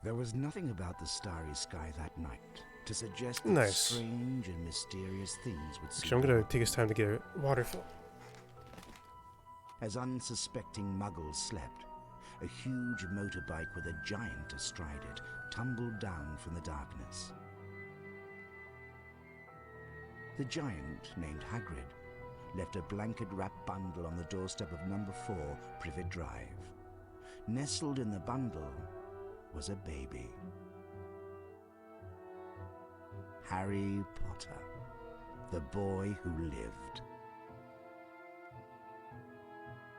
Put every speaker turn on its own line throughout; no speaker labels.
There was nothing about the starry sky that night to suggest that strange and mysterious things would see.
Actually, I'm gonna take us time to get a waterfall.
As unsuspecting muggles slept, a huge motorbike with a giant astride it tumbled down from the darkness. The giant, named Hagrid, left a blanket-wrapped bundle on the doorstep of number 4 Privet Drive. Nestled in the bundle was a baby. Harry Potter, the boy who lived.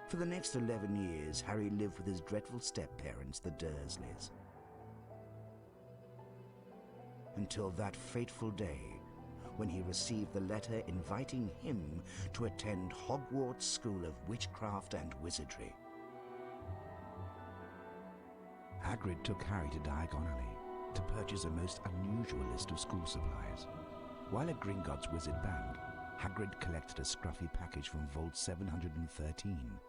For the next 11 years, Harry lived with his dreadful step-parents, the Dursleys. Until that fateful day when he received the letter inviting him to attend Hogwarts School of Witchcraft and Wizardry. Hagrid took Harry to Diagon Alley to purchase a most unusual list of school supplies. While at Gringotts Wizard Band, Hagrid collected a scruffy package from Vault 713,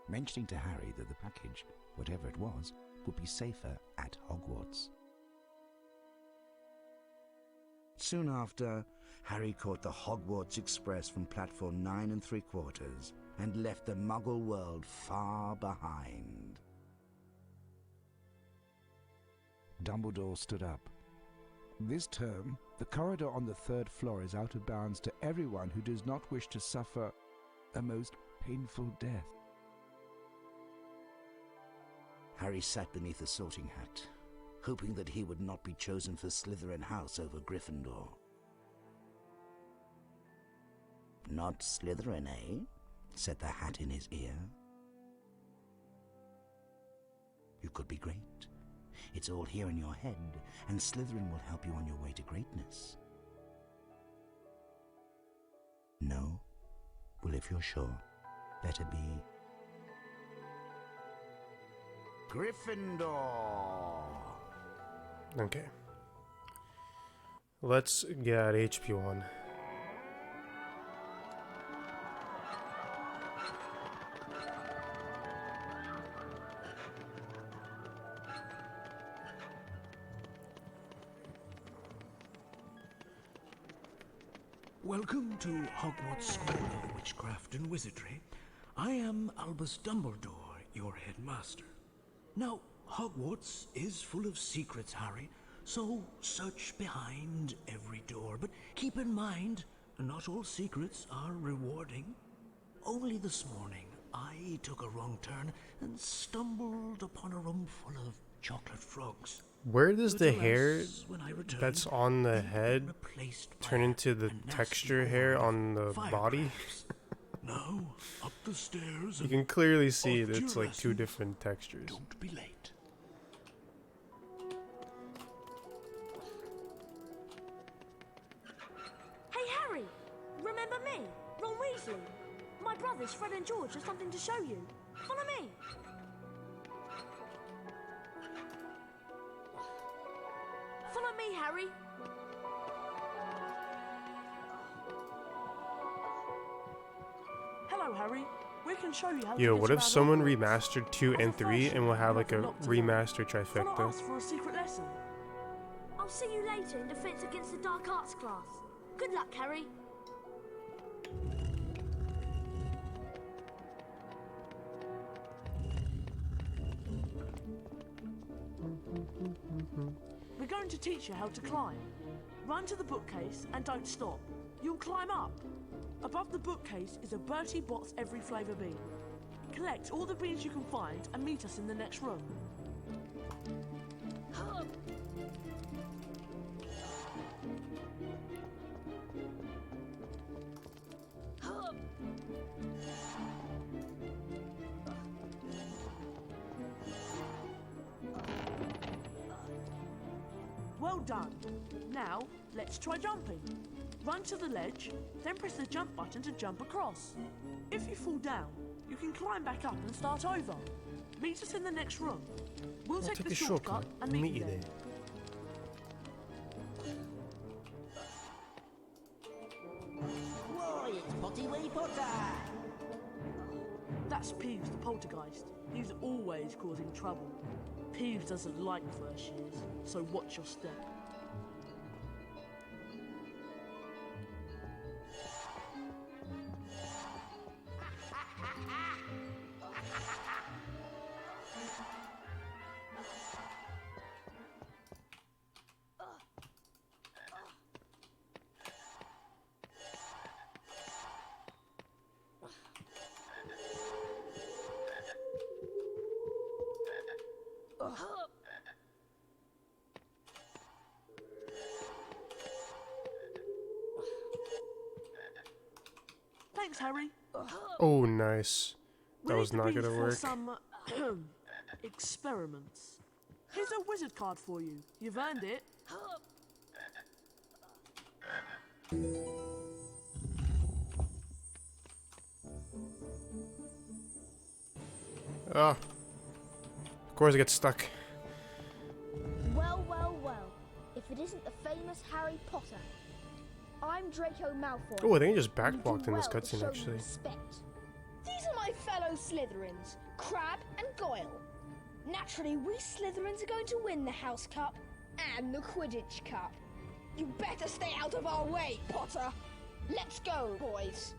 mentioning to Harry that the package, whatever it was, would be safer at Hogwarts. Soon after, Harry caught the Hogwarts Express from platform 9 3/4 and left the Muggle world far behind. Dumbledore stood up. This term, the corridor on the 3rd floor is out of bounds to everyone who does not wish to suffer a most painful death. Harry sat beneath a sorting hat, hoping that he would not be chosen for Slytherin House over Gryffindor. "Not Slytherin, eh?" said the hat in his ear. "You could be great. It's all here in your head, and Slytherin will help you on your way to greatness." "No? Well, if you're sure, better be Gryffindor."
Okay. Let's get HP1.
Welcome to Hogwarts School of Witchcraft and Wizardry. I am Albus Dumbledore, your headmaster. Now, Hogwarts is full of secrets, Harry, so search behind every door. But keep in mind, not all secrets are rewarding. Only this morning, I took a wrong turn and stumbled upon a room full of chocolate frogs.
Where does the hair
When I returned,
that's on the head turn into the texture hair on the body?
Now, up the stairs.
You can clearly see that it's like two different textures.
Don't be late.
Hey Harry, remember me? Ron Weasley. My brothers Fred and George have something to show you. Follow me. Follow me, Harry.
Hello, Harry. We can show you how to
Yo,
get
what if
around
someone
Hogwarts.
remastered 2 and 3 and we'll have like a remastered
Follow
trifecta?
us for a secret lesson.
I'll see you later in Defense Against the Dark Arts class. Good luck, Harry.
We're going to teach you how to climb. Run to the bookcase and don't stop. You'll climb up. Above the bookcase is a Bertie Bott's Every Flavour bean. Collect all the beans you can find and meet us in the next room. Well done. Now, let's try jumping. Run to the ledge, then press the jump button to jump across. If you fall down, you can climb back up and start over. Meet us in the next room. We'll take the shortcut and meet you there.
Why, it's Potty Way Potter!
That's Peeves, the poltergeist. He's always causing trouble. Peeves doesn't like first years, so watch your step. Thanks, Harry.
Oh, nice.
We
That was
need to
not
be
gonna
for
work.
some experiments. Here's a wizard card for you. You've earned it.
Ah. Of course I get stuck.
Well, well, well. If it isn't the famous Harry Potter. I'm Draco Malfoy.
Oh, I think I just
You do
backwalked in this
well to
cutscene
show me
actually.
respect. These are my fellow Slytherins, Crabbe and Goyle. Naturally, we Slytherins are going to win the House Cup and the Quidditch Cup. You better stay out of our way, Potter. Let's go, boys.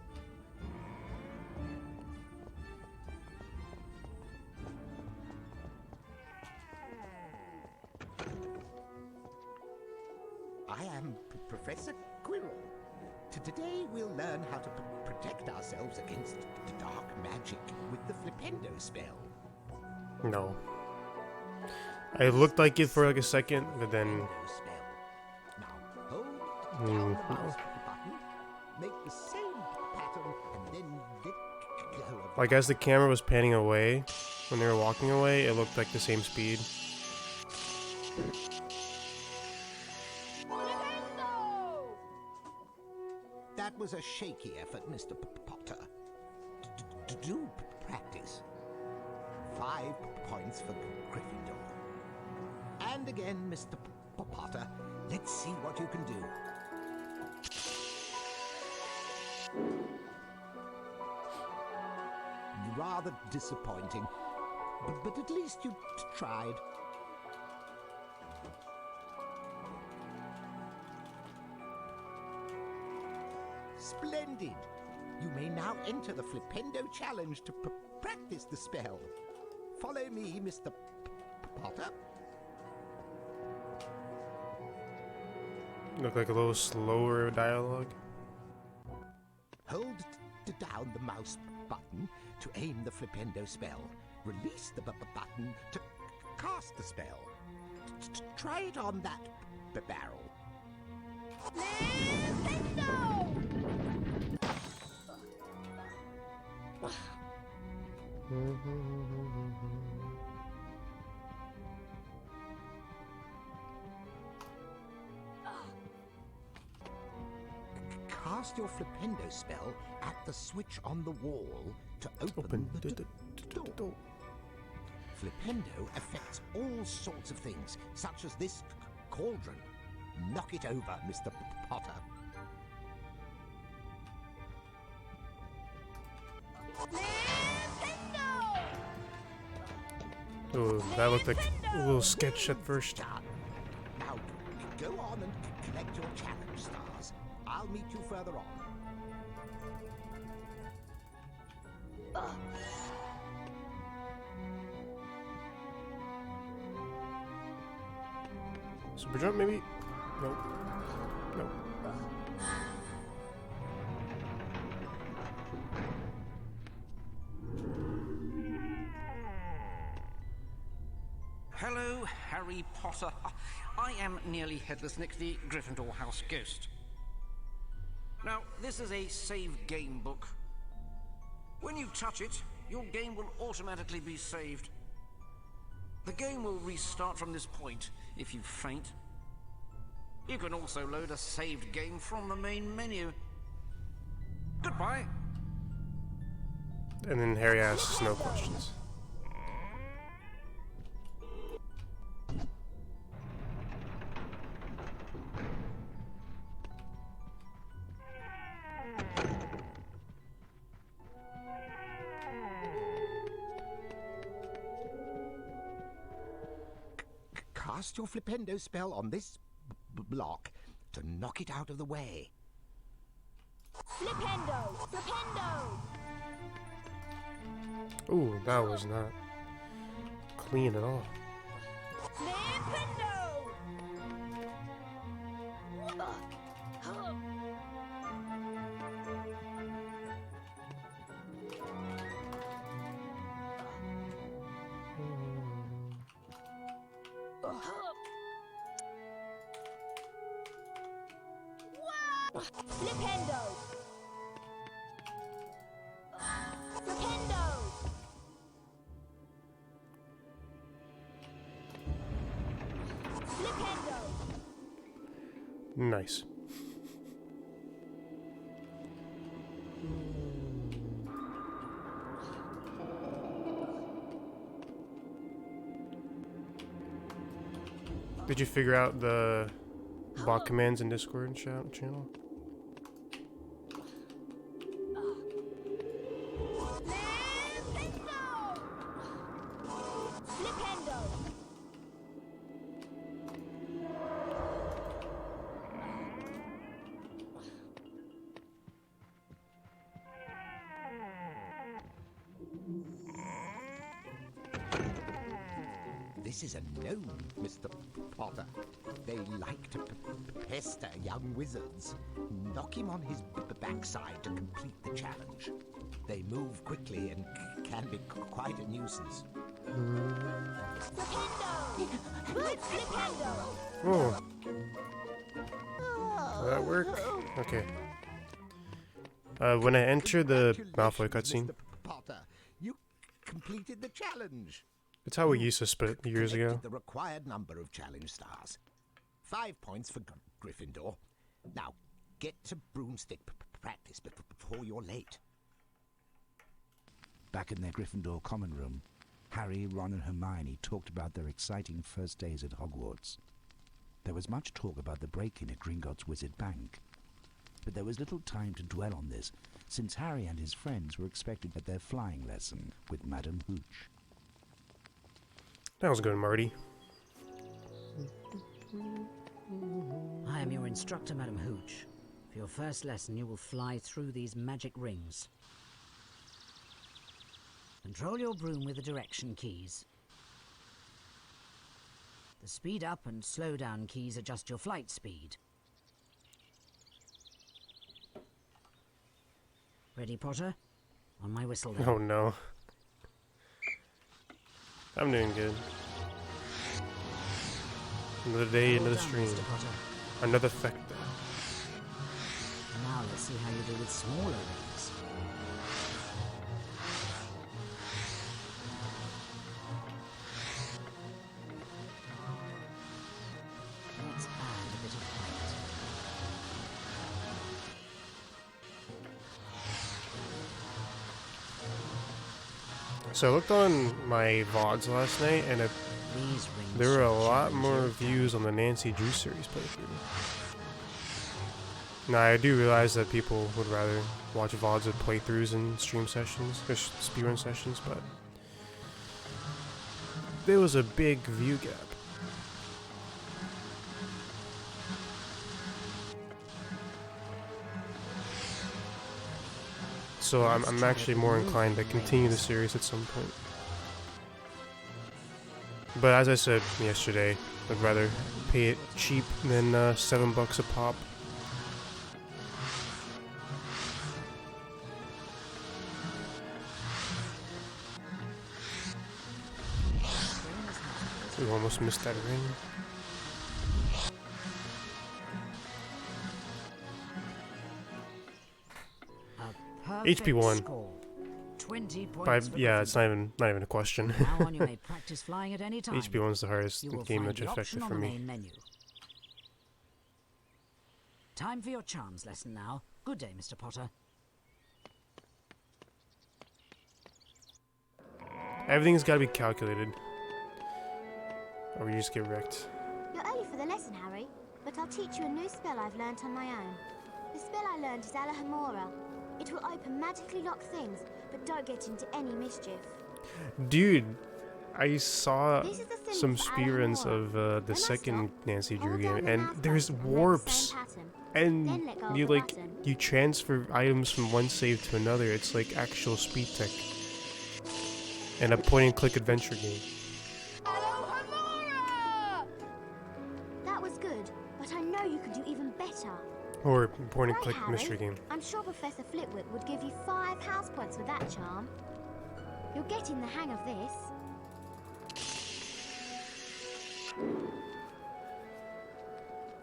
I am Professor Quirrell. Today we'll learn how to protect ourselves against dark magic with the Flipendo spell.
No. I looked like it for like a second, but then
Flipendo spell. Now hold down the mouse button, make the same pattern, and then let go of the
like as the camera was panning away when they were walking away, it looked like the same speed.
That was a shaky effort, Mr. Potter. Do practice. 5 points for Gryffindor. And again, Mr. Potter, let's see what you can do. Rather disappointing, but at least you tried. Splendid! You may now enter the Flipendo Challenge to practice the spell. Follow me, Mr. Potter.
Looked like a little slower dialogue.
Hold down the mouse button to aim the Flipendo spell. Release the button to cast the spell. Try it on that barrel. Cast your Flipendo spell at the switch on the wall to open the door. Flipendo affects all sorts of things, such as this cauldron. Knock it over, Mr. Potter.
Oh, that looked like a little sketch at first.
Done. Now, go on and collect your challenge stars. I'll meet you further on.
Super jump, maybe? Nope. Nope.
Hello, Harry Potter. I am Nearly Headless Nick, the Gryffindor House Ghost. Now, this is a save game book. When you touch it, your game will automatically be saved. The game will restart from this point if you faint. You can also load a saved game from the main menu. Goodbye.
And then Harry asks no questions.
cast your Flipendo spell on this block to knock it out of the way.
Flipendo! Flipendo!
Ooh, that was not clean at all.
Flipendo! Flipendo! Flipendo! Flipendo!
Nice. Did you figure out the bot commands in Discord channel?
This is a gnome, Mr. Potter. They like to pester young wizards. Knock him on his backside to complete the challenge. They move quickly and can be quite a nuisance.
Oh. Will that work? Okay. When I enter the Malfoy cutscene.
Mr. Potter, you completed the challenge.
It's how we used to split years ago.
Collected the required number of challenge stars. 5 points for Gryffindor. Now, get to broomstick practice before you're late.
Back in their Gryffindor common room, Harry, Ron and Hermione talked about their exciting first days at Hogwarts. There was much talk about the break-in at Gringotts Wizard Bank. But there was little time to dwell on this, since Harry and his friends were expected at their flying lesson with Madame Hooch.
That was good, Marty.
I am your instructor, Madame Hooch. For your first lesson, you will fly through these magic rings. Control your broom with the direction keys. The speed up and slow down keys adjust your flight speed. Ready, Potter? On my whistle then.
Oh no. I'm doing good. Another day, another stream. Another Trifecta.
Now let's see how you do with smaller rings. Let's add a bit of height.
So I looked on my VODs last night, and there were a lot more views on the Nancy Drew series playthrough. Now I do realize that people would rather watch VODs of playthroughs and stream sessions, or speedrun sessions, but there was a big view gap. So I'm actually more inclined to continue the series at some point. But as I said yesterday, I'd rather pay it cheap than $7 a pop. We almost missed that ring. HP1. Yeah, it's not even a question.
Now on, you may practice flying at any time.
HP1's the hardest game that's affected for me.
Time for your charms lesson now. Good day, Mr. Potter.
Everything's got to be calculated, or we just get wrecked.
You're early for the lesson, Harry, but I'll teach you a new spell I've learnt on my own. The spell I learned is Alahomora. It will open magically locked things, but don't get into any mischief.
Dude, I saw
This is the
some
symbol for
speedruns
Alan
of the
When I
second
stop,
Nancy Drew
hold down
game,
the
and
mouse
there's
button to read the
warps,
same pattern.
and
Then let go of
you
the
like
button.
you transfer items from one save to another. It's like actual speed tech, and a point-and-click adventure game.
That was good, but I know you could do even better.
Or point-and-click
Right, Harry?
mystery game.
I'm sure Professor Flitwick would give you 5 house points for that charm. You're getting the hang of this.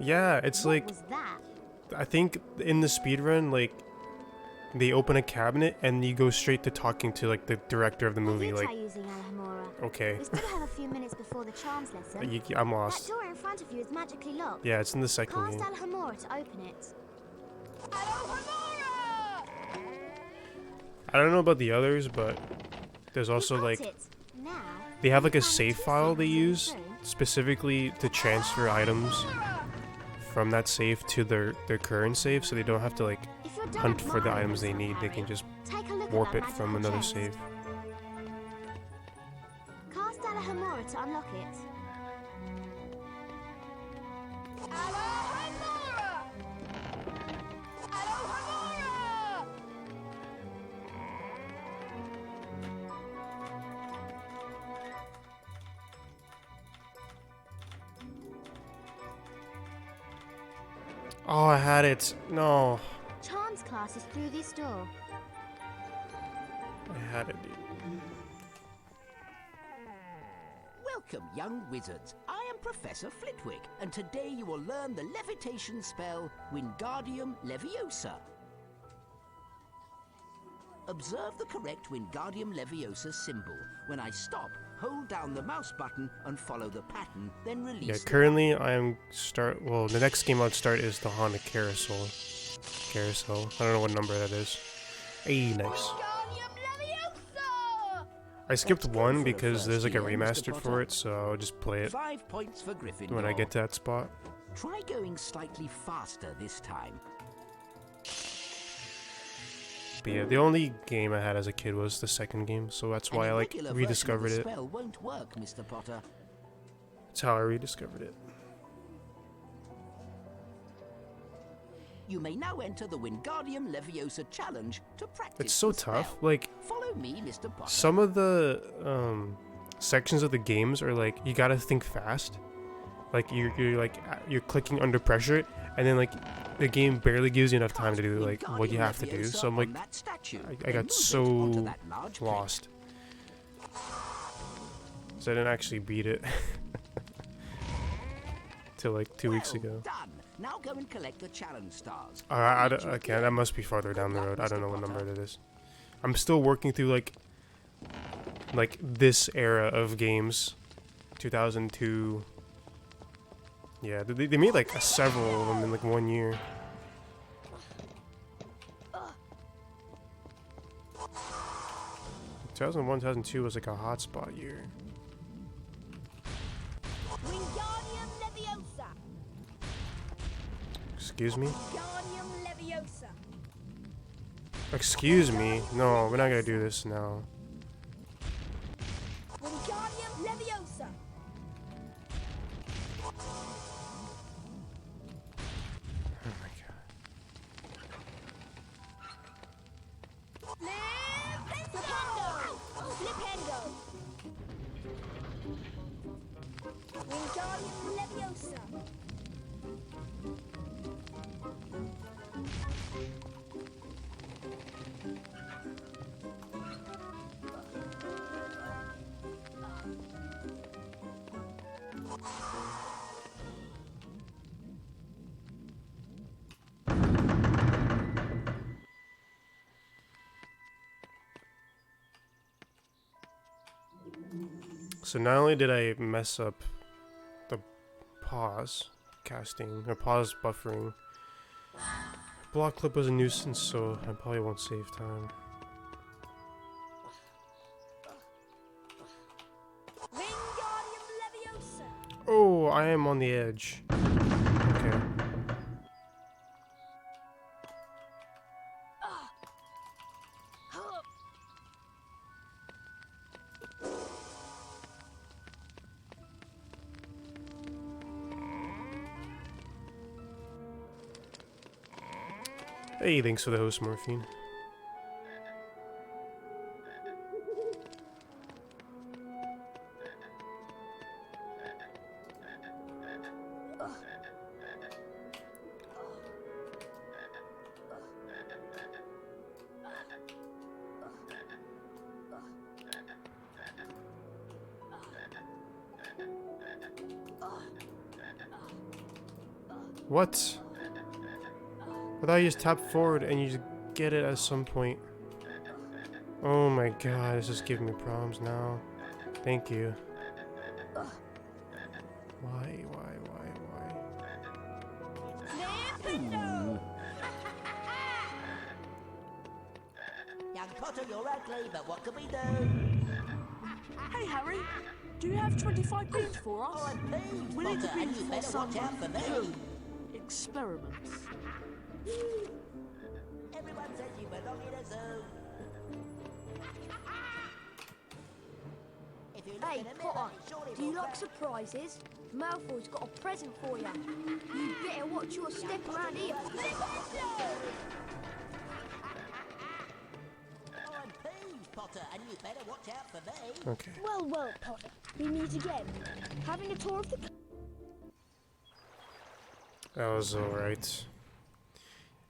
Yeah, it's
What
like
was that?
I think in the speedrun, like they open a cabinet and you go straight to talking to like the director of the movie.
You
Like,
try using Alhambra.
okay,
We still have a few minutes before the charms lesson.
I'm
That
lost.
door in front of you is magically locked.
Yeah, it's in the second
Cast
game.
Alhambra to open it.
I don't know about the others, but there's also
You got
like
it. Now,
they have like a
find the
save
two
file they
secrets
use
in the room.
specifically to transfer items from that save to their current save, so they don't have to like
If you're done
hunt for the
admiring
items they
yourself,
need. They
Harry,
can just
take a look
warp
at that
it from
magical
another
chest.
save.
Cast Alhambra to unlock it.
Oh, I had it. No,
Charms class is through this door.
I had it, dude.
Welcome, young wizards. I am Professor Flitwick, and today you will learn the levitation spell Wingardium Leviosa. Observe the correct Wingardium Leviosa symbol. When I stop, hold down the mouse button and follow the pattern, then release
Yeah,
the
currently I am well, the next game I'd start is the Haunted Carousel. I don't know what number that is. Hey, nice. I skipped one because there's like a remastered for it, so I'll just play it
5 points for Gryffindor.
when I get to that spot.
Try going slightly faster this time.
But yeah, the only game I had as a kid was the second game, so that's why I like
An irregular version of
rediscovered
the
it.
spell won't work, Mr. Potter.
That's how I rediscovered it.
You may now enter the Wingardium Leviosa challenge to practice.
It's so
the spell.
tough. Like
Follow me, Mr. Potter.
some of the sections of the games are like you gotta think fast. Like you're clicking under pressure, and then like the game barely gives you enough time to do like what you have to do. So I'm like, I got so lost. So I didn't actually beat it till like 2 weeks ago.
Done. Now go and collect the challenge stars.
Okay, that must be farther down the road. I don't know what number it is. I'm still working through like this era of games, 2002. Yeah, they made like several of them in like 1 year. Uh. 2001, 2002 was like a hotspot year.
Wingardium Leviosa.
Excuse me?
Wingardium Leviosa.
Excuse me? No, we're not gonna do this now.
Wingardium Leviosa.
Oh my god.
Flipendo. Wingardium Leviosa.
So not only did I mess up the pause casting, or pause buffering, block clip was a nuisance, so I probably won't save time.
Wingardium Leviosa.
Oh, I am on the edge. Okay. Hey, thanks for the host, Morphine. What? I thought you just tap forward and you just get it at some point. Oh my god, this is giving me problems now. Thank you. Why?
Young Potter, you're ugly, but what can we do?
Hey, Harry, do you have 25 beans for us?
Oh, I'm pleased,
We need the
Potter, and
beans
you
for
better
some
watch out for me.
experiments.
Everyone says you belong in a zoo. If you look
Hey,
in a mirror,
Potter,
it surely
do you
will
like
crack.
surprises? Malfoy's got a present for you. You better watch your step around here.
Oh, I'm pleased, Potter, and you better watch out for me.
Okay.
Well, Potter, we meet again. Having a tour of the...
That was alright.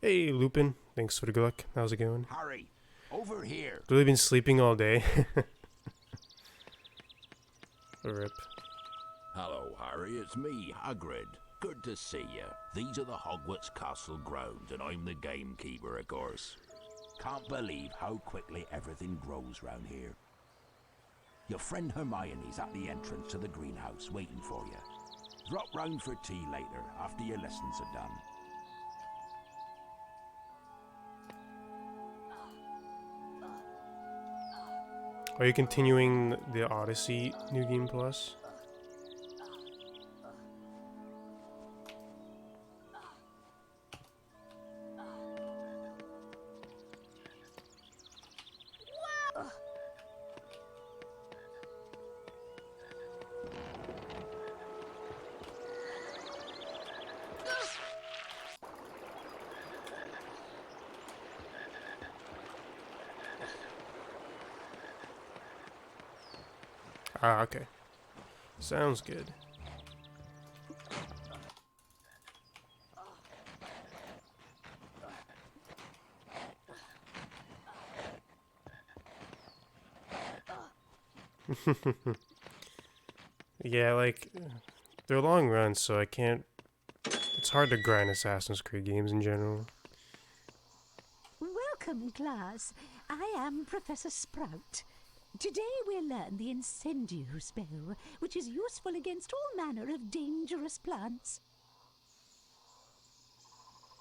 Hey, Lupin. Thanks for the good luck. How's it going?
Harry, over here.
Really been sleeping all day. Rip.
Hello, Harry. It's me, Hagrid. Good to see you. These are the Hogwarts Castle grounds, and I'm the gamekeeper, of course. Can't believe how quickly everything grows round here. Your friend Hermione's at the entrance to the greenhouse waiting for you. Drop round for tea later, after your lessons are done.
Are you continuing the Odyssey New Game Plus? Ah, okay. Sounds good. Yeah, like, they're long runs, so I can't... It's hard to grind Assassin's Creed games in general.
Welcome, class. I am Professor Sprout. Today we'll learn the Incendio spell, which is useful against all manner of dangerous plants.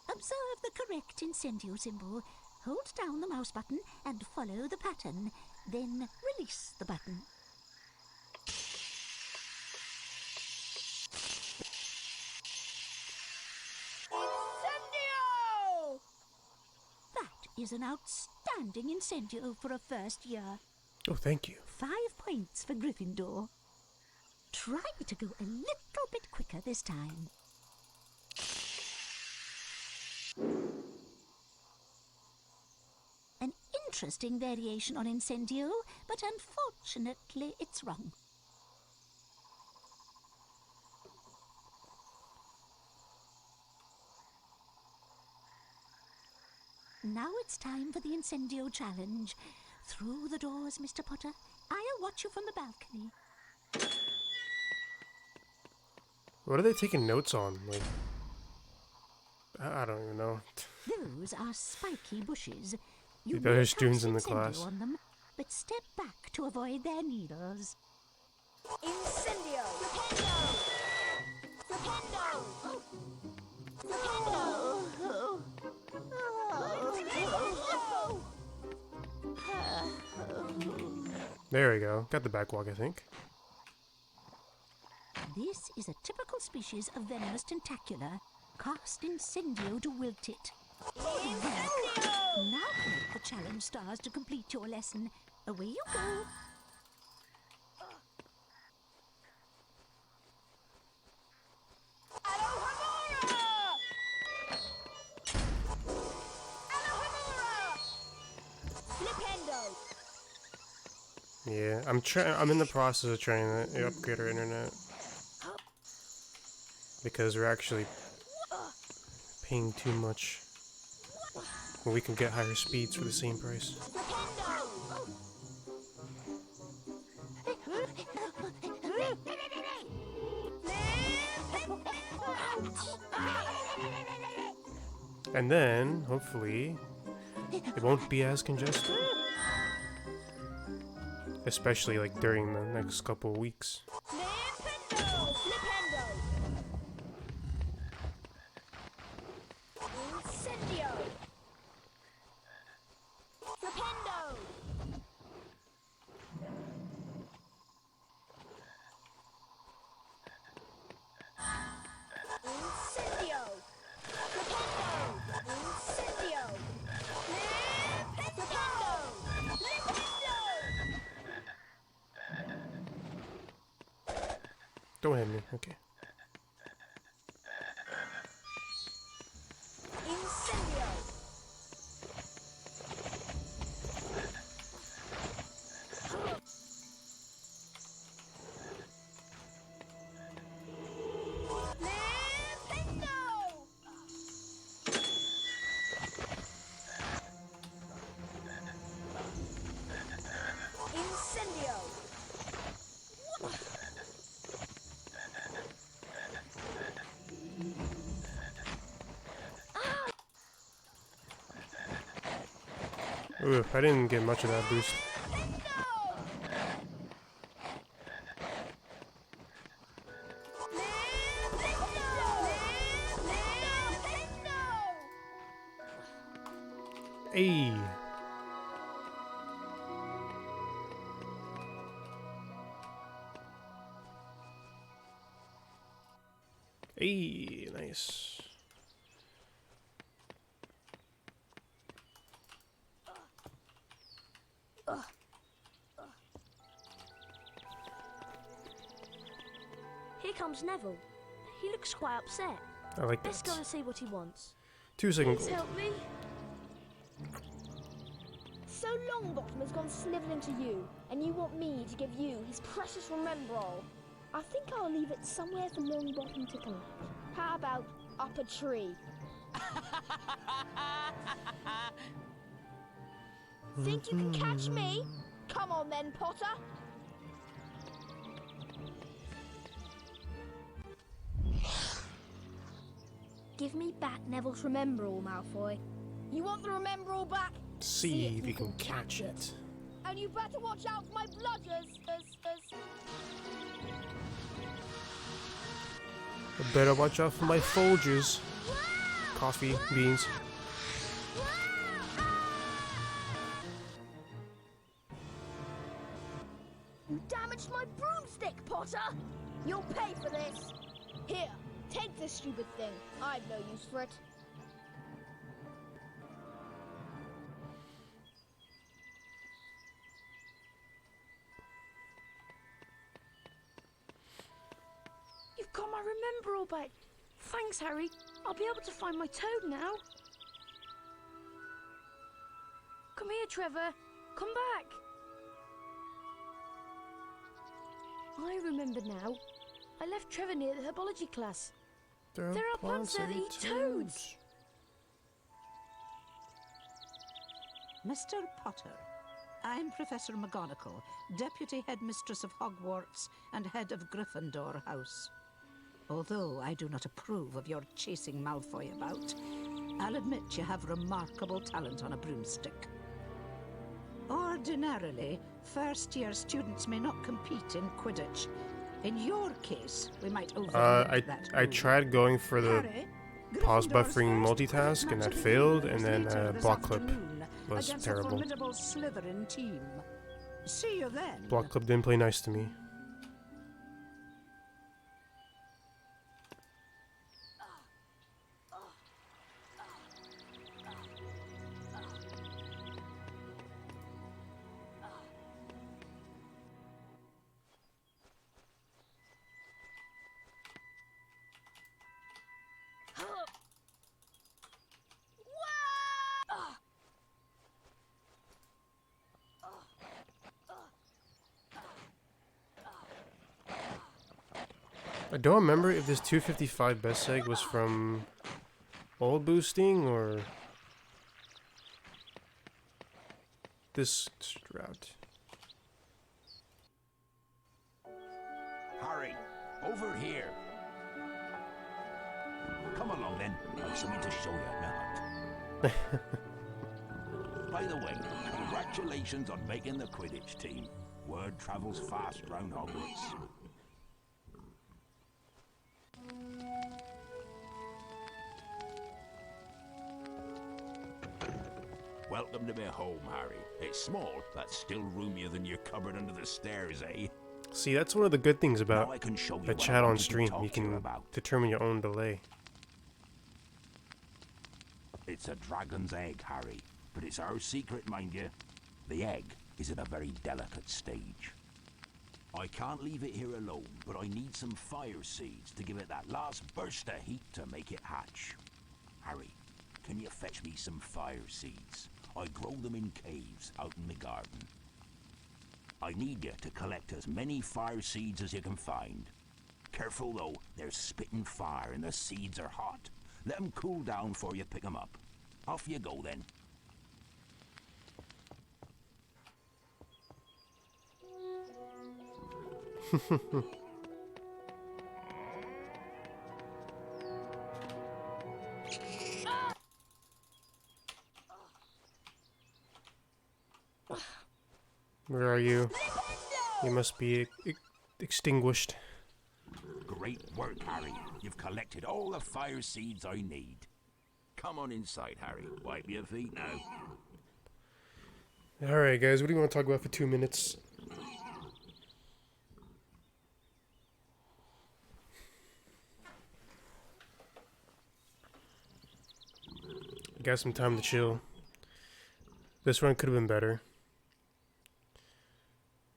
Observe the correct Incendio symbol. Hold down the mouse button and follow the pattern. Then release the button.
Incendio!
That is an outstanding Incendio for a first year.
Oh, thank you.
5 points for Gryffindor. Try to go a little bit quicker this time. An interesting variation on Incendio, but unfortunately it's wrong. Now it's time for the Incendio challenge. Through the doors, Mr. Potter. I'll watch you from the balcony.
What are they taking notes on? Like, I don't even know.
Those are spiky bushes.
The
may
other
cast
students in the
Incendio
class.
on them, but step back to avoid their needles.
Incendio! Flipendo! Flipendo!
There we go. Got the backwalk, I think.
This is a typical species of venomous tentacula. Cast Incendio to wilt it.
Incendio!
Now collect the challenge stars to complete your lesson. Away you go.
Yeah, I'm in the process of trying to upgrade our internet because we're actually paying too much when we can get higher speeds for the same price. And then, hopefully, it won't be as congested. Especially like during the next couple of weeks. Don't hit me, okay. Ooh, I didn't get much of that boost. Hey. Hey, nice.
Here comes Neville. He looks quite upset.
I like that.
Let's go and see what he wants.
2 seconds.
Please help me.
So Longbottom has gone Slytherin to you, and you want me to give you his precious Remembrall. I think I'll leave it somewhere for Longbottom to collect. How about up a tree? Think you can catch me? Come on then, Potter.
Give me back Neville's Remembrall, Malfoy.
You want the Remembrall back?
See if you can catch it.
And you better watch out for my bludgers.
I better watch out for my Folgers. Coffee, beans.
You damaged my broomstick, Potter. You'll pay for this. Here, take this stupid thing. I've no use for it.
You've got my Remembrall back. Thanks, Harry. I'll be able to find my toad now. Come here, Trevor. Come back. I remember now. I left Trevor near the herbology class. There are plants there that eat toads.
Mr. Potter, I'm Professor McGonagall, Deputy Headmistress of Hogwarts and Head of Gryffindor House. Although I do not approve of your chasing Malfoy about, I'll admit you have remarkable talent on a broomstick. Ordinarily, first-year students may not compete in Quidditch. In your case, we might overlook that.
I tried going for the pause buffering multitask and that failed, and then block clip was terrible.
See you then.
Block clip didn't play nice to me. I don't remember if this 255 best egg was from old boosting or this strat.
Harry, over here. Come along then. I've something to show you now. By the way, congratulations on making the Quidditch team. Word travels fast round Hogwarts. Welcome to my home, Harry. It's small, but still roomier than your cupboard under the stairs, eh?
See, that's one of the good things about
Now I can show you
the
what
chat
I
on
wanted to
stream.
talk
You
to
can
about.
determine your own delay.
It's a dragon's egg, Harry, but it's our secret, mind you. The egg is in a very delicate stage. I can't leave it here alone, but I need some fire seeds to give it that last burst of heat to make it hatch. Harry, can you fetch me some fire seeds? I grow them in caves out in the garden. I need you to collect as many fire seeds as you can find. Careful though, they're spitting fire and the seeds are hot. Let them cool down before you pick them up. Off you go then.
Where are you? You must be extinguished.
Great work, Harry. You've collected all the fire seeds I need. Come on inside, Harry. Wipe your feet now.
Alright guys, what do you want to talk about for 2 minutes? Got some time to chill. This run could have been better.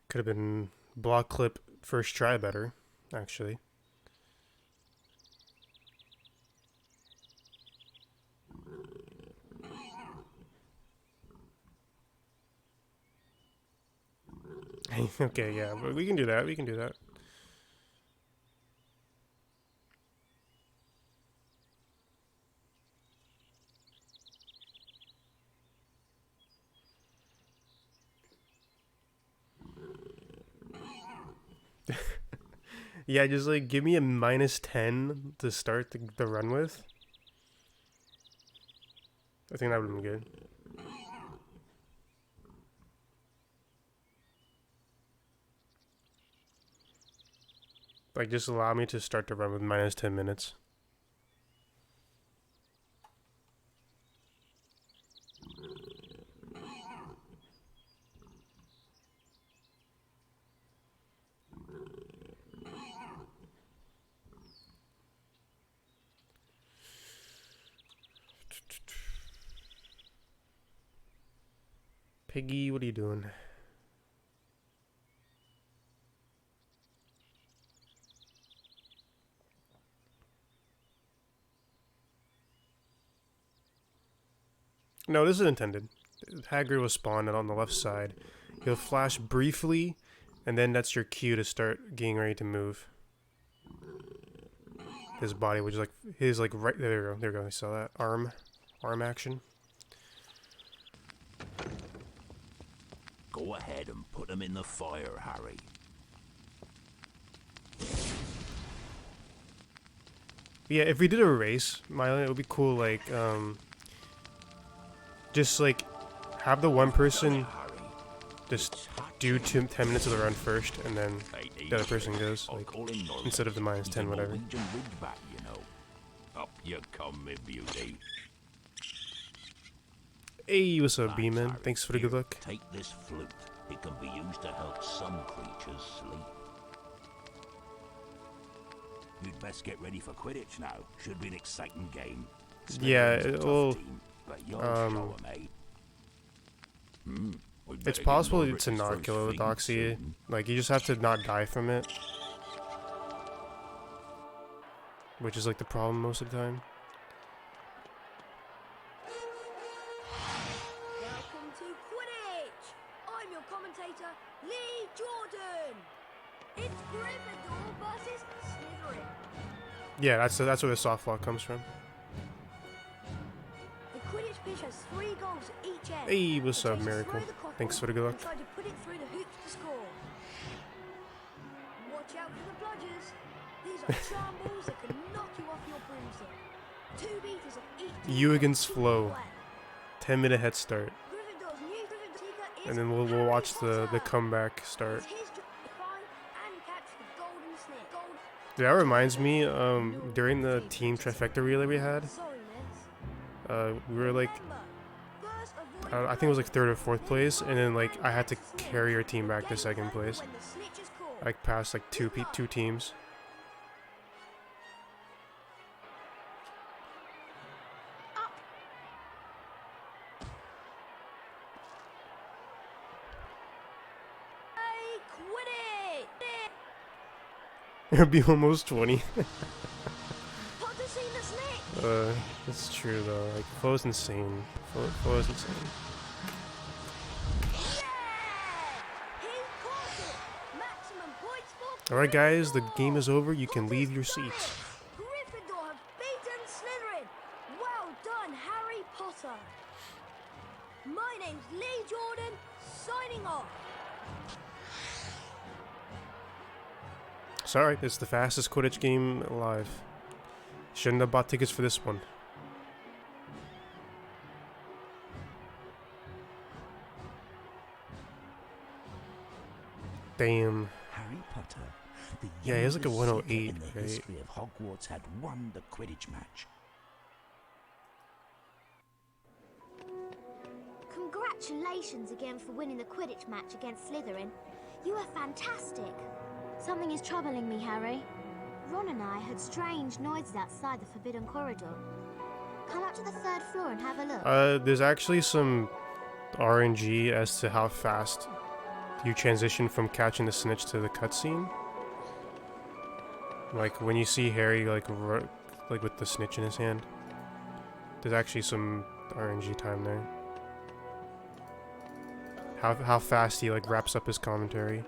Could have been block clip first try better, actually. Okay, yeah, but we can do that. We can do that. Yeah, just like give me a -10 to start the run with. I think that would have been good. Like, just allow me to start the run with -10 minutes. Piggy, what are you doing? No, this is intended. Hagrid will spawn on the left side. He'll flash briefly, and then that's your cue to start getting ready to move. His body, which is like his right there. There we go. You saw that arm action.
Go ahead and put them in the fire, Harry.
Yeah, if we did a race, Milo, it would be cool. Like, just like have the one person just do 10 minutes of the run first, and then the other person goes, like, instead of the -10, whatever.
You know. Up you come, my beauty.
Hey, what's up, B-Man? Thanks for the good luck.
Take this flute. It can be used to help some creatures sleep. You'd best get ready for Quidditch now. Should be an exciting game.
Yeah, it'll. It's possible to not kill the Doxy. Like, you just have to not die from it, which is like the problem most of the time.
Welcome to Quidditch! I'm your commentator, Lee Jordan! It's Gryffindor versus Slytherin.
Yeah, that's where the soft lock comes from.
The Quidditch pitch has 3 goals at each end.
Hey, what's
The
up,
chasers
Miracle?
throw the cock
Thanks
on
for the good luck.
and try to put it through the hoops to score. Watch out for the bludgers. These are charm balls that can knock you off your broomstick. 2 beaters of each team
You against
to
Flo.
play.
10-minute head start.
Gryffindor's new Gryffindor seeker is
And then we'll
Harry
watch the
Potter.
comeback start.
It's his job to find and catch the golden snake.
That reminds me, during the team trifecta relay we had,
Sorry, Liz.
we were like,
First, avoid
I think it was like 3rd or 4th place, and then like I had to carry our team back to 2nd place,
when the snitch is called.
like past like two teams.
Hey, Quidditch!
It'll be almost 20.
Potter seen the snake?
That's true though. Like Flo's insane. Flo is insane. All right, guys, the game is over. You can leave your seats.
Gryffindor have beaten Slytherin. Well done, Harry Potter. My name's Lee Jordan, signing off.
Sorry, it's the fastest Quidditch game alive. Shouldn't have bought tickets for this one. Damn.
Harry Potter, the
Yeah, he has like a
youngest
108,
seeker in the
right?
history of Hogwarts, had won the Quidditch match.
Congratulations again for winning the Quidditch match against Slytherin. You are fantastic. Something is troubling me, Harry. Ron and I heard strange noises outside the Forbidden Corridor. Come up to the 3rd floor and have a look.
There's actually some RNG as to how fast you transition from catching the snitch to the cutscene. Like when you see Harry like with the snitch in his hand, there's actually some RNG time there. How fast he like wraps up his commentary.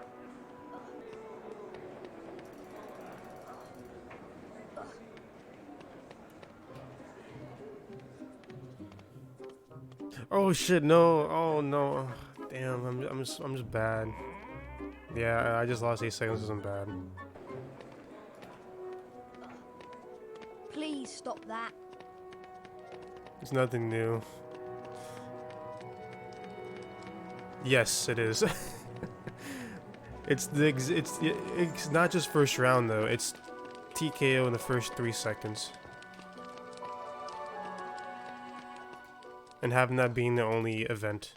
Oh shit! No! Oh no! Damn! I'm just bad. Yeah, I just lost 8 seconds because I'm bad.
Please stop that.
It's nothing new. Yes, it is. It's not just first round though. It's TKO in the first 3 seconds. And having that being the only event.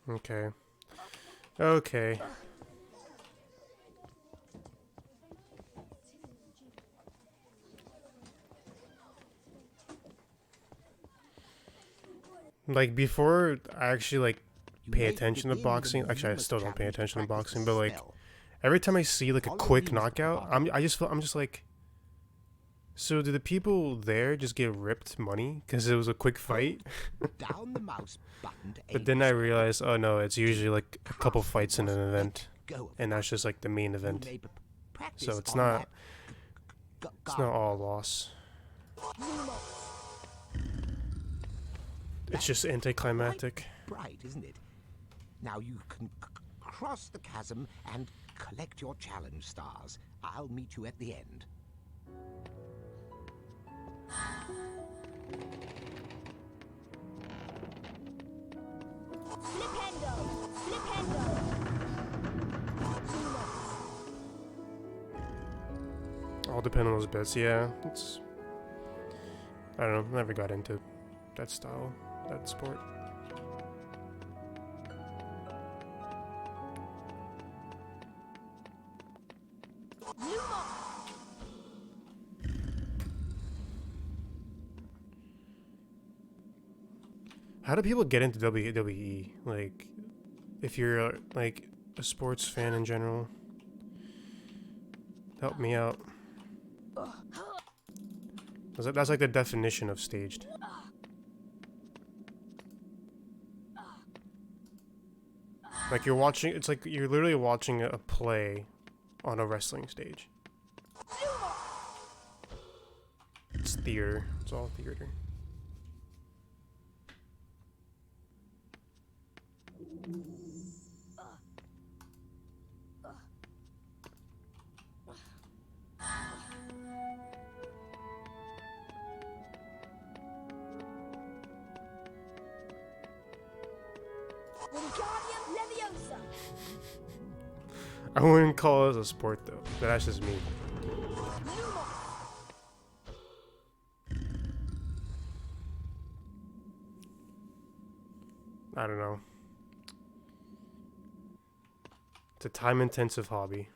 Okay. Okay. Like before I actually like pay attention to boxing. Actually, I still don't pay attention to boxing, but like every time I see like a quick knockout, I'm just like, so do the people there just get ripped money because it was a quick fight?
Down the mouse button to
But then I realized, oh no, it's usually like a couple fights in an event, and that's just like the main event. So it's not all loss. It's just anticlimactic.
Bright, isn't it? Now you can cross the chasm and collect your challenge stars. I'll meet you at the end.
Flipendo! Flipendo!
All depend on those bits. Yeah, it's. I don't know. Never got into that style, that sport. How do people get into WWE? Like, if you're like a sports fan in general, help me out. That's like the definition of staged. Like you're watching, it's like you're literally watching a play on a wrestling stage. It's theater. It's all theater. I wouldn't call it a sport though, but that's just me. I don't know. It's a time-intensive hobby.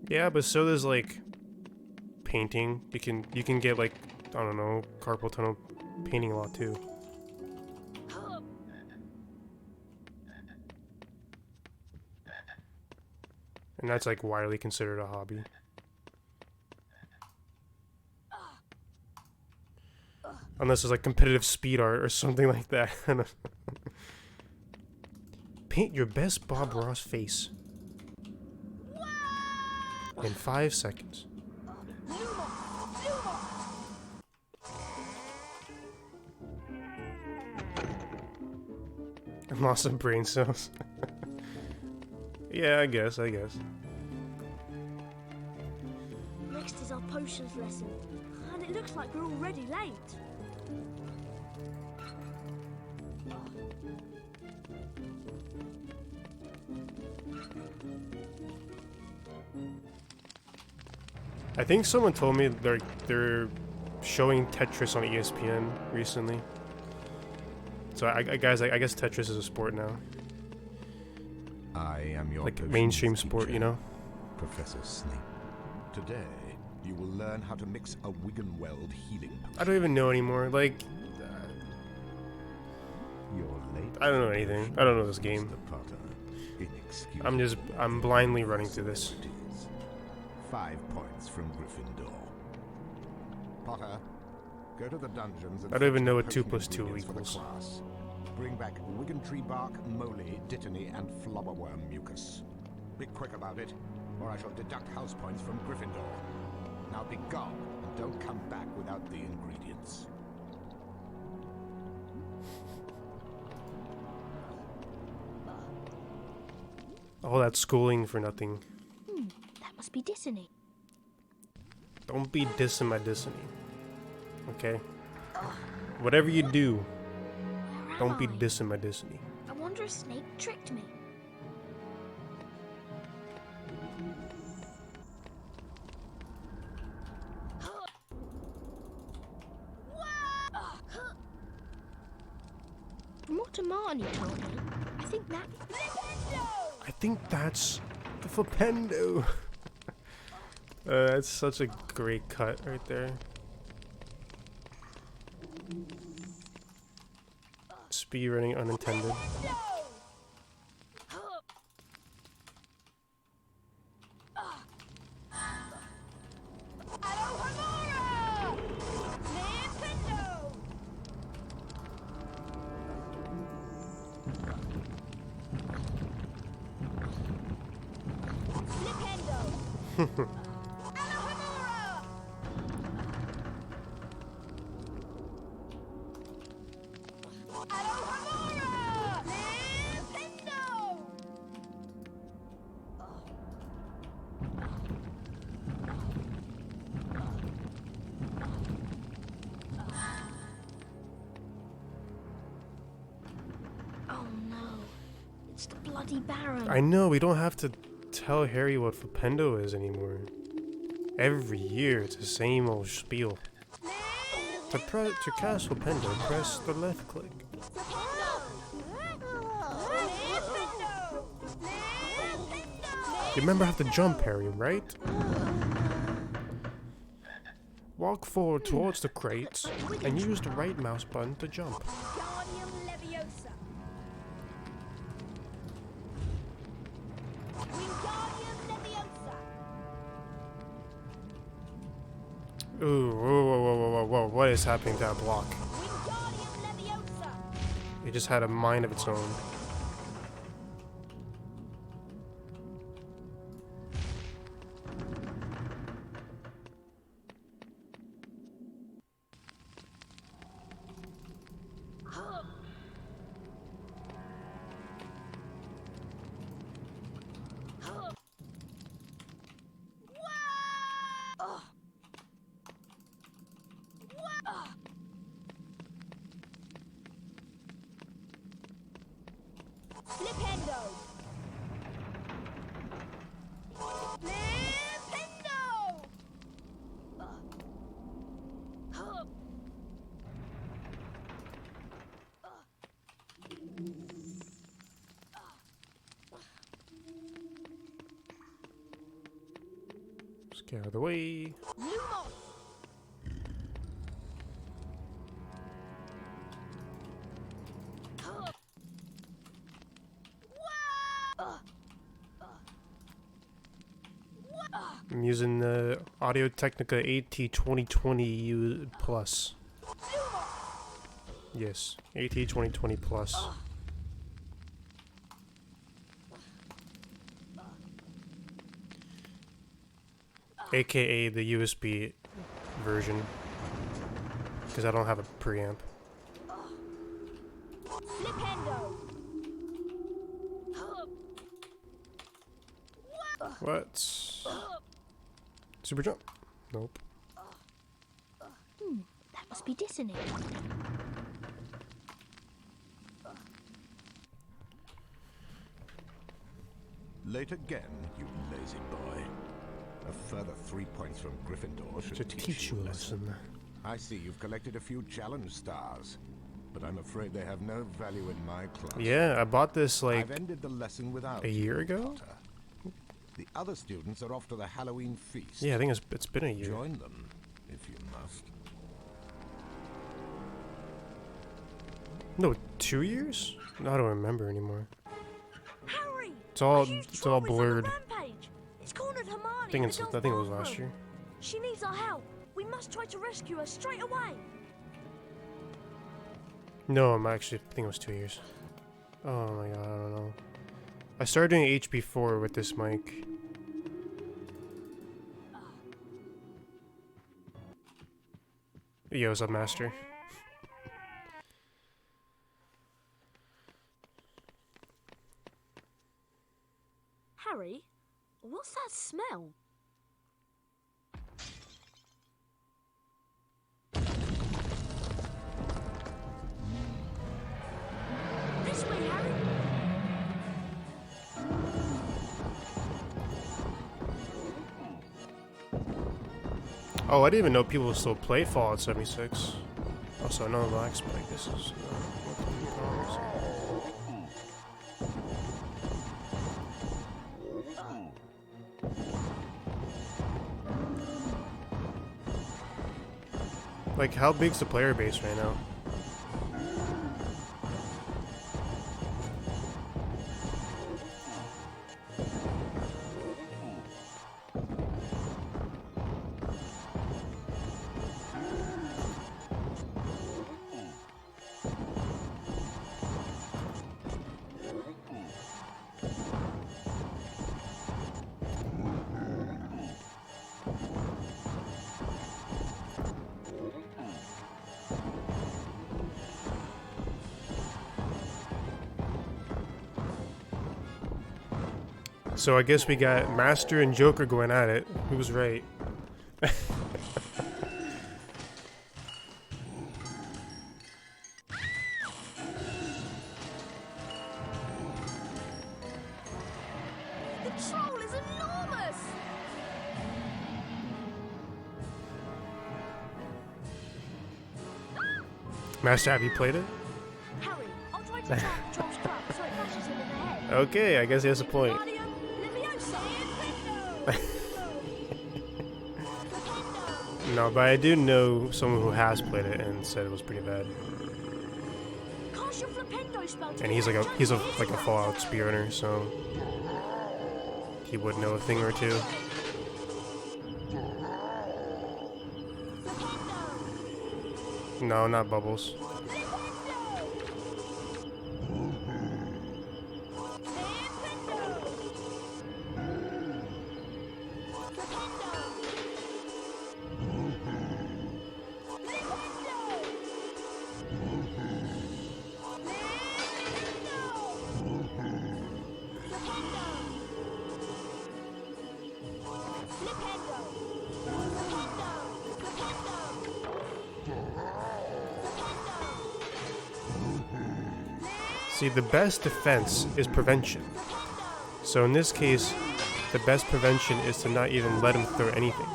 Yeah, but so there's like painting. You can get like, I don't know, carpal tunnel painting a lot too. And that's like widely considered a hobby. Unless it's like competitive speed art or something like that. Paint your best Bob Ross face in 5 seconds. I'm lost of brain cells. Yeah, I guess.
Next is our potions lesson, and it looks like we're already late.
I think someone told me they're showing Tetris on ESPN recently. So I guess Tetris is a sport now.
I am your
like mainstream sport,
teacher,
you know.
Professor Snape. Today, you will learn how to mix a Wiggenweld healing potion.
I don't even know anymore. Like,
You're late.
I don't know anything. I don't know this game.
Mr. Potter.
I'm blindly running through this.
5 points from Gryffindor. Potter, go to the dungeons and
I don't even know what
potion
2 plus 2
ingredients for the
equals.
class. Bring back Wiggentree bark, moly, dittany, and flobberworm mucus. Be quick about it, or I shall deduct house points from Gryffindor. Now be gone, and don't come back without the ingredients.
All that schooling for nothing.
That must be Dissony.
Don't be dissing my Dissony. Okay? Whatever you do, don't be dissing my Dissony.
I wonder if Snape tricked me. From what Hermione told me,
I think that's the Flipendo. That's such a great cut right there. Speed running unintended. I know, we don't have to tell Harry what Flipendo is anymore. Every year, it's the same old spiel. To cast Flipendo, press the left click. You remember how to jump, Harry, right? Walk forward towards the crates and use the right mouse button to jump. Ooh, whoa, what is happening to that block? It just had a mind of its own.
Flipendo! Flipendo!
Just get out of the way. I'm using the Audio-Technica AT2020 Plus. Yes, AT2020 Plus. AKA the USB version, because I don't have a preamp. What? Super jump? Nope.
That must be dissonant.
Late again, you lazy boy. A further 3 points from Gryffindor should teach you a lesson. I see you've collected a few challenge stars, but I'm afraid they have no value in my class.
Yeah, I bought this like
I've ended the lesson without
a year ago.
Potter. The other students are off to the Halloween feast.
Yeah, I think it's been a year.
Join them if you must.
No, 2 years? No, I don't remember anymore.
Harry!
It's all blurred.
Rampage. It's cornered Hermione.
I think it was last year.
She needs our help. We must try to rescue her straight away.
No, I think it was 2 years. Oh my god, I don't know. I started doing HP4 with this mic. Yo, what's up, Master?
Harry, what's that smell? This way, Harry.
Oh, I didn't even know people still play Fallout 76. Also, no lag spike. This is like, how big's the player base right now? So I guess we got Master and Joker going at it. Who was right?
The troll is enormous!
Master, have you played it?
Harry, I'll try to trap Joel's trap so it bashes him in the head.
Okay, I guess he has a point.
Wingardium Leviosa.
No, but I do know someone who has played it and said it was pretty bad.
Cast your Flipendo spell to
And he's like a Fallout speedrunner, so he would know a thing or two. No, not Bubbles. See, the best defense is prevention. So in this case, the best prevention is to not even let him throw anything.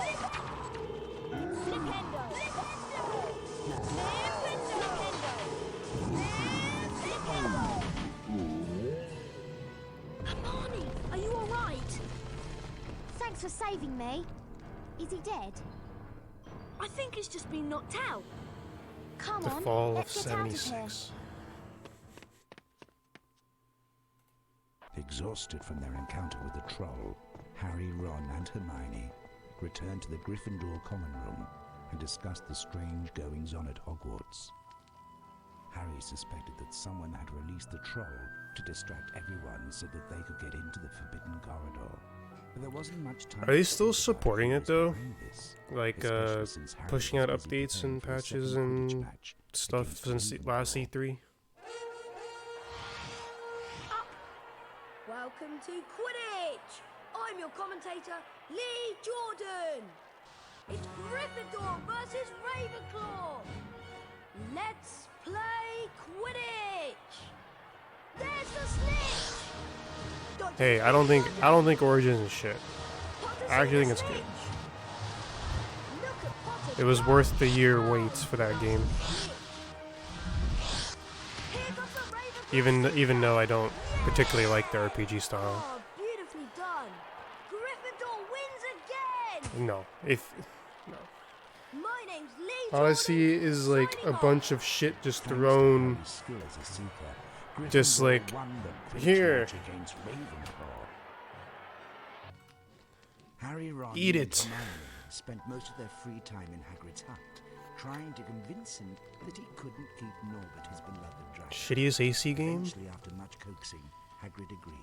Hermione, are you alright?
Thanks for saving me. Is he dead?
I think he's just been knocked out.
Come
The
on,
fall of
let's get out of here.
76.
Exhausted from their encounter with the troll, Harry, Ron and Hermione returned to the Gryffindor common room and discussed the strange goings-on at Hogwarts. Harry suspected that someone had released the troll to distract everyone so that they could get into the forbidden corridor. But there wasn't much time.
Are they still supporting it though?
This,
Like
especially since Harry
pushing out
was busy
updates and
preparing for a
patches
second
and
Quidditch match
stuff
against
since
Gryffindor.
last E3?
Welcome to Quidditch! I'm your commentator, Lee Jordan! It's Gryffindor versus Ravenclaw! Let's play Quidditch! There's the snitch! Dodge
Hey, I don't think Origins is shit.
Potter's
I actually
in
think
the
it's good.
snitch. Look at Potter's
It was worth the year waits for that game.
Here comes the Ravenclaw!
Even though I don't particularly like the RPG style.
Oh, beautifully done! Gryffindor wins again!
No, if
My name's Lee
all I see
Jordan,
is like a
signing
bunch of shit just thrown,
Harry's skill as a seeker,
just
Gryffindor
like,
won the Quidditch
here.
match against Ravenclaw. Harry, Ron,
Eat
and
it.
Hermione spent most of their free time in Hagrid's hut, trying to convince him that he couldn't keep Norbert, his beloved dragon.
shittiest AC game.
Eventually, after much coaxing, Hagrid agreed.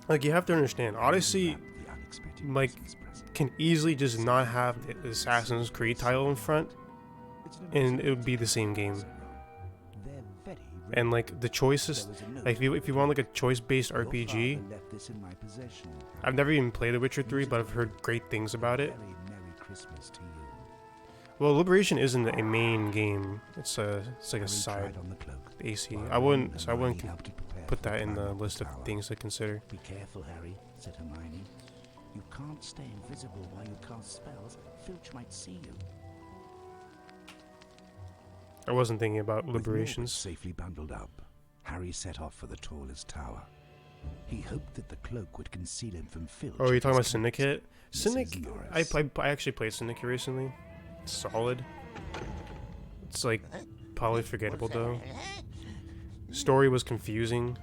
Like, you have to understand, Odyssey
The unexpected
like
Christmas present.
can easily just not have the Assassin's Creed title in front,
It's an
and it would be the same game.
said Ron. They're very
And like the choices, like if you want like a choice-based
Your
RPG,
father left this in my possession.
I've never even played The Witcher 3, but I've heard great things about it.
Very Merry Christmas to you.
Well, Liberation isn't a main game; it's like a
Harry
side
tried on the cloak.
AC.
while
I wouldn't,
Ron
so I
and
wouldn't
Hermione helped to prepare
put
for
that in the
climb up
list of
tower.
things to consider.
Be careful, Harry, said Hermione. You can't stay invisible while you cast spells. Filch might see you.
I wasn't thinking about
With Norbert
Liberations.
safely bundled up, Harry set off for the tallest tower. He hoped that the cloak would conceal him from Filch.
Oh, you're
and
talking about
his
Syndicate?
Mrs.
Syndicate.
Norris.
I actually played Syndicate recently. It's solid. It's like probably forgettable though. Story was confusing.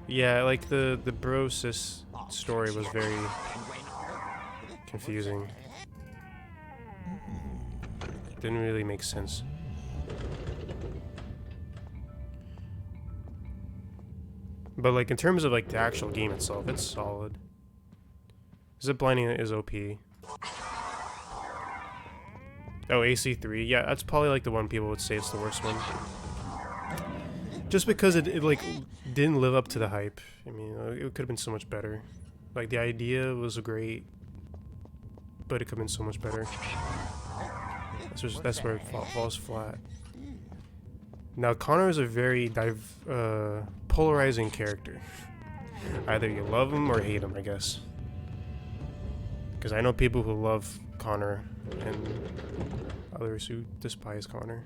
Yeah, like the bro sis story was very confusing. Didn't really make sense. But like in terms of like the actual game itself, it's solid. Zip lining is OP. Oh, AC3. Yeah, that's probably like the one people would say it's the worst one. Just because it like didn't live up to the hype. I mean, it could have been so much better. Like the idea was great, but it could have been so much better. That's where it falls flat. Now Connor is a very polarizing character. Either you love him or hate him, I guess. Because I know people who love Connor and others who despise Connor.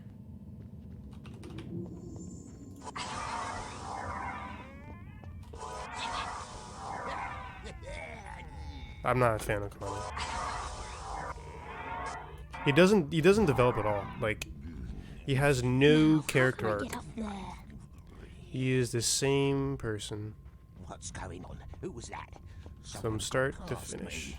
I'm not a fan of Connor. He doesn't develop at all. Like, he has no character arc. He is the same person.
What's going on? Who was that?
From start to finish.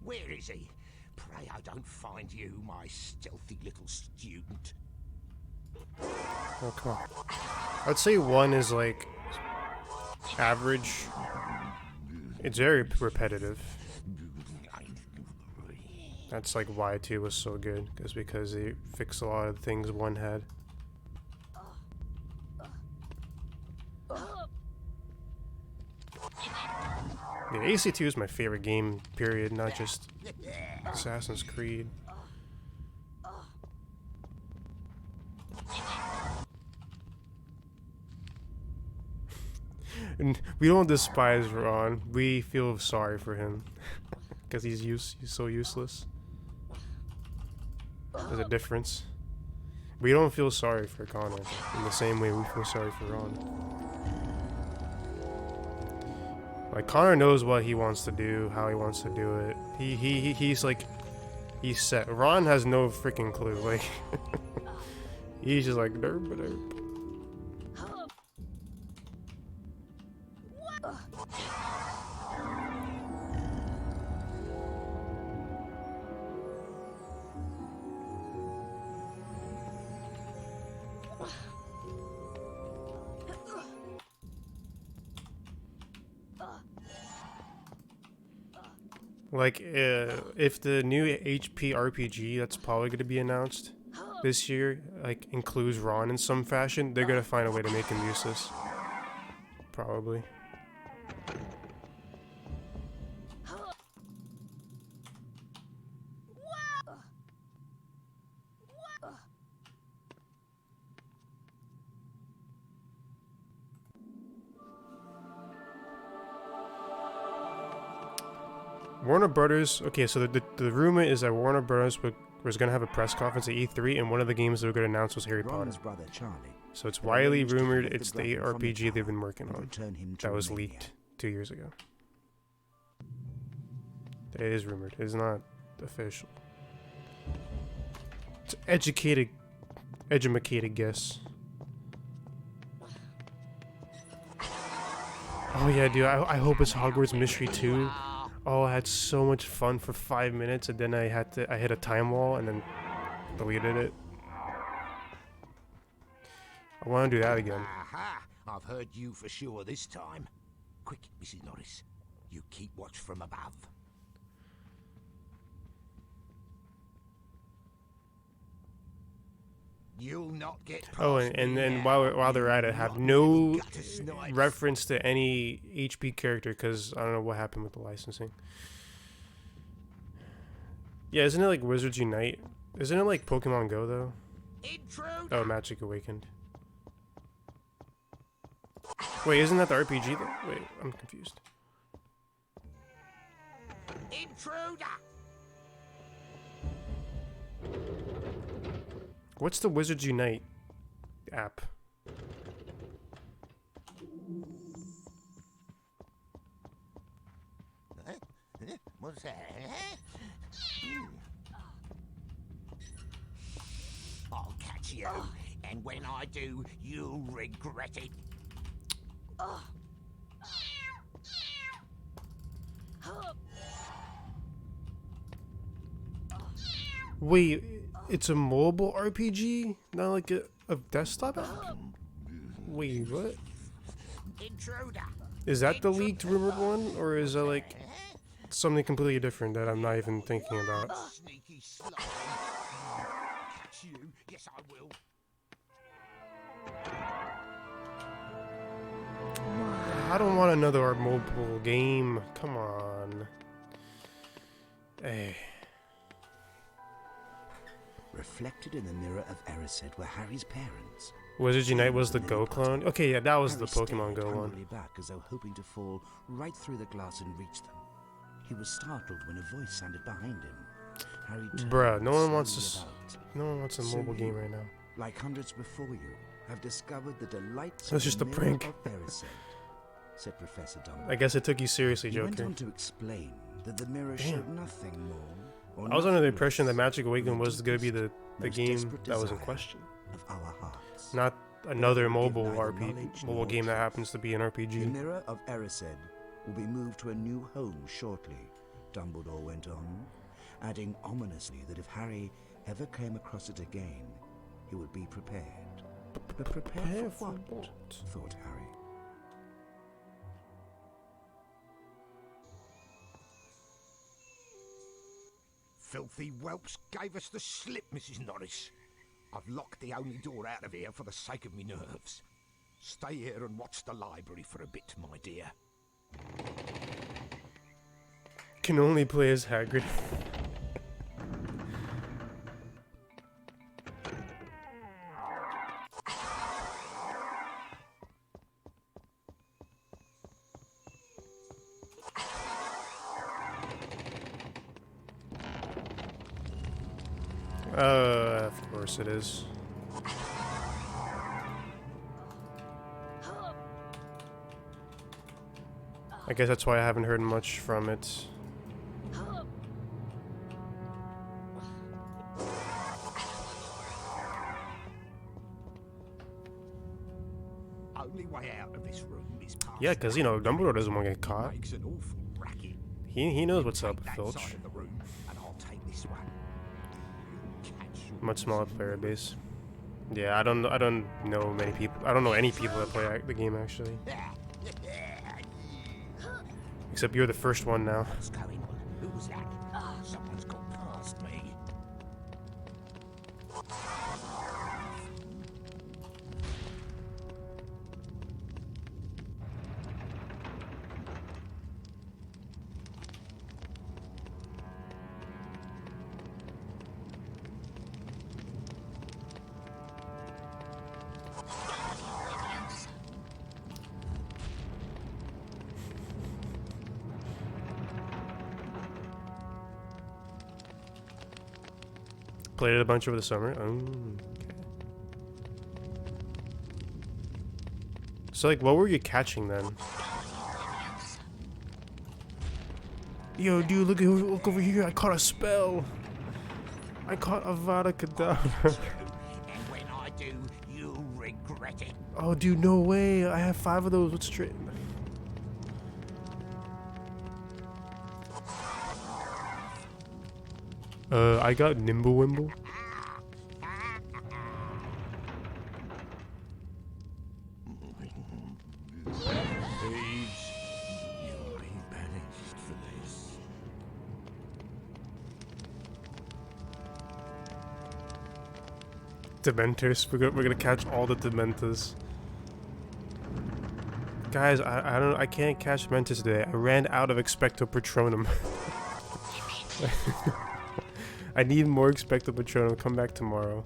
Where is he? Pray I don't find you, my stealthy little student.
Oh, come on. I'd say 1 is like average. It's very repetitive. That's like why 2 was so good, because they fixed a lot of things 1 had. Yeah, AC2 is my favorite game, period, not just Assassin's Creed. And we don't despise Ron, we feel sorry for him. Because he's so useless. There's a difference. We don't feel sorry for Connor in the same way we feel sorry for Ron. Like, Connor knows what he wants to do, how he wants to do it. He's like, he's set. Ron has no freaking clue. Like, he's just like derp derp. Like, if the new HP RPG that's probably going to be announced this year, like, includes Ron in some fashion, they're going to find a way to make him useless. Probably. Warner Brothers, okay, so the rumor is that Warner Brothers was going to have a press conference at E3, and one of the games they were going to announce was Harry Potter.
Brother Charlie,
so it's widely rumored it's the RPG they've been working on that was leaked 2 years ago. It is rumored. It's not official. It's educated guess. Oh yeah, dude, I hope it's Hogwarts Mystery 2. Oh, I had so much fun for 5 minutes, and then I hit a time wall and then deleted it. I want to do that again.
Aha! I've heard you for sure this time. Quick, Mrs. Norris. You keep watch from above. You'll not get past
and then while they're at it, have no reference to any HP character, because I don't know what happened with the licensing. Yeah, isn't it like Wizards Unite? Isn't it like Pokemon Go though? Oh, Magic Awakened. Wait, isn't that the RPG though? Wait, I'm confused.
Intruder!
What's the Wizards Unite app?
What's that? I'll catch you, and when I do, you'll regret it.
Wait, it's a mobile RPG? Not like a desktop app? Wait, what? Is that the leaked rumored one? Or is that like something completely different that I'm not even thinking about?
Yes, I will.
I don't want another mobile game. Come on. Hey.
Reflected in the mirror of Erised were Harry's parents.
Wizards Unite was the Go clone? Okay, yeah, that was
Harry
the Pokemon
stared
Go one.
hungrily back as though hoping to fall right through the glass and reach them. He was startled when a voice sounded behind him. Harry turned
Bruh, no one
slowly
wants
about.
no one wants a
So
mobile
you,
game right now.
like hundreds before you, have discovered the delights
That's
of
just
the
a
mirror
prank.
of Erised, said Professor Dumbledore.
I guess it took you seriously,
He went
Joker.
on to explain that the mirror
Damn.
showed nothing more. Or
I was under the
nothing
impression that
less
Magic Awakening was going to be the
most
game
desperate
that was in
desire
question.
of our hearts.
Not another
Will give
mobile
neither
RPG,
knowledge
mobile
nor
game that
truth.
happens to be an
The
RPG.
mirror of Erised will be moved to a new home shortly, Dumbledore went on, adding ominously that if Harry ever came across it again, he would be prepared. But prepared for what? Thought Harry.
Filthy whelps gave us the slip, Mrs. Norris. I've locked the only door out of here for the sake of me nerves. Stay here and watch the library for a bit, my dear.
Can only play as Hagrid. Of course it is. I guess that's why I haven't heard much from it.
Only way out of this room is past.
Yeah, because, you know, Dumbledore doesn't want to get caught.
Makes an awful racket.
He knows what's up,
Take that
Filch.
side of the room, and I'll take this one.
Much smaller player base. Yeah, I don't know many people. I don't know any people that play the game actually. Except you're the first one now.
What's going on? Who's that? Someone's got past me.
Played it a bunch over the summer. Oh, okay. So, like, what were you catching then? Yo, dude, look over here. I caught a spell. I caught Avada Kedavra.
And when I do, you'll regret it.
Oh, dude, no way. I have 5 of those. What's straight? I got Nimblewimble.
Thieves, you'll be banished for this.
Dementors. We're gonna catch all the Dementors. Guys, I can't catch Dementors today. I ran out of Expecto Patronum. I need more Expecto Patronum. Come back tomorrow.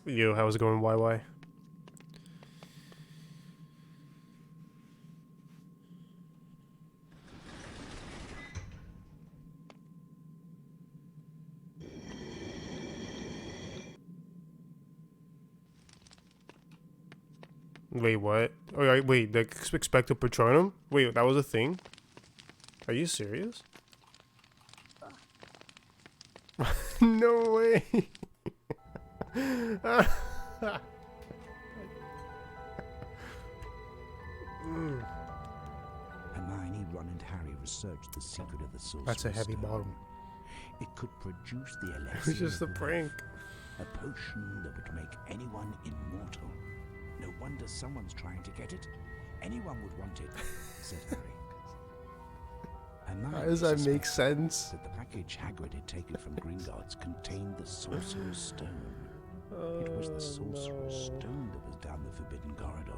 Yo, how's it going, YY? Wait, what? Oh, wait, the Expecto Patronum? Wait, that was a thing? Are you serious? No way!
Hermione, Ron, and Harry researched the secret of the Sorcerer's
That's a heavy
Stone.
bottle.
It could produce the elixir.
It's just a
of
prank.
life, a potion that would make anyone immortal. No wonder someone's trying to get it. Anyone would want it, said Harry.
How does that make sense?
That the package Hagrid had taken from Gringotts contained the Sorcerer's Stone. It was the Sorcerer's Stone that was down the Forbidden Corridor.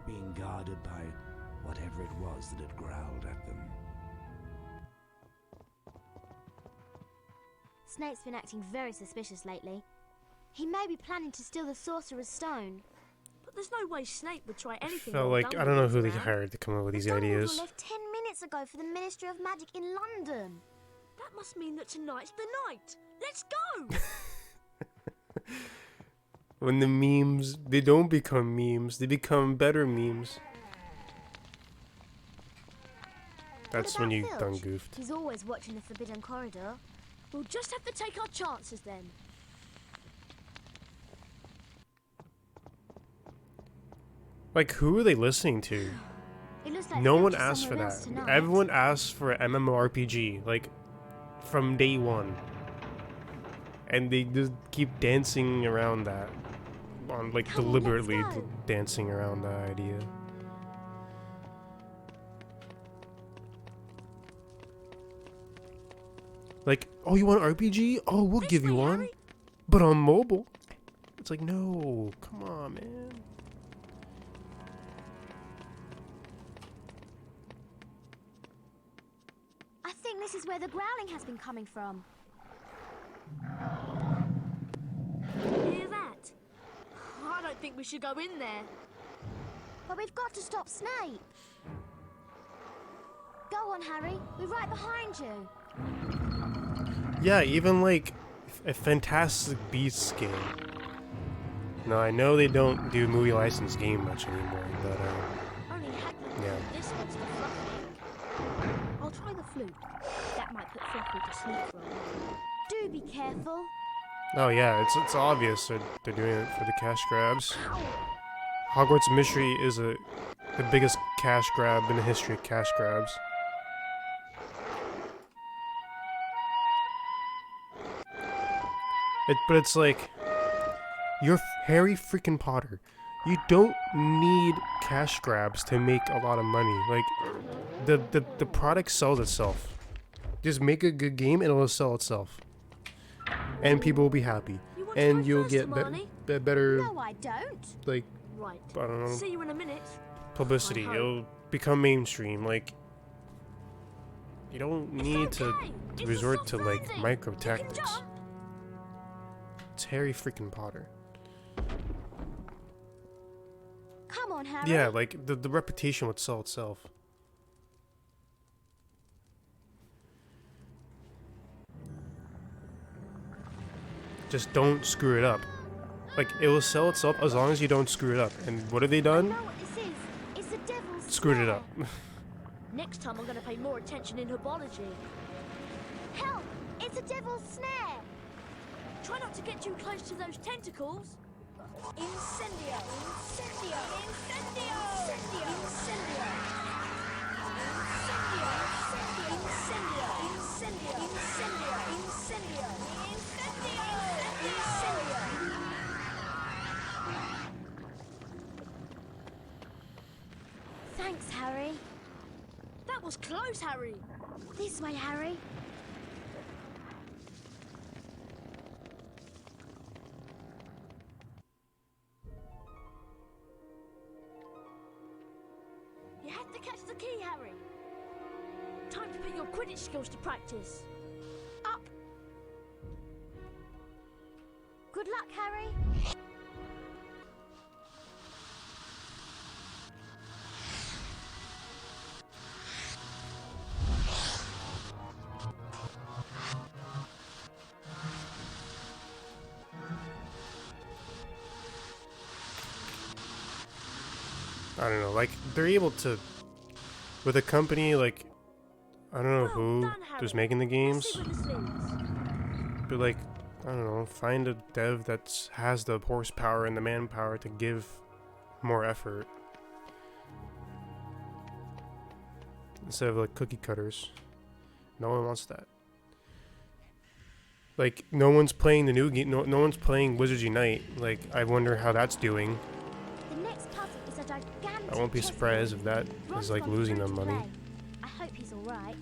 being guarded by whatever it was that had growled at them.
Snape's been acting very suspicious lately. He may be planning to steal the Sorcerer's Stone.
But there's no way Snape would try anything.
Felt like I don't know who they hired to come up with these ideas.
Dumbledore left 10 minutes ago for the Ministry of Magic in London.
That must mean that tonight's the night. Let's go!
When the memes, they don't become memes, they become better memes. That's when you done goofed.
He's always watching the Forbidden Corridor.
We'll just have to take our chances then.
Like, who are they listening to?
It looks like
No
Filch
one
is
asked for
somewhere
that.
else tonight.
Everyone asked for an MMORPG, like, from day one. And they just keep dancing around that. Like,
Come on,
deliberately
let's go.
dancing around that idea. Like, oh, you want an RPG? Oh, we'll give you one.
Harry.
But on mobile. It's like, no, come on, man.
I think this is where the growling has been coming from.
Hear that? I don't think we should go in there.
But we've got to stop Snape. Go on, Harry. We're right behind you.
Yeah, even like a Fantastic Beasts game. No, I know they don't do movie license game much anymore, but
Only Hagrid.
yeah.
This one's for Fluffy. I'll try the flute. That might put Fluffy to sleep for a while.
Do be careful.
Oh yeah, it's obvious they're doing it for the cash grabs. Hogwarts Mystery is the biggest cash grab in the history of cash grabs. But it's like, you're Harry freaking Potter. You don't need cash grabs to make a lot of money. Like, the product sells itself. Just make a good game and it'll sell itself. And people will be happy. And you'll get better,
No, I don't.
like,
Right.
I don't know,
See you in a minute.
publicity.
I hope.
It'll become mainstream. Like, you don't need to
It's a
resort
soft
to, like,
landing.
micro
You can
tactics.
jump.
It's Harry freaking Potter.
Come on, Harry.
Yeah, like, the reputation would sell itself. Just don't screw it up. Like, it will sell itself as long as you don't screw it up. And what have they
I
done?
know what this is. It's the devil's
Screwed it
snare.
up.
Next time I'm going to pay more attention in herbology.
Help! It's a devil's snare.
Try not to get too close to those tentacles.
Incendio! Incendio! Incendio! Incendio! Incendio! Incendio! Incendio! Incendio! Incendio! Incendio!
Thanks, Harry.
That was close, Harry.
This way, Harry.
You have to catch the key, Harry. Time to put your Quidditch skills to practice. Up.
Good luck, Harry.
I don't know, like, they're able to, with a company, like, I don't know
Well
who
done, Harry.
was making the
Let's
games,
see where this leads.
but, like, I don't know, find a dev that has the horsepower and the manpower to give more effort. Instead of, like, cookie cutters. No one wants that. Like, no one's playing the new game, no one's playing Wizards Unite. Like, I wonder how that's doing.
The next puzzle is a gigantic
I won't be
chess
surprised
game.
if that
Ron's
is, like,
gone
losing
through
them
to
money.
play. I hope he's all right.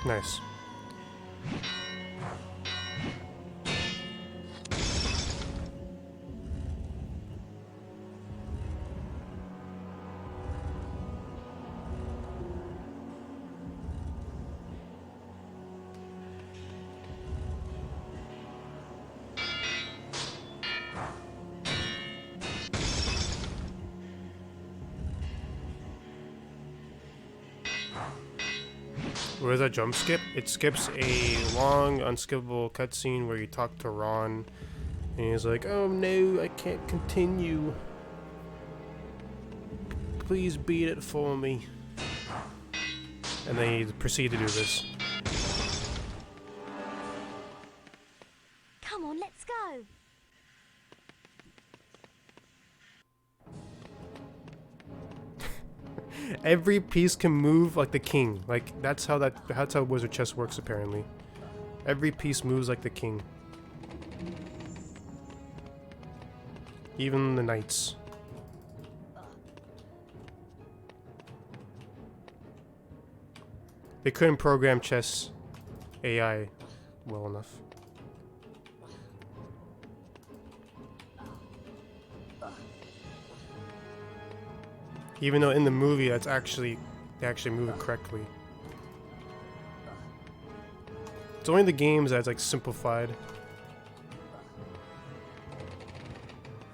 Nice. Where does that jump skip? It skips a long, unskippable cutscene where you talk to Ron, and he's like, "Oh no, I can't continue. Please beat it for me." And they proceed to do this.
Come on, let's go.
Every piece can move like the king. Like that's how wizard chess works apparently. Every piece moves like the king. Even the knights. They couldn't program chess AI well enough. Even though in the movie they actually move it correctly. It's only the games that's like simplified.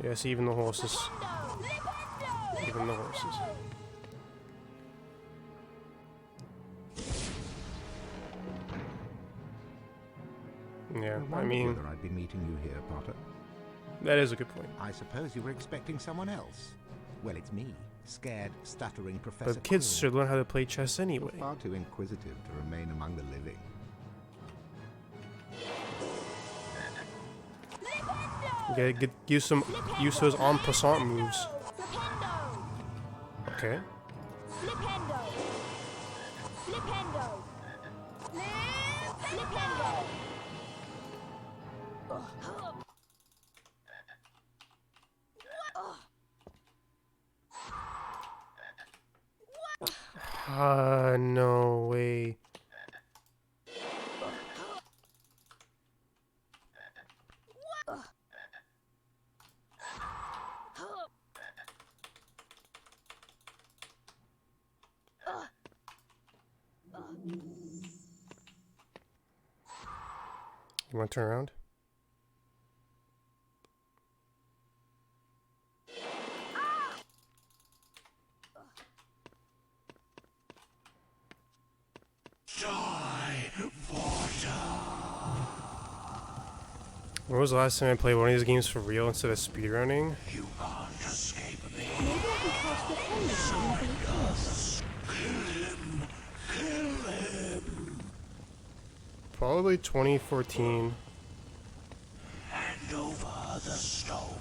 Yes, even the horses. Even the horses. Yeah, I mean,
whether I'd be meeting you here, Potter.
That is a good point.
I suppose you were expecting someone else. Well, it's me, scared, stuttering Professor
But kids
Quill.
should learn how to play chess anyway.
Far too inquisitive to remain among the living.
You gotta use those en passant moves. Okay. No way. You want to turn around? When was the last time I played one of these games for real instead of speedrunning?
You can't escape me. Kill him.
Probably 2014.
Hand over the stone.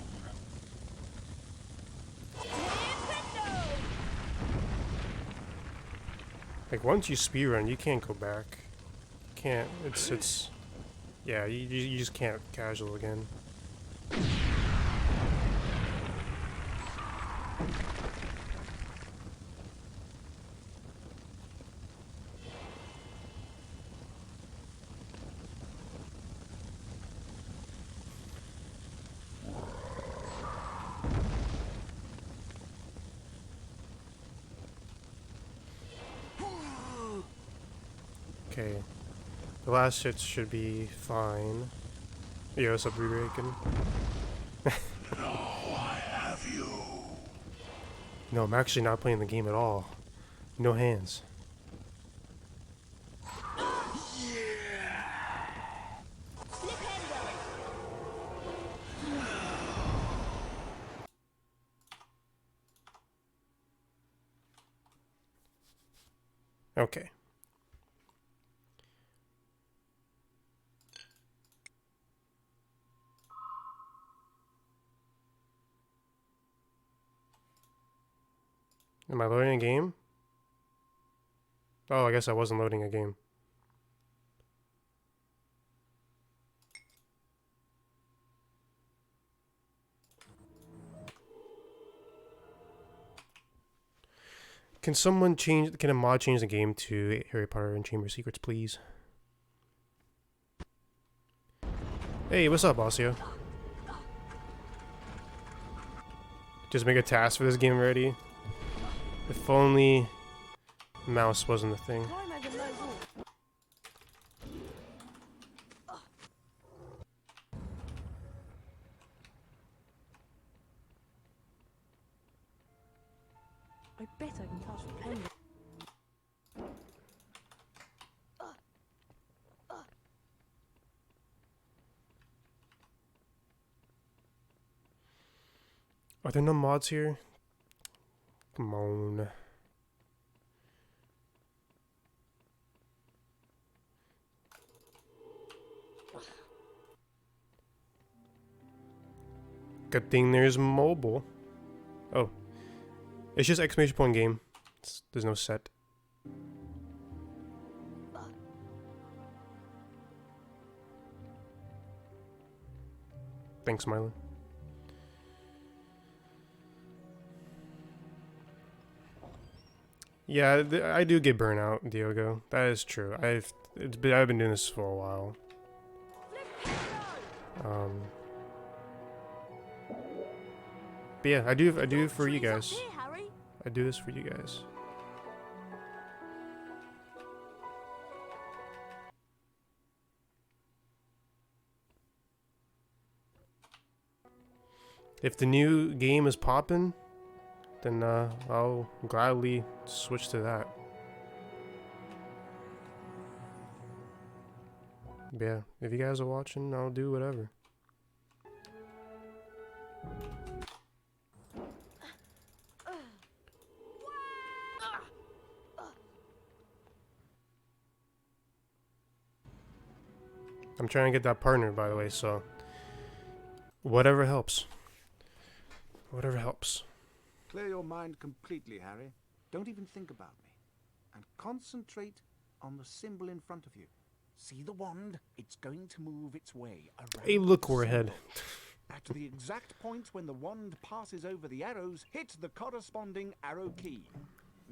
Like once you speedrun, you can't go back. You can't. It's. Yeah, you just can't casual again. Okay. The last hits should be fine. Yo, what's up, Re-Bacon?
No, I have you.
No, I'm actually not playing the game at all. No hands. Okay. Am I loading a game? Oh, I guess I wasn't loading a game. Can someone change? Can a mod change the game to Harry Potter and Chamber of Secrets, please? Hey, what's up, Osseo? Just make a task for this game ready. If only mouse wasn't a thing.
I bet I can touch the pen.
Are there no mods here? Come on. Good thing there's mobile. Oh. It's just exclamation point game. There's no set. Thanks, Milo. Yeah, I do get burnout, Diogo. That is true. I've been doing this for a while. But yeah, I do it for you guys. I do this for you guys. If the new game is poppin', then I'll gladly switch to that. But yeah, if you guys are watching, I'll do whatever. I'm trying to get that partner, by the way, so whatever helps. Whatever helps.
Clear your mind completely, Harry. Don't even think about me. And concentrate on the symbol in front of you.
See the wand? It's going to move its way around.
Hey, look, we're ahead.
At the exact point when the wand passes over the arrows, hit the corresponding arrow key.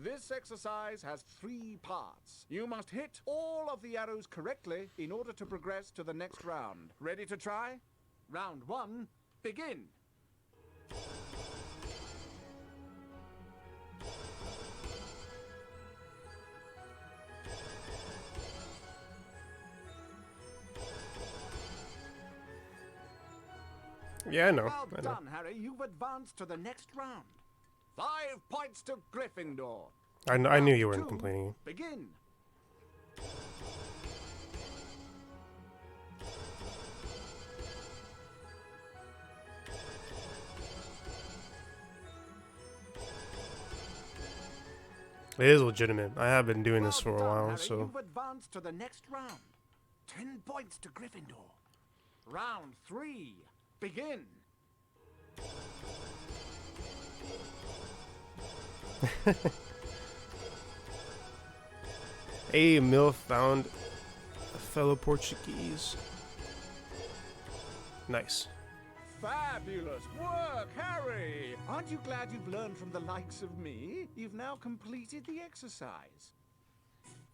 This exercise has 3 parts. You must hit all of the arrows correctly in order to progress to the next round. Ready to try? Round 1, begin.
Yeah, I know.
Well
I know.
done, Harry. You've advanced to the next round. 5 points to Gryffindor.
I knew you
Round
weren't
2,
complaining.
Begin.
It is legitimate. I have been doing this for a
Well done,
while,
Harry.
so
You've advanced to the next round. 10 points to Gryffindor. Round 3, begin.
Hey, Mill found a fellow Portuguese. Nice.
Fabulous work, Harry! Aren't you glad you've learned from the likes of me? You've now completed the exercise.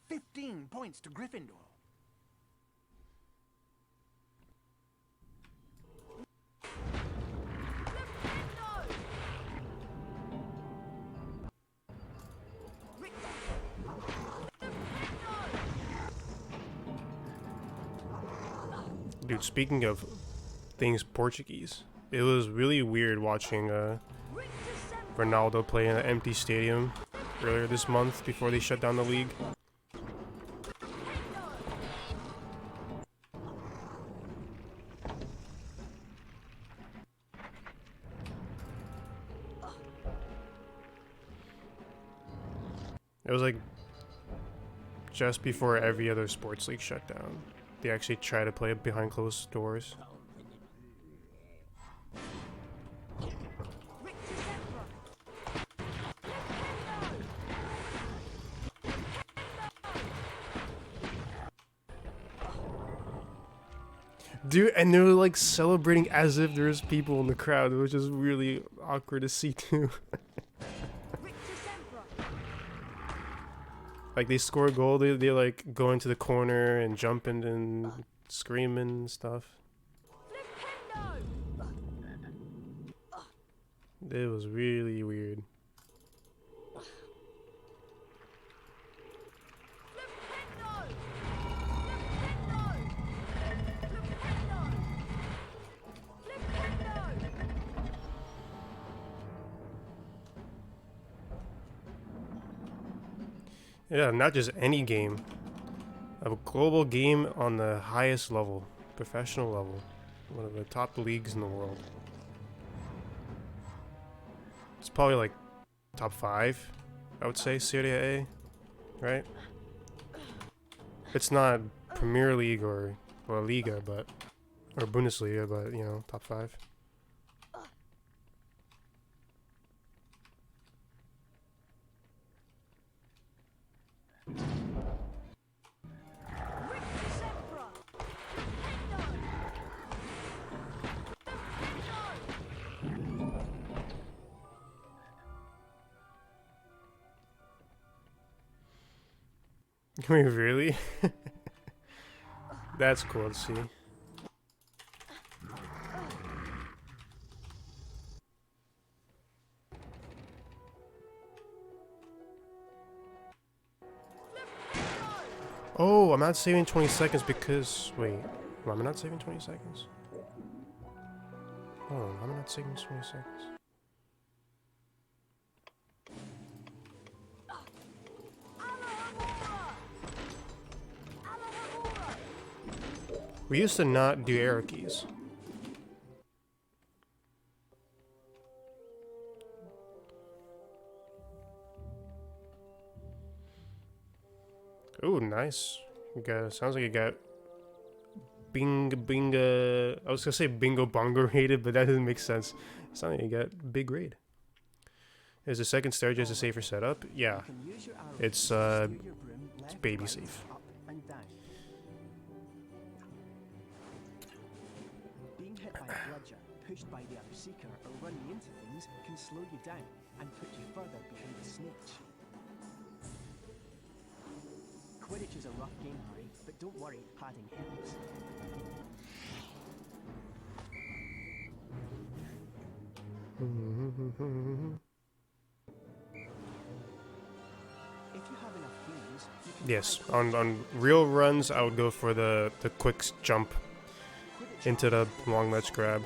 15 points to Gryffindor.
Dude, speaking of things Portuguese, it was really weird watching Ronaldo play in an empty stadium earlier this month before they shut down the league. It was like just before every other sports league shut down. They actually try to play it behind closed doors. Dude, and they were like celebrating as if there's people in the crowd, which is really awkward to see too. Like they score a goal, they like go into the corner and jumping and screaming and stuff. It was really weird. Yeah, not just any game. A global game on the highest level, professional level. One of the top leagues in the world. It's probably like top 5, I would say, Serie A, right? It's not Premier League or La Liga, but or Bundesliga, but you know, top 5. Wait, really? That's cool to see. Oh, I'm not saving 20 seconds because... Wait, am I not saving 20 seconds? Oh, I'm not saving 20 seconds. We used to not do arrow keys. Ooh, nice. You got, sounds like you got bingo. I was gonna say bingo bongo rated, but that doesn't make sense. It sounds like you got big raid. Is the second stair just a safer setup? Yeah. It's baby safe.
Being hit by a bludger, pushed by the other seeker, or running into things can slow you down and put you further behind the snitch. Quidditch is a rough game, Harry, but don't worry, padding helps. If you have enough games, you can
yes, on real runs, I would go for the quick jump into the long ledge grab.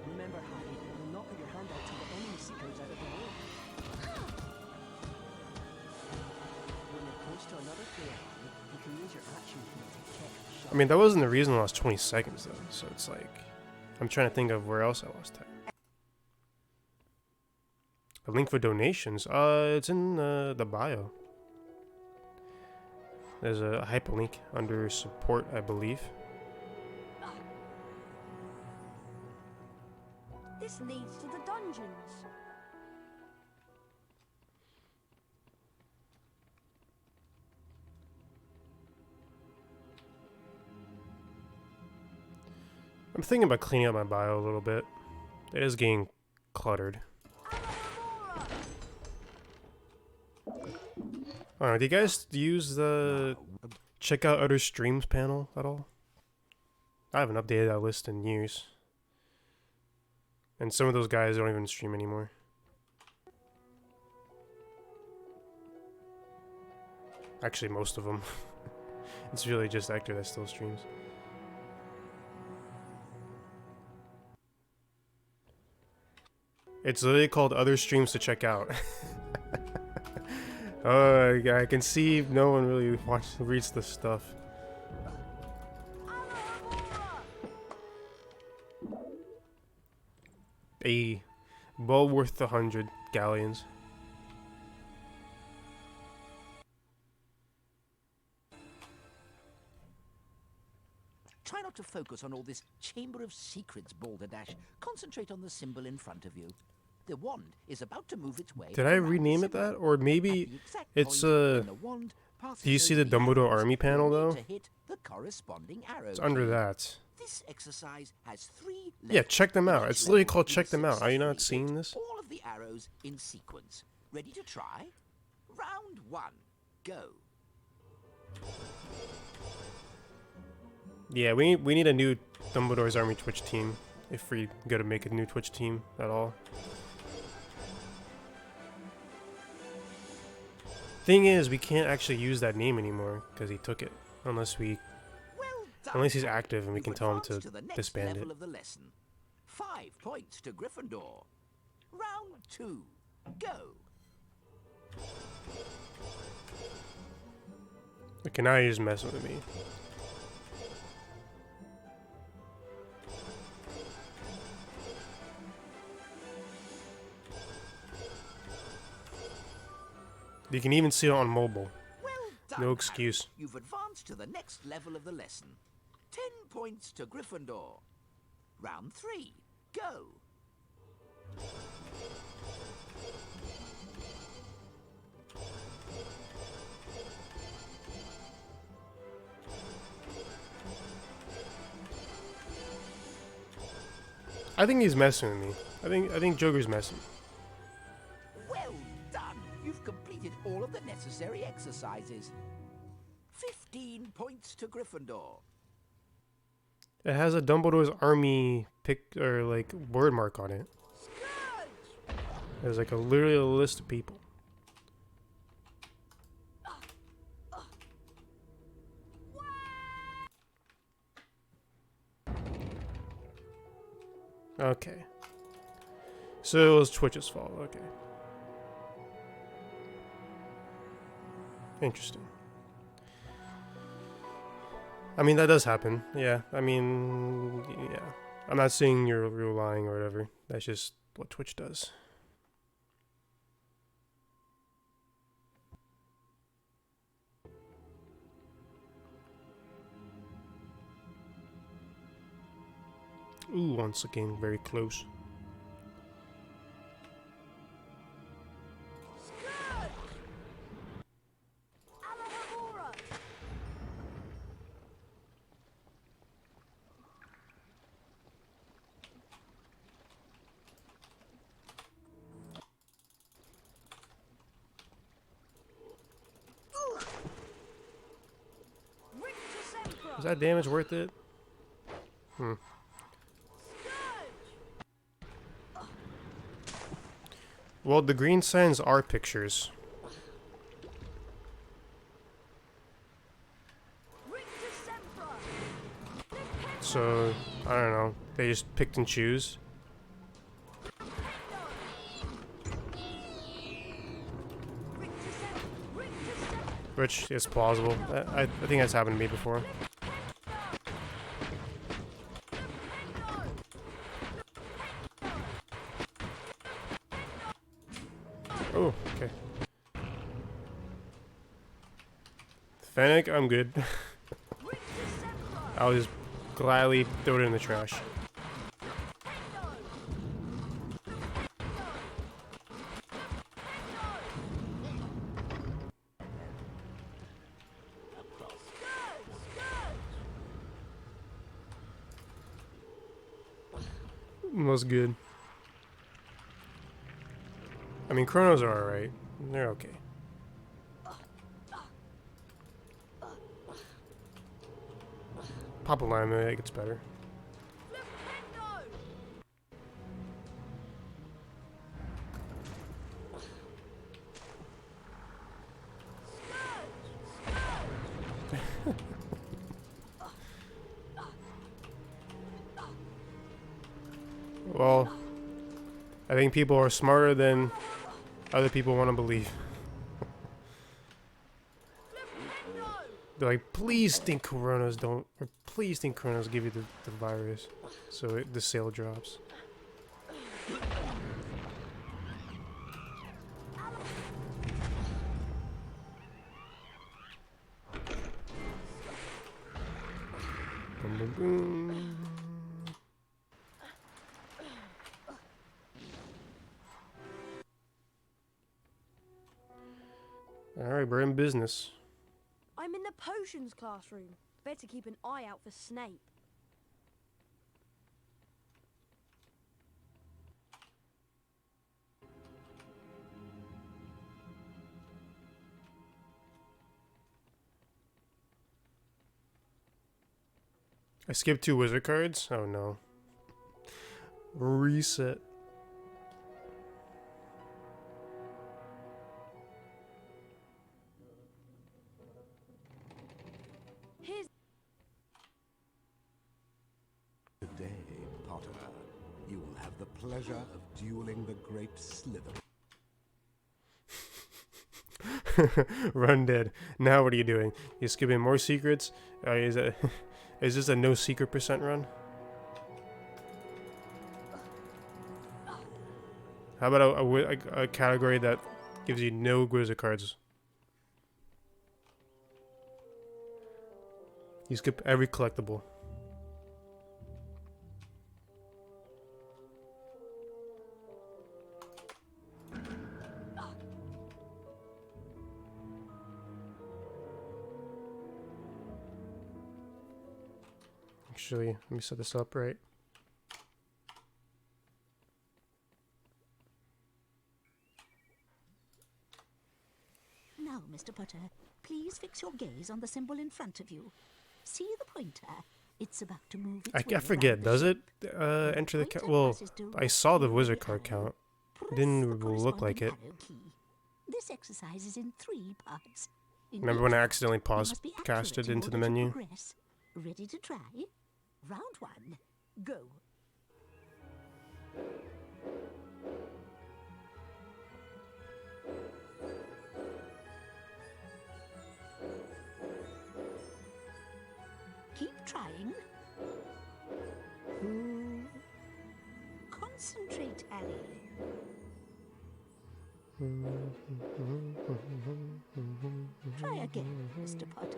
Remember, Harry, do not put your hand out till the enemy seekers out of the way. When you're close to another player, you can use your action key to check the shot.
I mean, that wasn't the reason I lost 20 seconds though, so it's like I'm trying to think of where else I lost time. A link for donations? It's in the bio. There's a hyperlink under support, I believe.
This leads to the dungeons.
I'm thinking about cleaning up my bio a little bit. It is getting cluttered. Do you guys use the check out other streams panel at all? I haven't updated that list in years. And some of those guys don't even stream anymore. Actually, most of them. It's really just Hector that still streams. It's literally called other streams to check out. Oh, I can see no one really reads this stuff. Well worth 100 galleons.
Try not to focus on all this Chamber of Secrets, Balderdash. Concentrate on the symbol in front of you. The wand is about to move its way.
Did I rename it that? Or maybe it's do you see the Dumbledore army panel though? It's under that.
This exercise has 3
yeah, check them out. It's literally called check them out. Are you not seeing this?
All of the arrows in sequence. Ready to try? Round 1. Go.
Yeah, we need a new Dumbledore's Army Twitch team. If we go to make a new Twitch team at all. Thing is, we can't actually use that name anymore because he took it. Unless he's active and we can tell him to disband it.
Of the lesson. 5 points to Gryffindor. Round 2. Go.
Okay, now you're just messing with me. You can even see it on mobile.
Well done,
No excuse.
Harry. You've advanced to the next level of the lesson. 10 points to Gryffindor. Round 3. Go.
I think he's messing with me. I think Joker's messing.
Well done. You've completed all of the necessary exercises. 15 points to Gryffindor.
It has a Dumbledore's Army like word mark on it. There's like literally a list of people. Okay. So it was Twitch's fault. Okay. Interesting. I mean, that does happen. Yeah. I mean, yeah. I'm not saying you're lying or whatever. That's just what Twitch does. Ooh, once again, very close. Is that damage worth it? Hmm. Well, the green signs are pictures. So, I don't know. They just picked and choose. Which is plausible. I think that's happened to me before. Oh, okay. Fennec, I'm good. I'll just gladly throw it in the trash. Was good. I mean, Chronos are alright. They're okay. Pop a lime, it gets better. Well, I think people are smarter than other people want to believe. They're like, please think Coronas don't, or please think Coronas give you the virus, so the sale drops. Boom, boom, boom. Alright, we're in business.
I'm in the potions classroom. Better keep an eye out for Snape.
I skipped 2 wizard cards? Oh no. Reset.
Today, Potter, you will have the pleasure of dueling the great Slytherin.
Run dead. Now what are you doing? You skipping more secrets? Is this a no secret % run? How about a category that gives you no wizard cards? You skip every collectible. Actually, let me set this up right.
Now, Mr. Potter, please fix your gaze on the symbol in front of you. See the pointer? It's about to move its way
I forget,
around the
does it
shape.
enter the
Pointer
well,
passes
I saw the
directly
wizard
over
card
the arrow.
count.
Press
Didn't
the
look like it.
corresponding arrow key. This exercise is in 3 parts. In
Remember when I
each
accidentally
part, you must be
casted
accurate in
into the
order to
menu?
progress. Ready to try? Round 1. Go. Keep trying. Concentrate, Harry. Try again, Mr. Potter.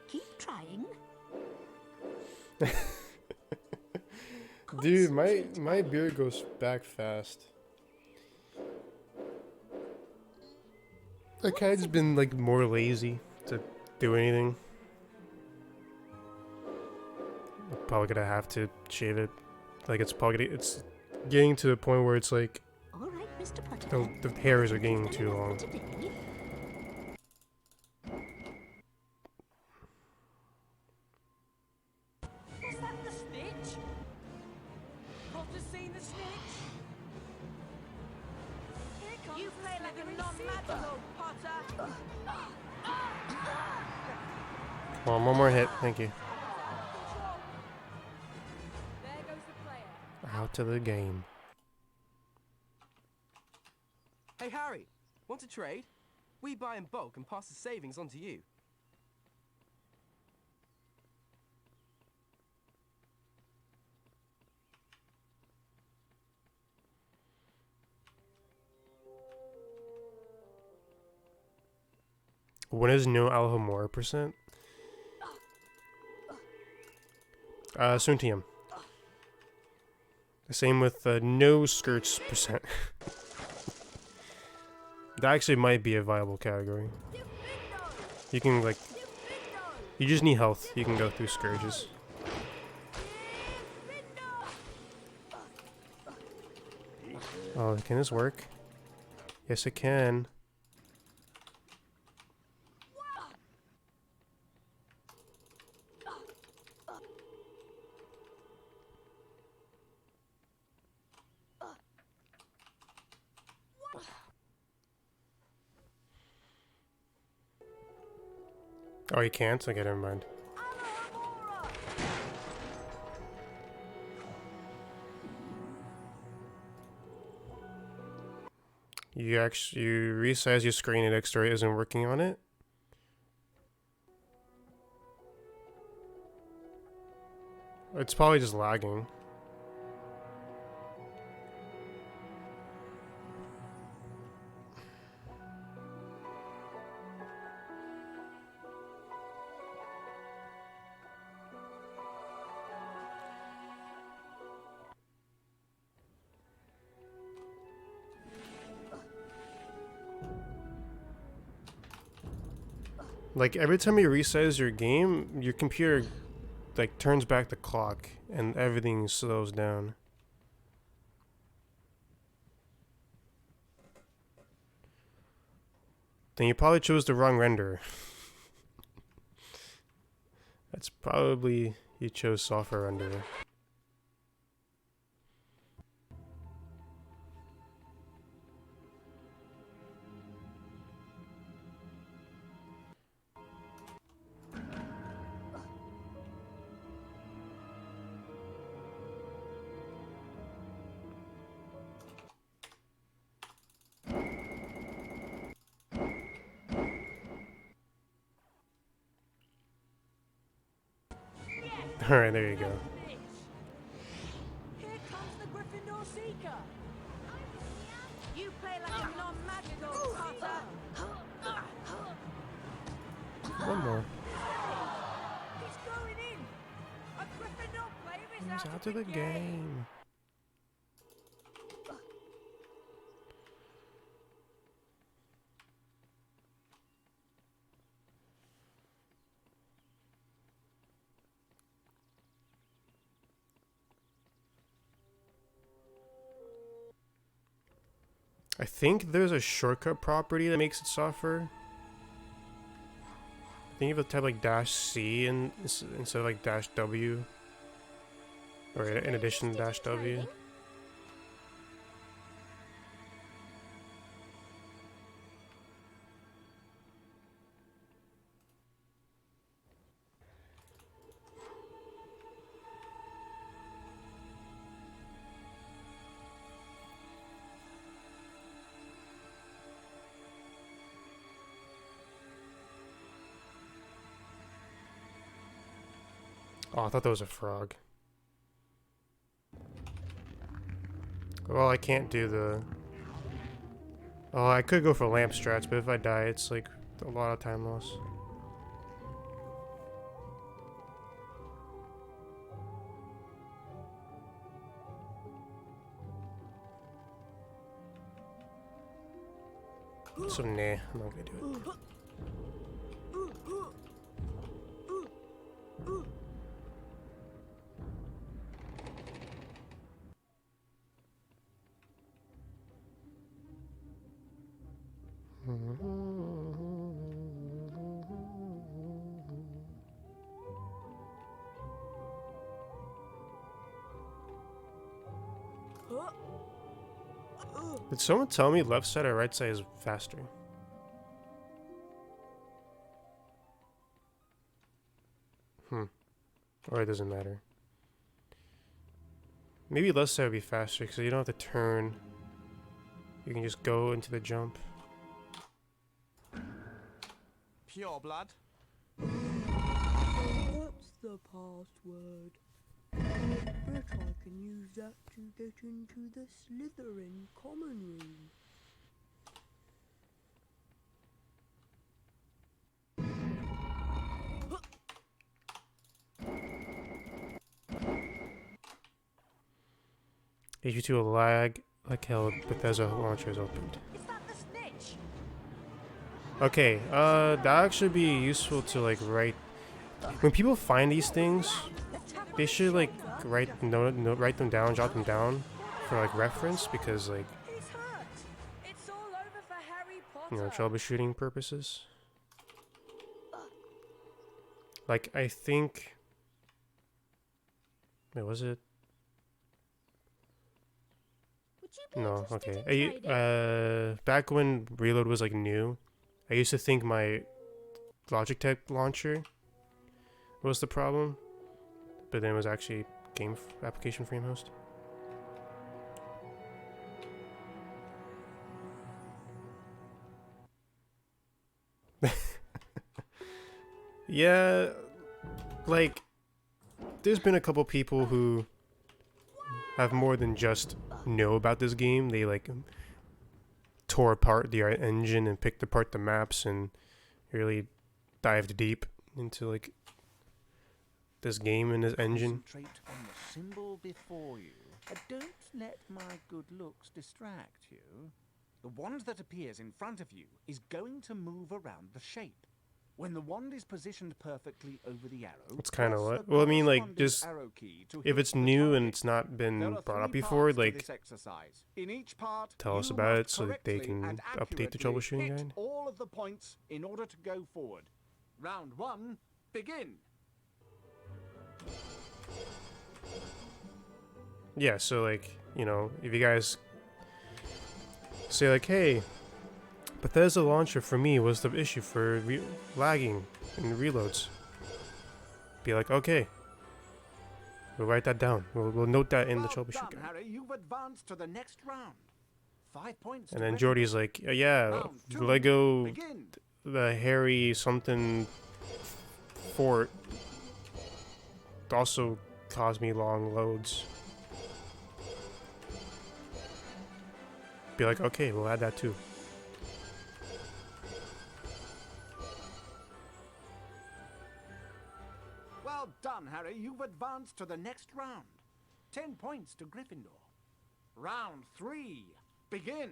Keep trying.
Dude, my beard goes back fast. Like I've just been like more lazy to do anything. I'm probably gonna have to shave it. Like it's getting to the point where it's like
All right, Mr. Potter.
the hairs are getting too long.
Today.
Was that the snitch? Potter's seen the snitch? Here comes you play like a non-magical, Potter.
Come on, one more hit. Thank you.
There goes the player.
Out of the game.
Hey Harry, want to trade? We buy in bulk and pass the savings on to you.
When is no Alhambra %? Soon TM. The same with no skirts %. That actually might be a viable category. You can like, you just need health. You can go through scourges. Oh, can this work? Yes, it can. Oh, you can't? Okay, never mind. You resize your screen and X-ray isn't working on it? It's probably just lagging. Like every time you resize your game, your computer like turns back the clock and everything slows down. Then you probably chose the wrong renderer. That's probably you chose software renderer. Alright, there you go.
Here comes the Gryffindor Seeker. You play like a non-magical Potter.
One more.
He's going in. A Gryffindor player is
He's out of the game. I think there's a shortcut property that makes it softer. I think you have to type like -C instead of like -W. Or in addition to -W. Oh, I thought that was a frog. Well, I can't do the... Oh, I could go for lamp strats, but if I die, it's like a lot of time loss. So, nah, I'm not gonna do it. Did someone tell me left side or right side is faster? Or it doesn't matter. Maybe left side would be faster because you don't have to turn. You can just go into the jump.
Pure blood.
What's the password? Bet I can use that to get into the Slytherin common room.
HP2 will lag like hell. Bethesda launcher is opened.
Is that the snitch?
Okay, that actually be useful to like write. When people find these things, they should like write them down, jot them down for like reference because like
He's hurt. It's all over for Harry Potter.
you know, troubleshooting purposes. Like I think. Wait, was it? No, okay. Back when Reload was like new, I used to think my Logitech launcher was the problem, but then it was actually game application frame host. Yeah, like there's been a couple people who have more than just know about this game. They like tore apart the engine and picked apart the maps and really dived deep into like this game and this engine.
Concentrate on the symbol before you. Don't let my good looks distract you.
The wand that appears in front of you is going to move around the shape. When the wand is positioned perfectly over the arrow,
It's kind of
press
what.
the
Well, I mean, like,
corresponding
just
arrow key to
if
hit
it's
the
new and
target.
it's not been
There are
brought up
3
before,
parts to
like,
this exercise. In each part,
tell us
you
about
must
it so that they
correctly
can
and
update the
accurately
troubleshooting
hit
guide.
all of the points in order to go forward. Round 1, begin.
Yeah, so like, you know, if you guys say like, hey, Bethesda launcher for me was the issue for lagging and reloads, be like, okay, we'll write that down. We'll note that in the troubleshoot
Well done,
guide.
Harry. You've advanced to the next round. 5 points.
And
to
then
Gryffindor.
Jordy's like, yeah,
Round 2,
Lego,
begin.
the Harry something fort also caused me long loads. Be like, okay, we'll add that too.
Well done, Harry. You've advanced to the next round. 10 points to Gryffindor. Round 3, begin.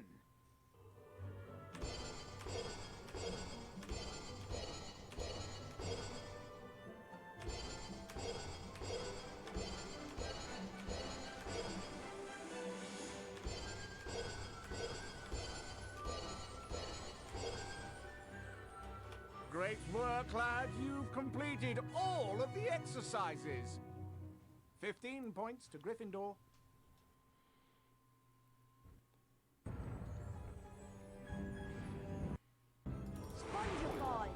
Great work, lads. You've completed all of the exercises. 15 points to Gryffindor.
Spongify.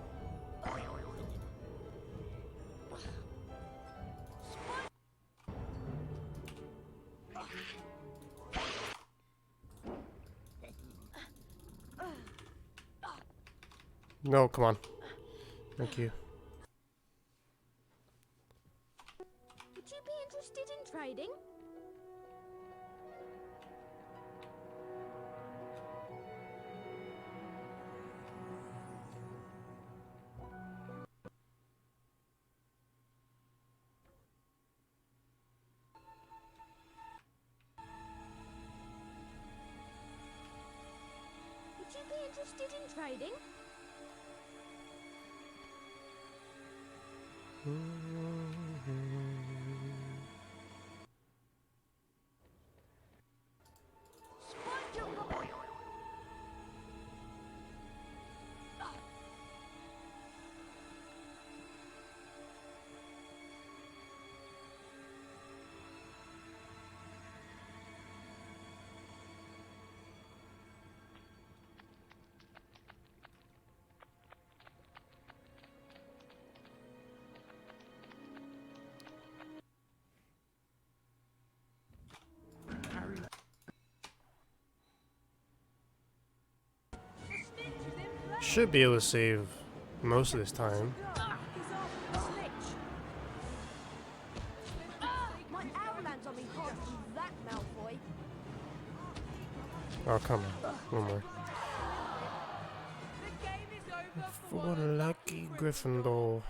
No, come on. Thank you.
Would you be interested in trading? Would you be interested in trading?
Should be able to save most of this time.
My arrow lands on me hard to that, Malfoy.
Oh, come on. One more. For lucky Gryffindor.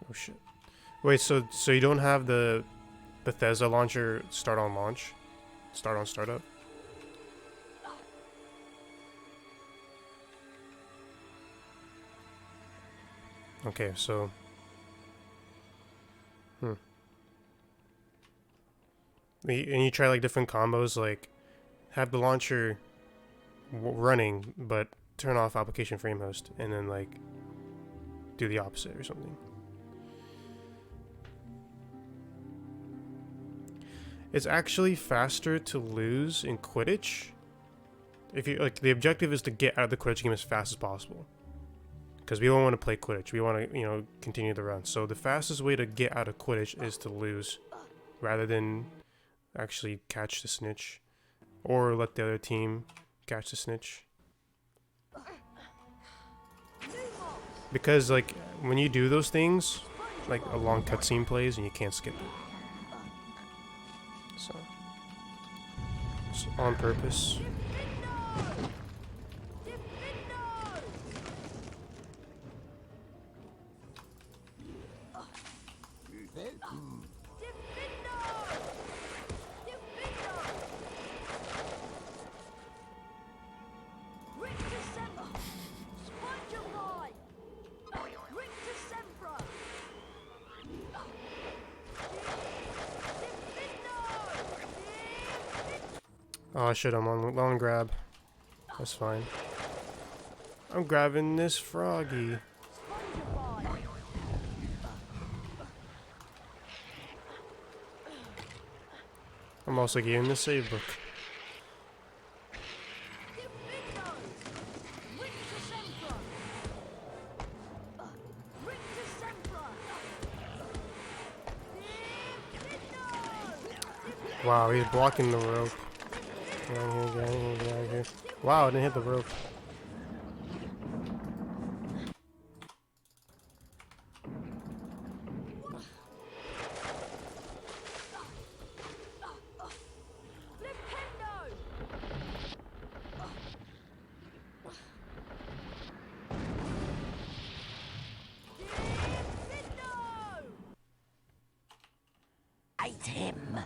Oh shit. Wait, so you don't have the Bethesda launcher start on launch? Start on startup? Okay, so and you try like different combos, like have the launcher running but turn off application frame host, and then like do the opposite or something. It's actually faster to lose in Quidditch. If you like, the objective is to get out of the Quidditch game as fast as possible, because we don't want to play Quidditch. We want to, you know, continue the run. So the fastest way to get out of Quidditch is to lose, rather than actually catch the snitch, or let the other team catch the snitch. Because like when you do those things, like a long cutscene plays and you can't skip it. So it's on purpose. Oh shit, I'm on grab. That's fine. I'm grabbing this froggy. I'm also getting the save book. Wow, he's blocking the rope. Get out of here, get out of here, get out of here. Wow, I didn't hit the rope.
Item,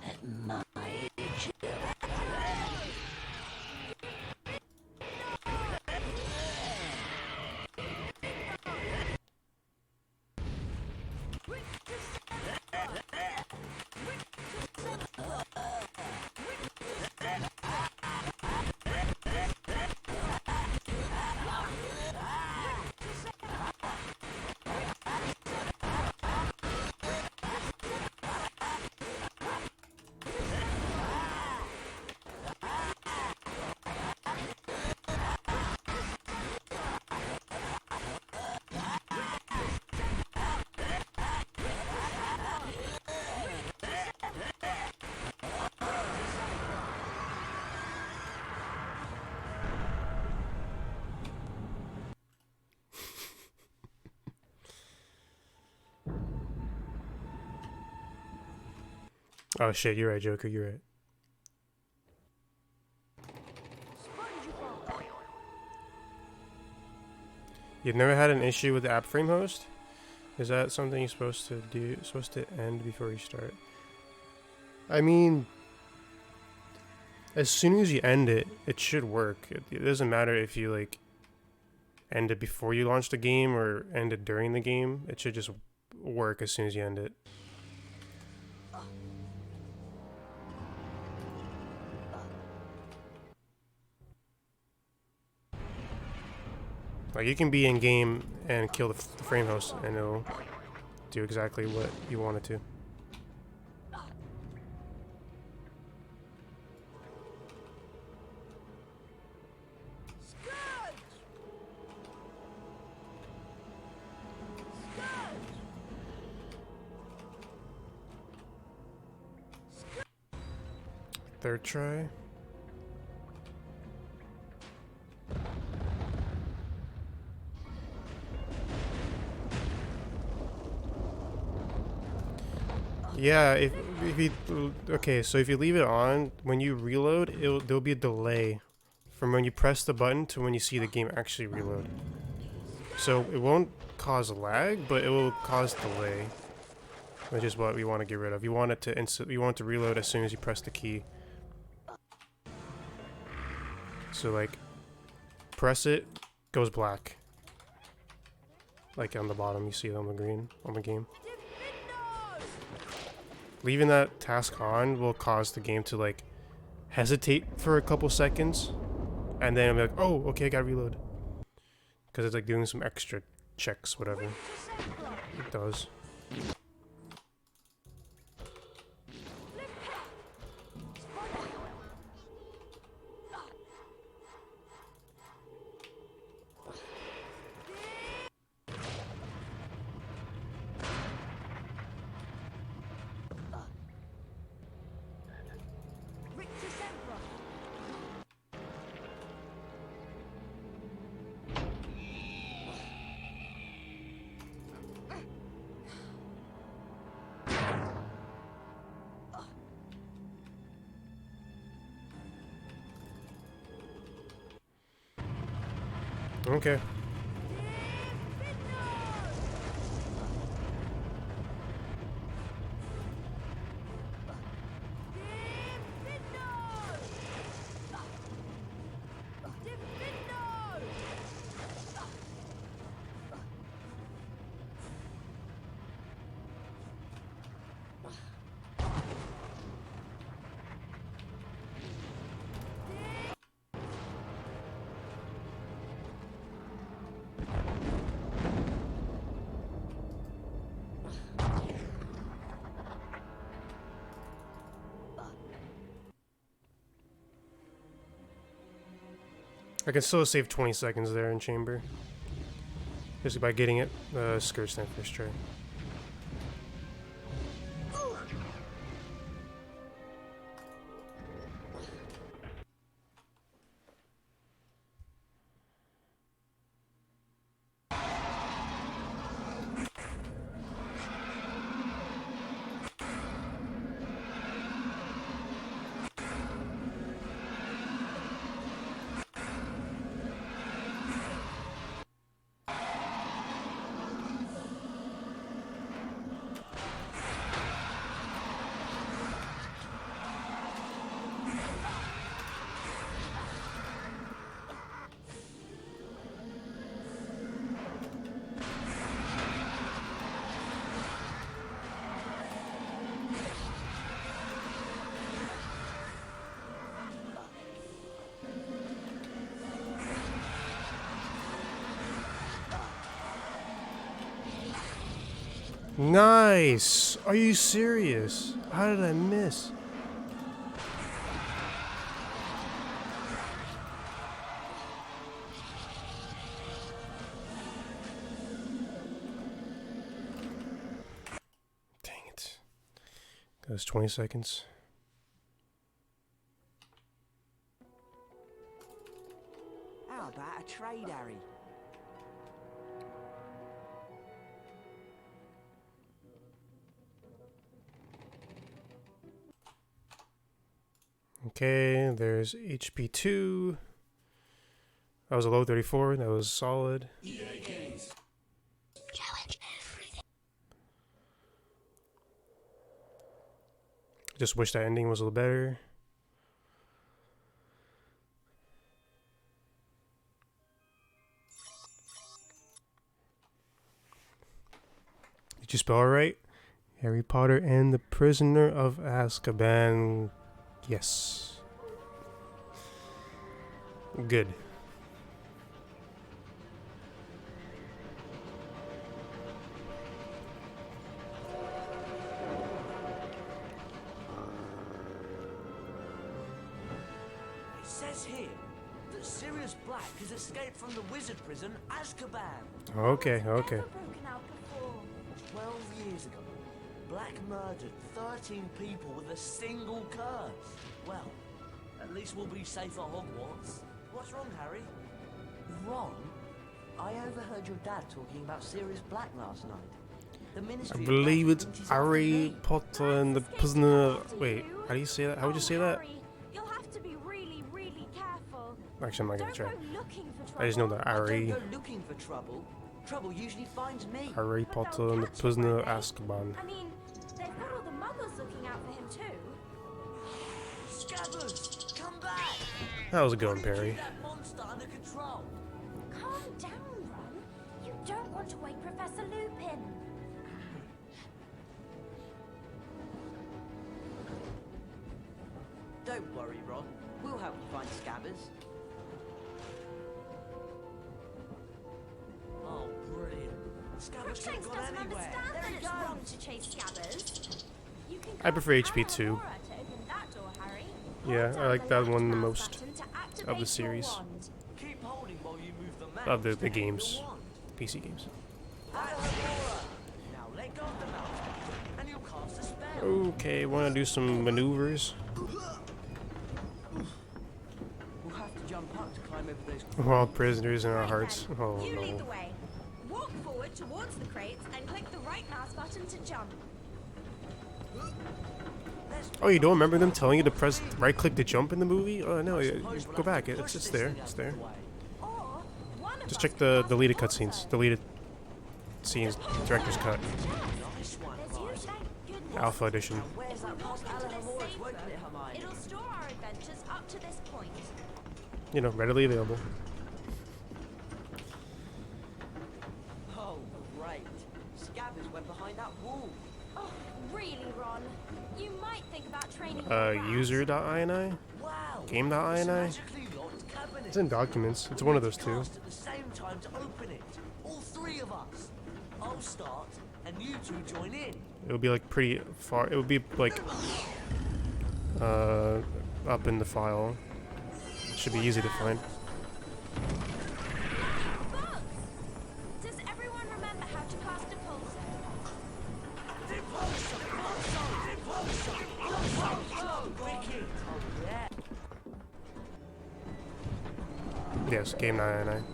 my
Oh shit, you're right, Joker, you're right. You've never had an issue with the app frame host? Is that something you're supposed to do, supposed to end before you start? I mean, as soon as you end it, it should work. It doesn't matter if you like end it before you launch the game or end it during the game. It should just work as soon as you end it. Like, you can be in game and kill the frame host and it'll do exactly what you want it to. Third try. Yeah, if you okay, so if you leave it on, when you reload, there'll be a delay from when you press the button to when you see the game actually reload. So it won't cause lag, but it will cause delay, which is what we want to get rid of. You want it to reload as soon as you press the key. So like, press it, goes black. Like on the bottom, you see it on the green on the game. Leaving that task on will cause the game to like hesitate for a couple seconds, and then I'm like, oh, okay, I gotta reload, because it's like doing some extra checks, whatever it does. Okay. I can still save 20 seconds there in chamber. Just by getting it. Skirt snap first try. Nice! Are you serious? How did I miss? Dang it. Goes 20 seconds.
How about a trade, Harry?
Okay, there's HP2. That was a low 34. That was solid.
Challenge everything.
Just wish that ending was a little better. Did you spell it right? Harry Potter and the Prisoner of Azkaban. Yes. Good.
It says here that Sirius Black has escaped from the wizard prison Azkaban.
Okay, okay.
Broken out before.
12 years ago, Black murdered 13 people with a single curse. Well, at least we'll be safe at Hogwarts. What's wrong, Harry? Wrong? I overheard your dad talking about Sirius Black last night. The
I
Ministry
believe
of
it's
Magic thinks he's
Harry
off
Potter and the Prisoner. Wait, how do you say that? How would you say that?
You'll have to be really, really careful.
Actually, I'm not gonna try.
Don't go looking for trouble.
I just know that
I
Harry.
don't go looking for trouble. Trouble usually finds me.
Harry Potter and the Prisoner of Azkaban.
I mean, they've got all the muggles looking out for him too.
Scabbers, come back!
How's it going, Perry?
Keep that monster under control.
Calm down, Ron. You don't want to wake Professor Lupin.
Don't worry, Ron. We'll help you find Scabbers. Oh, brilliant. Scabbers could have
Crookshanks
gone
doesn't
anywhere.
understand
There
that
he
it's
goes.
wrong to chase Scabbers. You can
I prefer HP2.
to open that door, Harry.
Yeah, I like that one the most of the series.
Keep holding while you move the mouse
Of the
to hit
games.
wand.
PC games.
Now let go of the mouse, and you'll cast a spell.
Okay, wanna do some maneuvers?
We'll have to jump up to climb over those.
We're all prisoners in our hearts. Oh
You lead the
no.
way. Walk forward towards the crates and click the right mouse button to jump.
Oh, you don't remember them telling you to press right click to jump in the movie? Oh no, go back. It's there. It's there. Just check the deleted cutscenes. Deleted scenes, director's cut, alpha edition.
Where's that past Alahomora won't it, Hermione?
It'll store our adventures up to this point.
You know, readily available.
Oh, great. Scabbers went behind that wall.
Oh, really, Ron? You might think about training.
User.ini?
Wow.
Game.ini?
Magically locked cabinet.
It's in documents. It's one of those two.
Cast at the same time to open it. All three of us. I'll start, and you two join in.
It would be like pretty far. It would be like up in the file. Should be easy to find. Yes, game 999.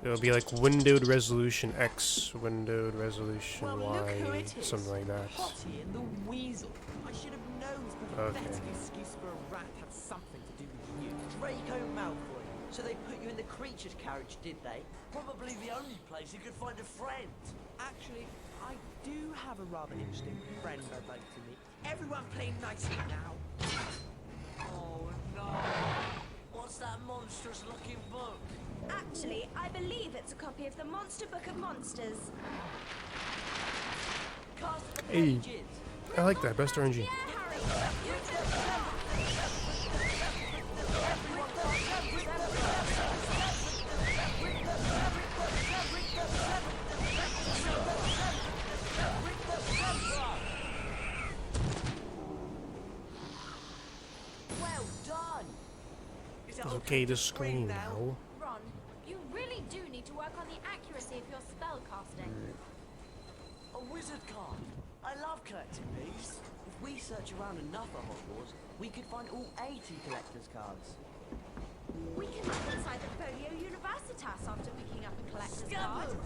It'll be like windowed resolution X, windowed resolution Y, something like that.
Potty and the weasel. I should have known his pathetic excuse for a rat had something to do with you.
Draco Malfoy. So they put you in the creature's carriage, did they? Probably the only place you could find a friend.
Actually, I do have a rather interesting friend I'd like to meet. Everyone play nicely now.
Oh no. What's that monstrous looking book?
Actually, I believe it's a copy of the Monster Book of Monsters.
Hey, I like that. Best RNG.
Well done.
It's okay to scream now.
Ron, you really do need to work on the accuracy of your spell casting.
A wizard card. I love collecting these. If we search around enough at Hogwarts, we could find all 80 collector's cards.
We can look inside the Folio Universitas after picking up a collector's card.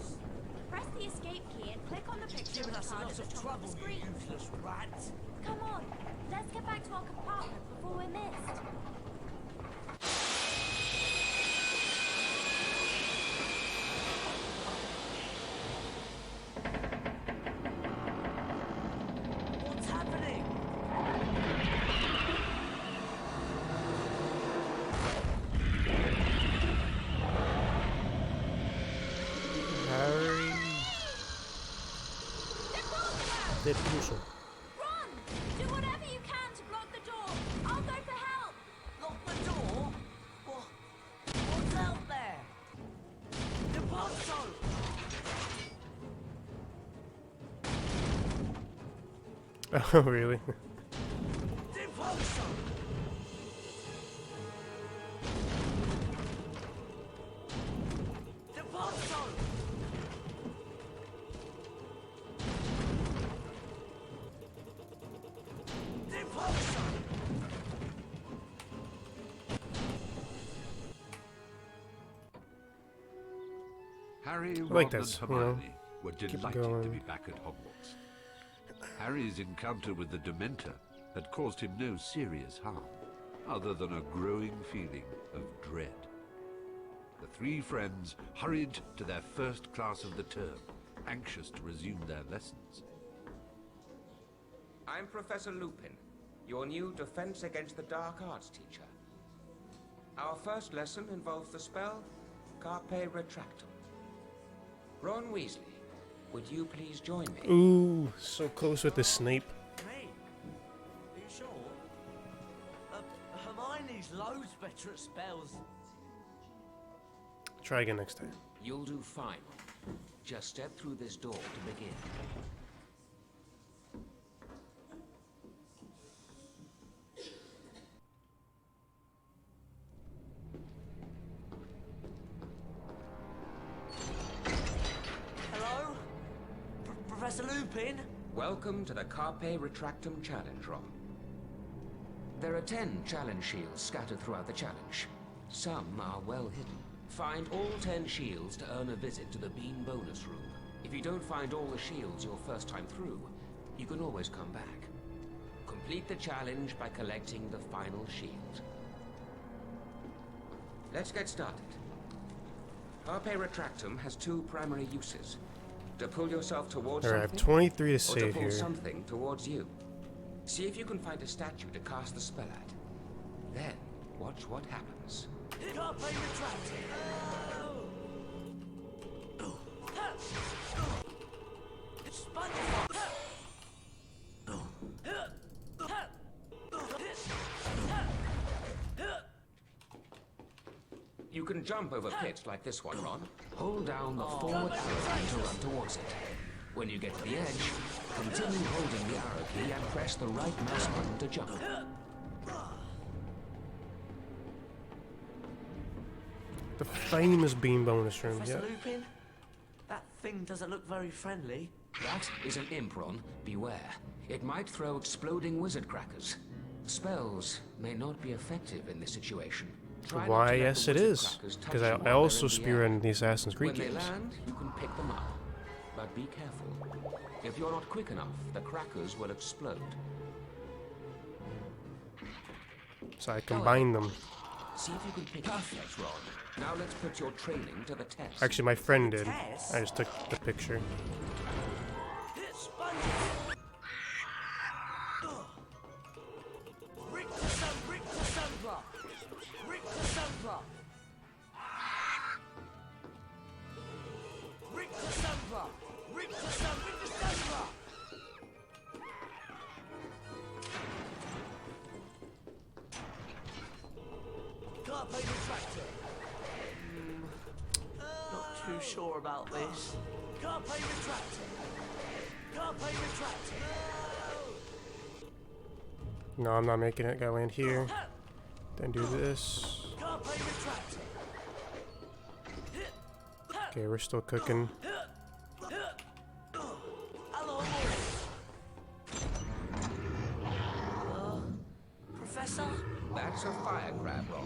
Press the escape key and click on the picture of the card at the top of the screen.
Useless rat.
Come on, let's get back to our compartment before we're missed.
What's happening?
Harry. Depuso.
Ron, do whatever you can to block the door. I'll go for help.
Lock the door? What's out there? The Ponzo!
Oh, really?
The Ponzo! The Ponzo! The Ponzo!
Harry,
I
Ron,
like
and
this,
Hermione were
keep it
delighted to
going.
be back at Hogwarts. Harry's encounter with the Dementor had caused him no serious harm, other than a growing feeling of dread. The three friends hurried to their first class of the term, anxious to resume their lessons.
I'm Professor Lupin, your new Defense Against the Dark Arts teacher. Our first lesson involves the spell Carpe Retractum. Ron Weasley, would you please join me?
Ooh, so close with the Snape.
Me? Are you sure? Hermione's loads better at spells.
Try again next time.
You'll do fine. Just step through this door to begin.
Hello? Professor Lupin?
Welcome to the Carpe Retractum Challenge, Ron. There are 10 challenge shields scattered throughout the challenge. Some are well hidden. Find all 10 shields to earn a visit to the Bean bonus room. If you don't find all the shields your first time through, you can always come back. Complete the challenge by collecting the final shield. Let's get started. Carpe Retractum has two primary uses. To pull yourself towards
Alright, I have
something,
23 to
or to
save
pull
here.
something towards you. See if you can find a statue to cast the spell at. Then, watch what happens.
Carpe Retractum! SpongeBob!
You can jump over pits like this one, Ron. Hold down the forward arrow key to run towards it. When you get to the edge, continue holding the arrow key and press the right mouse button to jump.
The famous Bean bonus room, yeah.
Professor Lupin? That thing doesn't look very friendly.
That is an imp, Ron. Beware. It might throw exploding wizard crackers. Spells may not be effective in this situation. Try not to
Why,
let the
yes, it
wizard
is.
crackers touch
Because
you
I
while they're
also
in the
spearrun
air.
the Assassin's Creed
When they
games.
land, you can pick them up. But be careful. If you're not quick enough, the crackers will explode.
So I combine them.
See if you can pick up that wrong. Now let's put your training to the test.
Actually, my friend did. I just took the picture.
Can't play the tractor. Not too sure about this. Can't play the tractor. Can't play the tractor.
No, I'm not making it. Gotta land here. Then do this.
Can't play the tractor.
Okay, we're still cooking.
Hello. Professor?
That's a fire crab rock.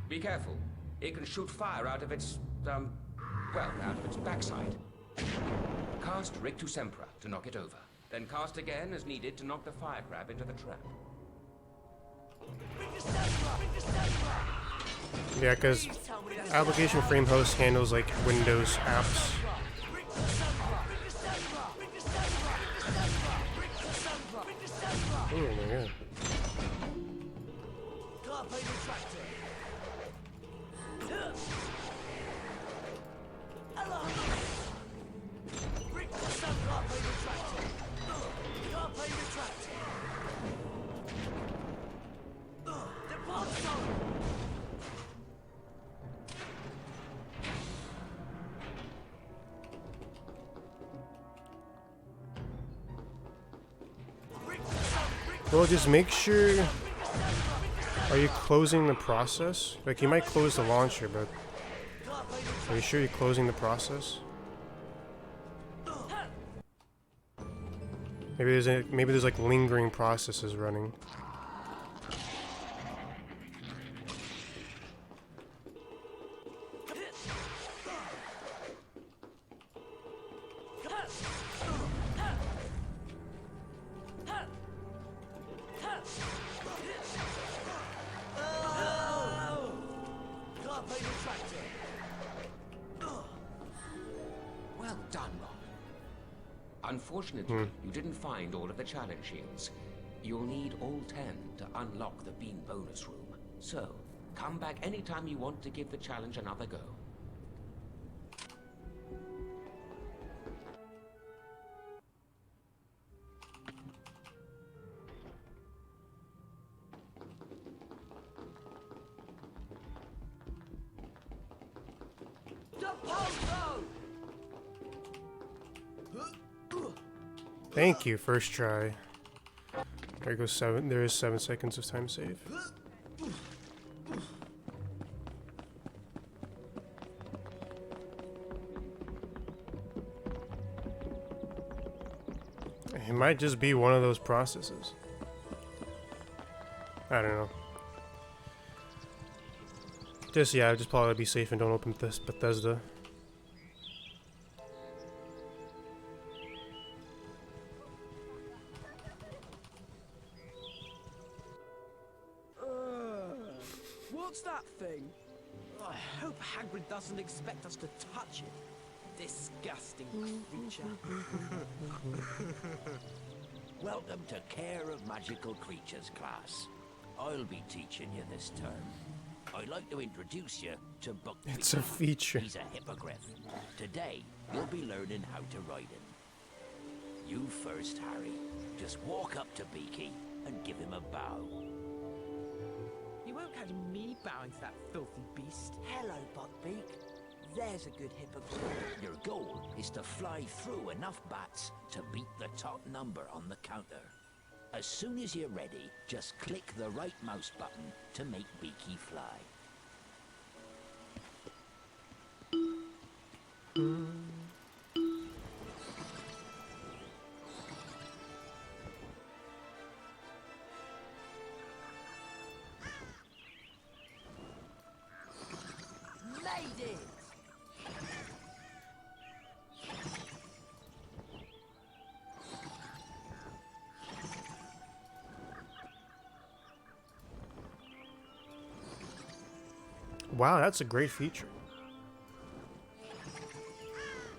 Be careful. It can shoot fire out of its, well, out of its backside. Cast Rictu Sempra to knock it over. Then cast again as needed to knock the fire crab into the trap.
Yeah, because application frame host handles like Windows apps. Oh my god.
Can't play the tractor. Hello. Rick, can't play the tractor. Can't play the tractor. The bomb's on.
Well, just make sure. Are you closing the process? Like, you might close the launcher, but are you sure you're closing the process? Maybe there's like lingering processes running.
Well done, Rob. Unfortunately, you didn't find all of the challenge shields. You'll need all 10 to unlock the bean bonus room. So, come back anytime you want to give the challenge another go.
Thank you, first try. There goes 7. There is 7 seconds of time save. It might just be one of those processes. I don't know. Just probably be safe and don't open this Bethesda.
What's that thing? I hope Hagrid doesn't expect us to touch it. Disgusting creature.
Welcome to Care of Magical Creatures class. I'll be teaching you this term. I'd like to introduce you to Buck.
It's a feature.
He's a hippogriff. Today, you'll be learning how to ride him. You first, Harry. Just walk up to Beaky and give him a bow.
You won't catch me bowing to that filthy beast.
Hello, Buckbeak. There's a good hippogriff.
Your goal is to fly through enough bats to beat the top number on the counter. As soon as you're ready, just click the right mouse button to make Beaky fly.
Wow, that's a great feature.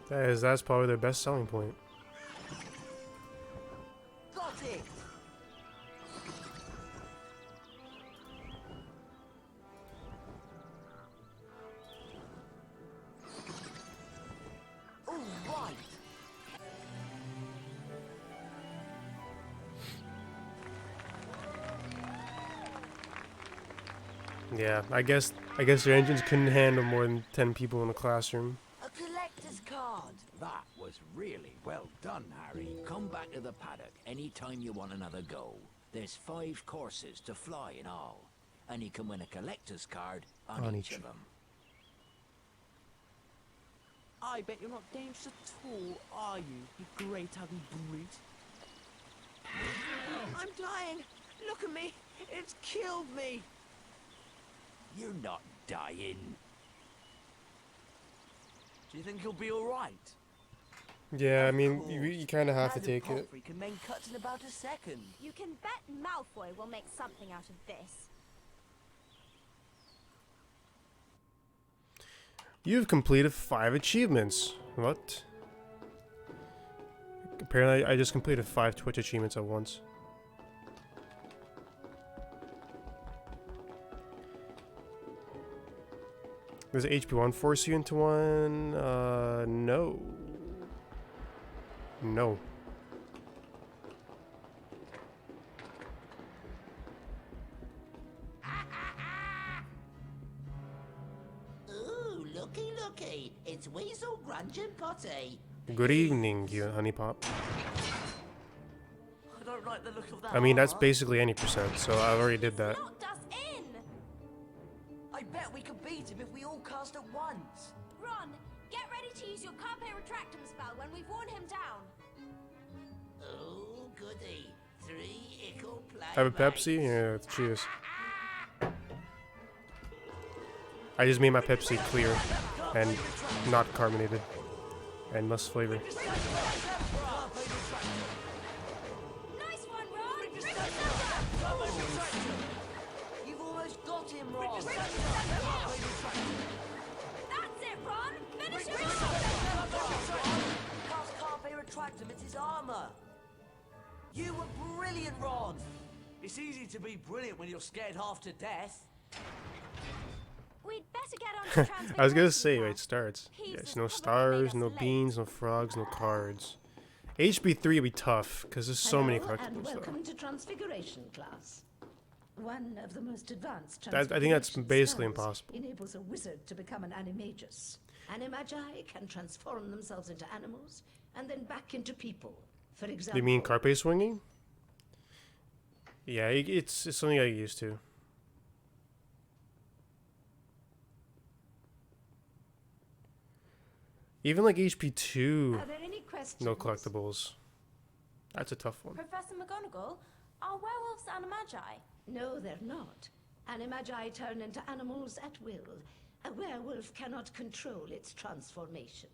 That's probably their best selling point.
Got it! All right.
Yeah, I guess their engines couldn't handle more than 10 people in a classroom.
A collector's card.
That was really well done, Harry.
Come back to the paddock anytime you want another go. There's 5 courses to fly in all, and you can win a collector's card on each of them.
I bet you're not dangerous at all, are you, you great ugly brute? I'm dying! Look at me! It's killed me!
You're not dying.
Do you think he'll be all right?
Yeah, I mean, you kind of have to take it.
We can make cuts in about a second.
You can bet Malfoy will make something out of this.
You've completed 5 achievements. What? Apparently, I just completed 5 Twitch achievements at once. Does HP1 force you into one? No. No.
Ooh, looky. It's Weasel, Grunge and Potty.
Good evening, you honey pop.
I don't like the look of that.
I mean, that's basically any percent, so I already did that.
Locked us in!
I bet we could beat him if we all cast at once.
Ron, get ready to use your Carpe Retractum spell when we've worn him down.
Oh, goody. 3 equal play.
Have a Pepsi? Yeah, cheers. I just made my Pepsi clear and not carbonated and less flavor.
Nice one, Ron! Bring yourself up!
You've almost got him, Ron.
That's it, Ron! Finish him off!
Cast Carpe Retractum, it's his armor. You were brilliant, Ron. It's easy to be brilliant when you're scared half to death.
We'd better get on to Transfiguration.
I was gonna say, it starts.
He's
Yes,
just
no
probably
stars,
made us
no
late.
beans, no frogs, no cards. HP3 will be tough, because there's so many
Hello, and
collectibles though.
welcome to Transfiguration class. One of the most advanced
I think that's
transfiguration
basically
spells
impossible.
enables a wizard to become an animagus. Animagi can transform themselves into animals and then back into people. For example,
You mean carpe swinging? Yeah, it's something I get used to. Even like HP2,
Are there any questions?
no collectibles. That's a tough one.
Professor McGonagall, are werewolves animagi?
No, they're not. Animagi turn into animals at will. A werewolf cannot control its transformation.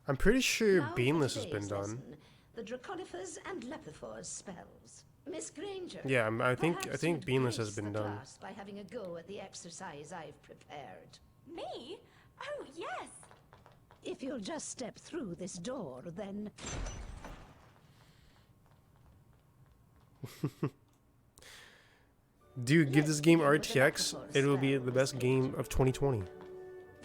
I'm pretty sure
Now for
Beamless has been
today's
done.
lesson, the Draconifers and Lepifors spells. Miss Granger.
I think
perhaps
think
you'd
Beamless has
grace
been
the
done.
class by having a go at the exercise I've prepared.
Me? Oh, yes!
If you'll just step through this door, then...
Dude, give this game RTX. It will be the best game of 2020.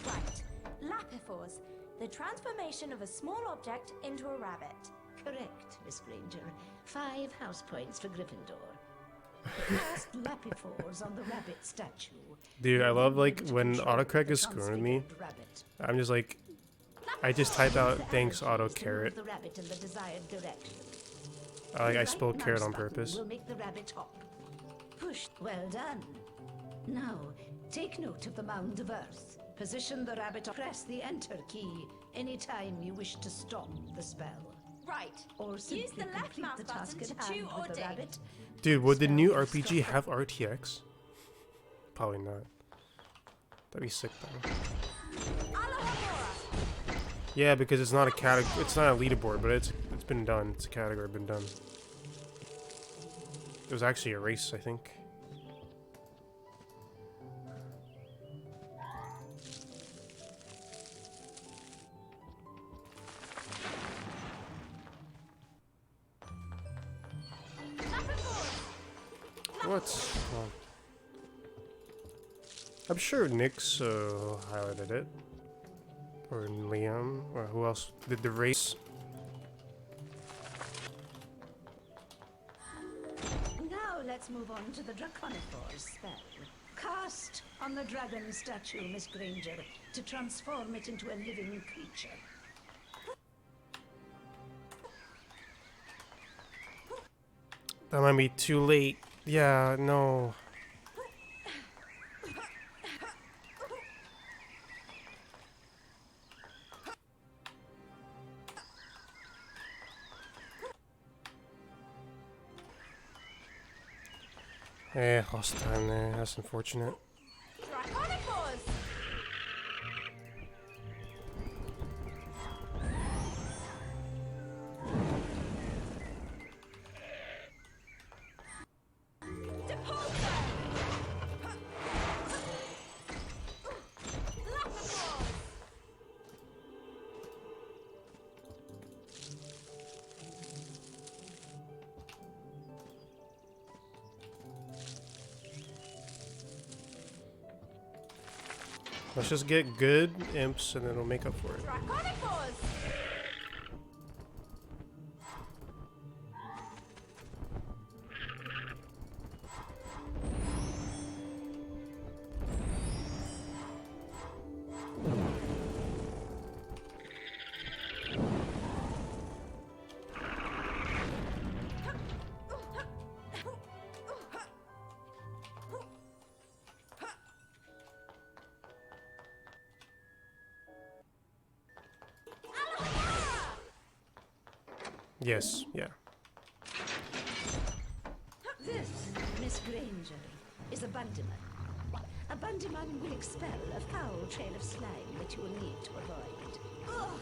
Right. Lapifors, the transformation of a small object into a rabbit.
Correct, Miss Granger. 5 house points for Gryffindor. Cast Lapifors on the rabbit statue.
Dude, I love like when autocorrect is screwing with me. I'm just like, I just type out thanks auto carrot.
The rabbit in the desired direction.
I spelled carrot on purpose.
Will make the rabbit hop. Push. Well done. Now, take note of the mound of earth. Position the rabbit. Press the enter key anytime you wish to stop the spell.
Right.
Or simply
Use the left
complete
mouse
the
button
task
to
at
chew
hand
or
with the
dig.
rabbit.
Dude, would the new RPG have RTX? Probably not. That'd be sick though. Yeah, because it's not a category. It's not a leaderboard, but it's been done. It's a category been done. It was actually a race, I think. What? Oh. I'm sure Nick's highlighted it. Or Liam. Or who else did the race?
Now let's move on to the Draconiphore spell. Cast on the dragon statue, Miss Granger, to transform it into a living creature.
That might be too late. Yeah, no. Lost time there. That's unfortunate. Let's just get good imps and then it'll make up for it. Yes, yeah.
This, Miss Granger, is a bandyman. A bandyman will expel a foul trail of slime that you will need to avoid.
Ugh,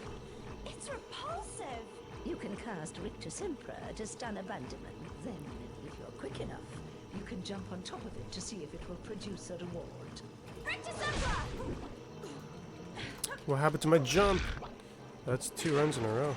it's repulsive.
You can cast Rictus Impera to stun a bandyman. Then, if you're quick enough, you can jump on top of it to see if it will produce a reward.
Rictus Impera!
What happened to my jump? That's 2 runs in a row.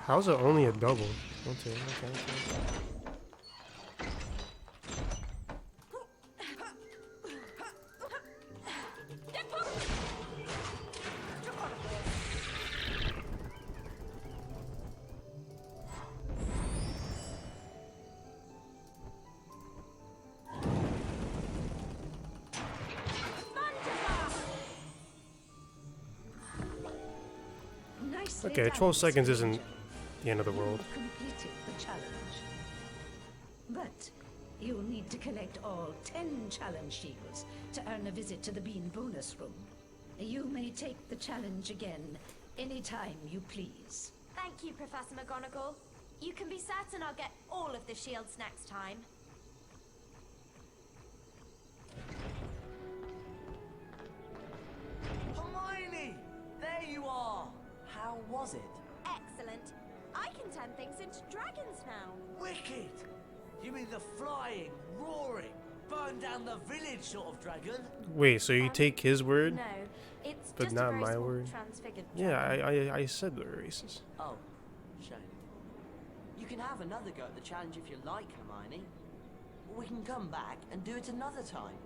How's it only a double? Okay. Okay, 12 seconds isn't the end of the world.
Completed the challenge. But you'll need to collect all 10 challenge shields to earn a visit to the Bean bonus room. You may take the challenge again anytime you please.
Thank you, Professor McGonagall. You can be certain I'll get all of the shields next time.
Hermione! There you are! How was it?
Excellent. I can turn things into dragons now.
Wicked! You mean the flying, roaring, burn down the village sort of dragon?
Wait, so you take his word?
No, it's
but
just
not
a very
my
small
word?
transfigured
Yeah,
dragon.
I said the races.
Oh, shame. You can have another go at the challenge if you like, Hermione. Or we can come back and do it another time.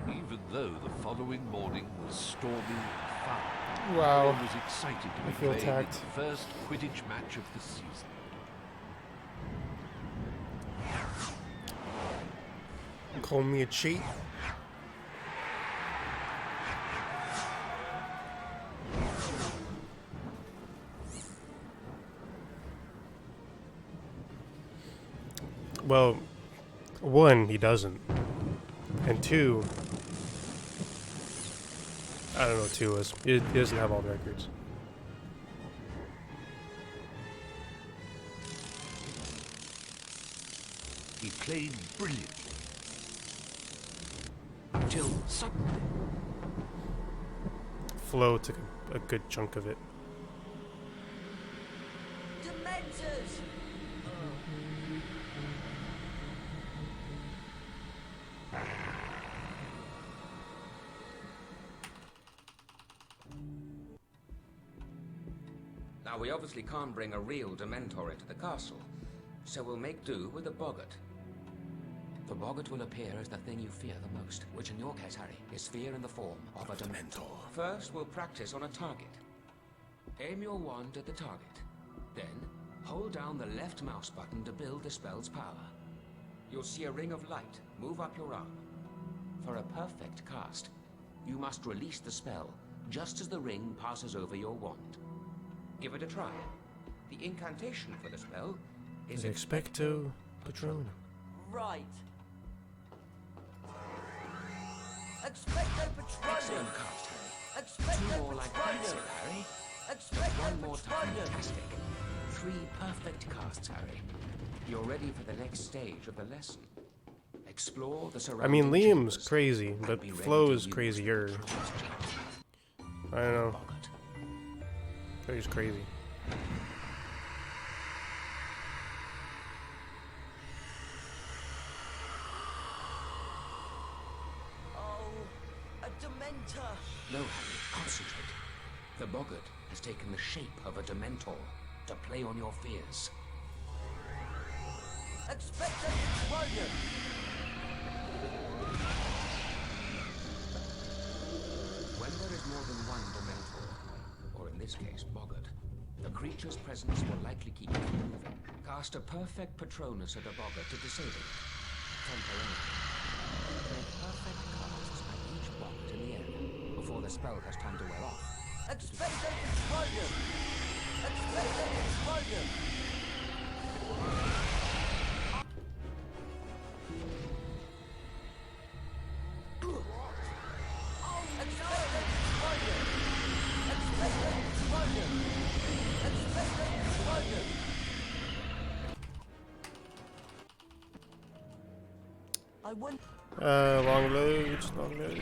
Even though the following morning was stormy and foul,
Wow.
everyone was excited to
I
be
feel
playing
attacked.
its first Quidditch match of the season.
Call me a cheat. Well, 1, he doesn't. And 2, I don't know what 2 is. He doesn't have all the records.
He played brilliantly. Until suddenly,
Flo took a good chunk of it.
Dementors!
Now, we obviously can't bring a real Dementor into the castle, so we'll make do with a boggart. The boggart will appear as the thing you fear the most, which in your case, Harry, is fear in the form of a Dementor. First, we'll practice on a target. Aim your wand at the target. Then, hold down the left mouse button to build the spell's power. You'll see a ring of light move up your arm. For a perfect cast, you must release the spell just as the ring passes over your wand. Give it a try. The incantation for the spell is
Expecto Patronum.
Right. Expecto Patronum.
Excellent cast, Harry.
Expecto
Two more like that's it, Harry. One more time, fantastic. 3 perfect casts, Harry. You're ready for the next stage of the lesson. Explore the
I
surrounding
mean, Liam's
chambers
crazy, but Flo is crazier. I don't know. But he's crazy.
Oh, a Dementor.
No, Harry, concentrate. The boggart has taken the shape of a Dementor to play on your fears.
Expecto Patronum.
When there is more than one Dementor, or in this case, boggart, the creature's presence will likely keep you from moving. Cast a perfect Patronus at a boggart to disable it, temporarily. Make perfect casts at each boggart in the area before the spell has time to wear off.
Expecto Patronum. Expecto Patronum.
Long loads, long loads.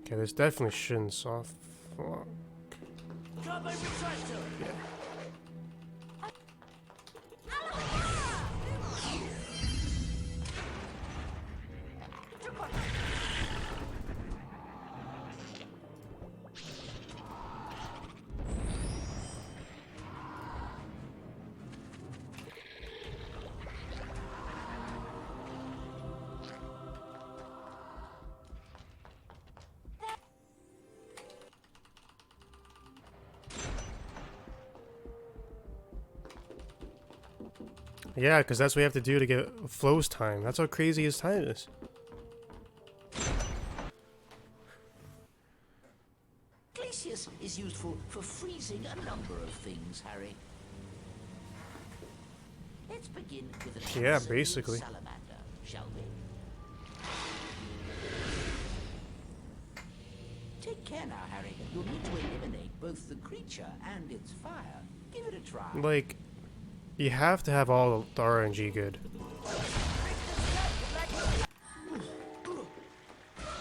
Okay, this definitely shouldn't soft. Fuck. Yeah. Yeah, because that's what you have to do to get Flo's time. That's how crazy his time is.
Glacius is useful for freezing a number of things, Harry. Let's begin with an
Yeah,
Amazonian
basically.
salamander, shall we? Take care now, Harry. You'll need to eliminate both the creature and its fire. Give it a try.
Like, you have to have all the RNG good.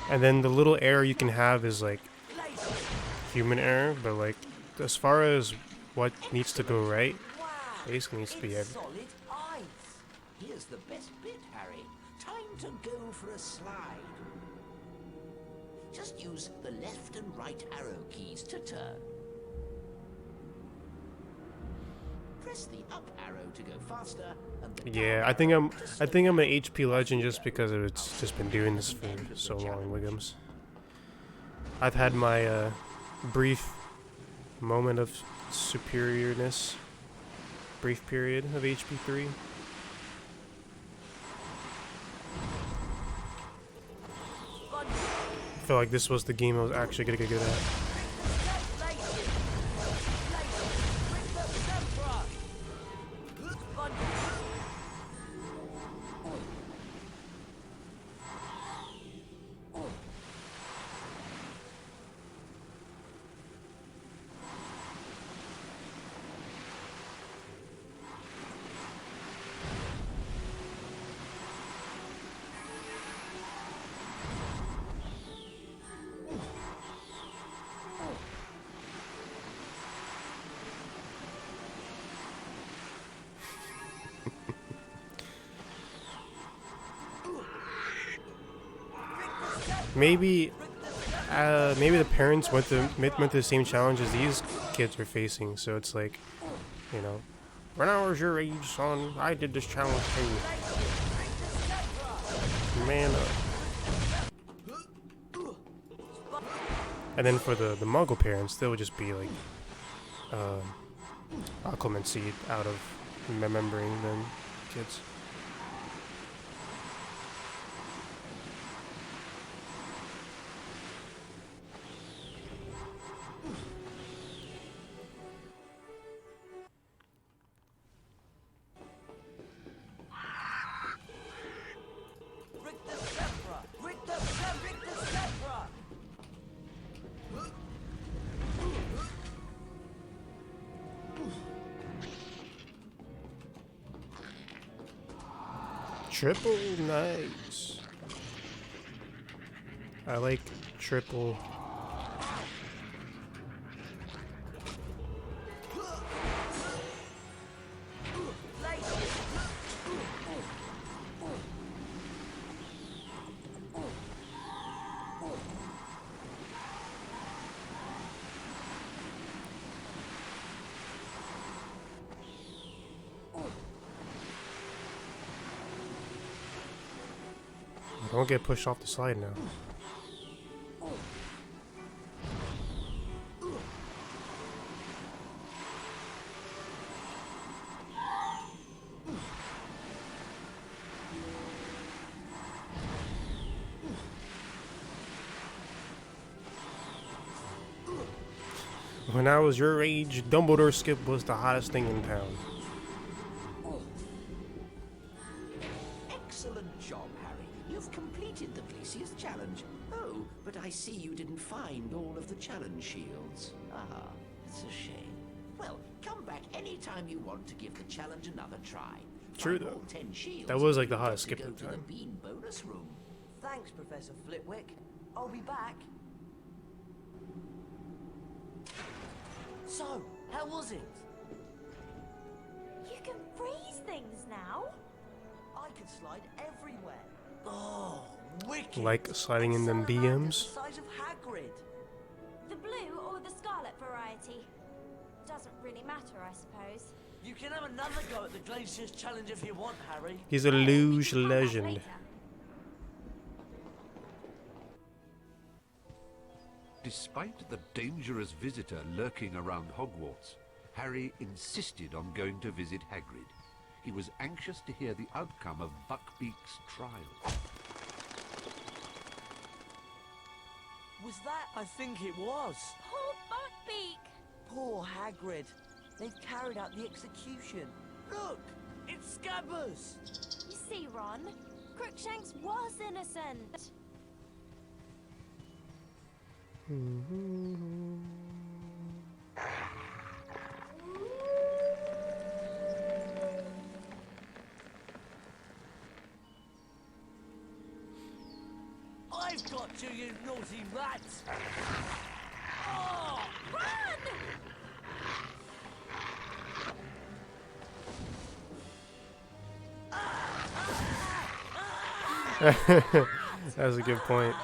And then the little error you can have is like human error, but like as far as what needs to go right, basically needs to be everything.
Solid ice. Here's the best bit, Harry. Time to go for a slide. Just use the left and right arrow keys to turn. Press the up arrow to go faster. And the
Yeah, I think I'm an HP legend just because it's just been doing this for so long, Wiggums. I've had my brief moment of superiorness, brief period of HP3. I feel like this was the game I was actually gonna get good at. Maybe the parents went to the same challenge as these kids are facing, so it's like, you know, when I was your age, son, I did this challenge too. Man up. And then for the Muggle parents, they would just be like, clemency out of remembering them kids. Triple, nice. I like triple. Don't get pushed off the slide now. When I was your age, Dumbledore skip was the hottest thing in town.
Excellent job, Harry. You've completed the Glacius challenge. Oh, but I see you didn't find all of the challenge shields. Ah, it's a shame. Well, come back anytime you want to give the challenge another try.
True
Find
though.
all 10 shields,
That was like the
you
hottest
get
skip
to
of
go
the
to
time.
the Bean bonus room.
Thanks, Professor Flitwick. I'll be back. So, how was it?
You can freeze things now.
I could slide everywhere. Oh, wicked!
Like sliding in them
The
BMs.
size of Hagrid.
The blue or the scarlet variety? Doesn't really matter, I suppose.
You can have another go at the Glaciers challenge if you want, Harry.
He's a luge legend.
Despite the dangerous visitor lurking around Hogwarts, Harry insisted on going to visit Hagrid. He was anxious to hear the outcome of Buckbeak's trial.
Was that? I think it was.
Poor Buckbeak!
Poor Hagrid. They've carried out the execution. Look! It's Scabbers!
You see, Ron, Crookshanks was innocent.
I've got you, you naughty rats! Oh!
Run!
That's a good point.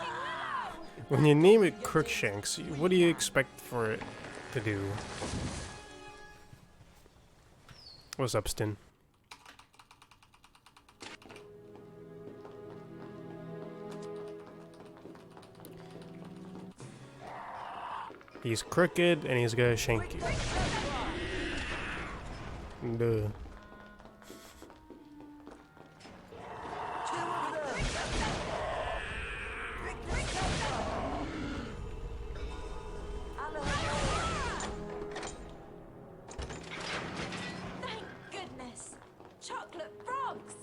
When you name it Crookshanks, what do you expect for it to do? What's up, Stin? He's crooked and he's gonna shank you. Duh.
Thank goodness. Chocolate frogs.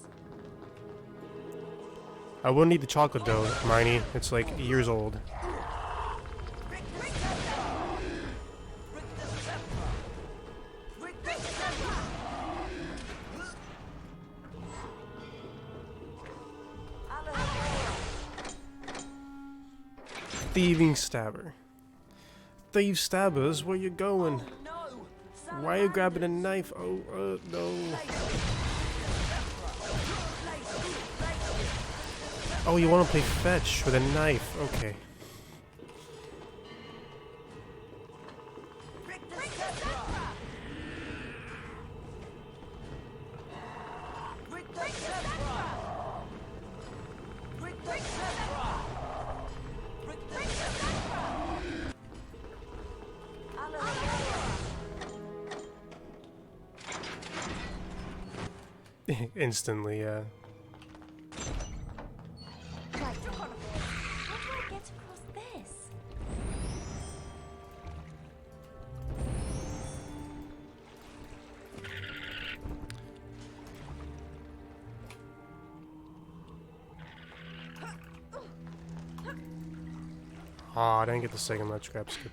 I wouldn't eat the chocolate though, Hermione. It's like years old. Thieving stabber. Thief stabbers, where you going? Why are you grabbing a knife? Oh, no. Oh, you want to play fetch with a knife? Okay. Instantly, yeah.
Right. How do I get across this?
Ah, I didn't get the second ledge grab skip.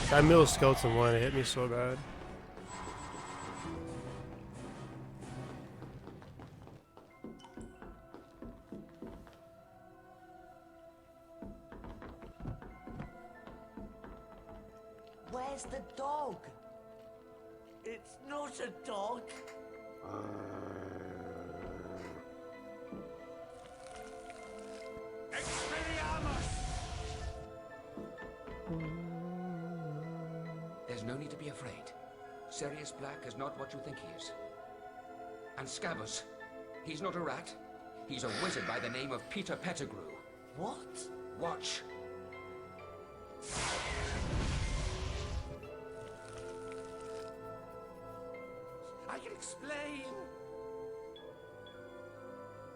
That middle skeleton one, it hit me so bad.
Where's the dog? It's not a dog.
There's no need to be afraid. Sirius Black is not what you think he is. And Scabbers, he's not a rat. He's a wizard by the name of Peter Pettigrew.
What?
Watch.
I can explain.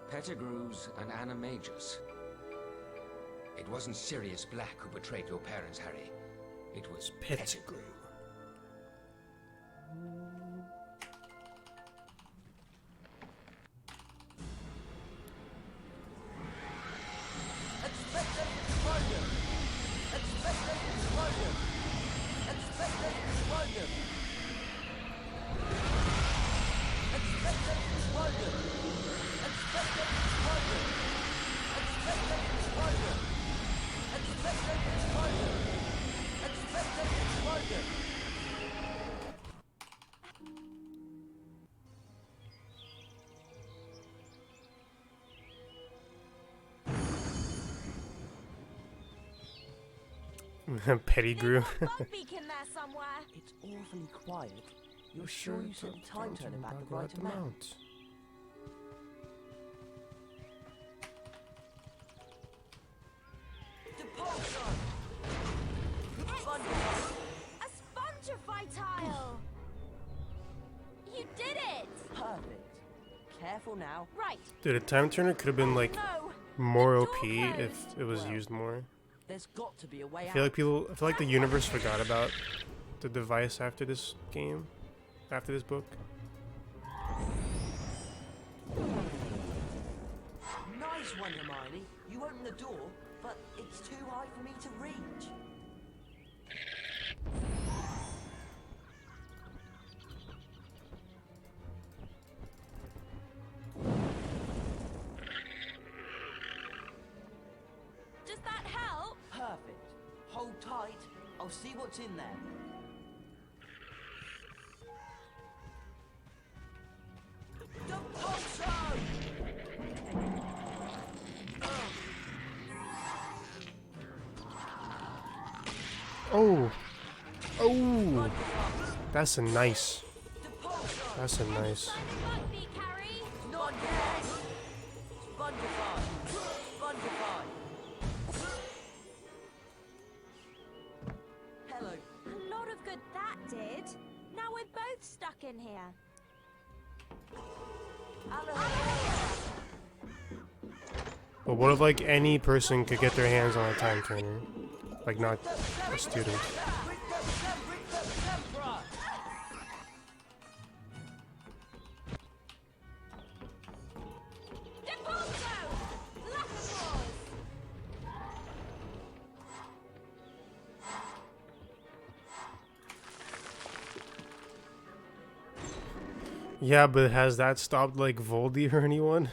Pettigrew's an animagus. It wasn't Sirius Black who betrayed your parents, Harry. It was Pettigrew.
Pettigrew.
It's awfully quiet. You're sure you set the time turner back the right amount?
A Spongify tile! You did it!
Perfect. Careful now.
Right.
Dude, a time turner could have been like more OP if it was used more.
There's got to be a way
I feel like the universe forgot about the device after this game, after this book.
Nice one, Hermione. You opened the door, but it's too high for me to reach. right. I'll see what's in there.
Oh! Oh! That's a nice. That's a nice.
Not yet. Spongify. Spongify. Hello.
A lot of good that did. Now we're both stuck in here.
But what if like any person could get their hands on a time turner? Like not a student. Yeah, but has that stopped like Voldy or anyone?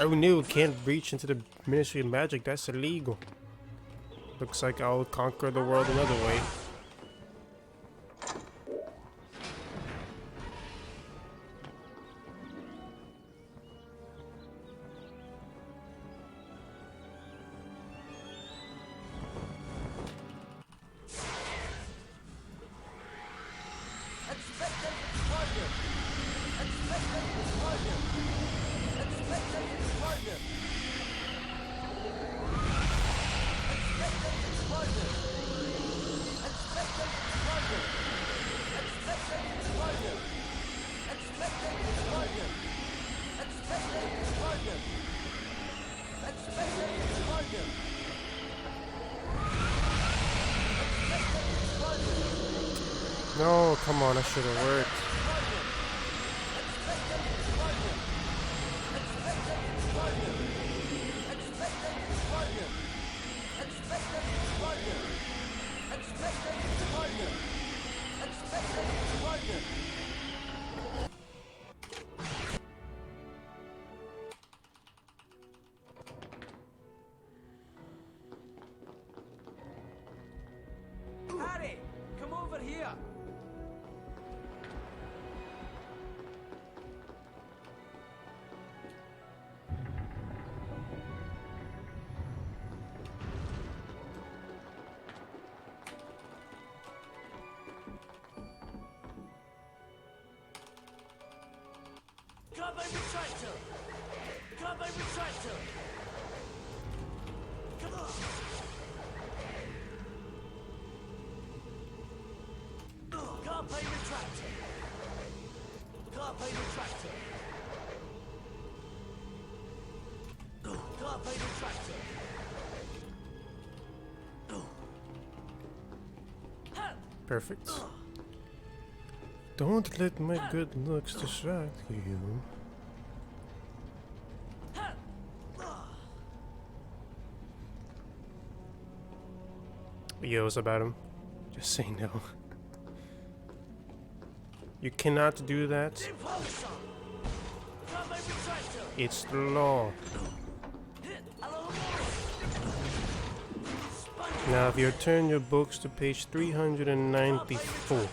Oh no, can't reach into the Ministry of Magic, that's illegal. Looks like I'll conquer the world another way. No, come on, that should have worked.
Harry, come over here.
Carbine retractor! Carbine retractor! Come on! Carbine retractor! Carbine retractor! Carbine retractor!
Perfect. Don't let my good looks distract you. Yo, what's about him? Just say no. You cannot do that. It's the law. Now, if you turn your books to page 394.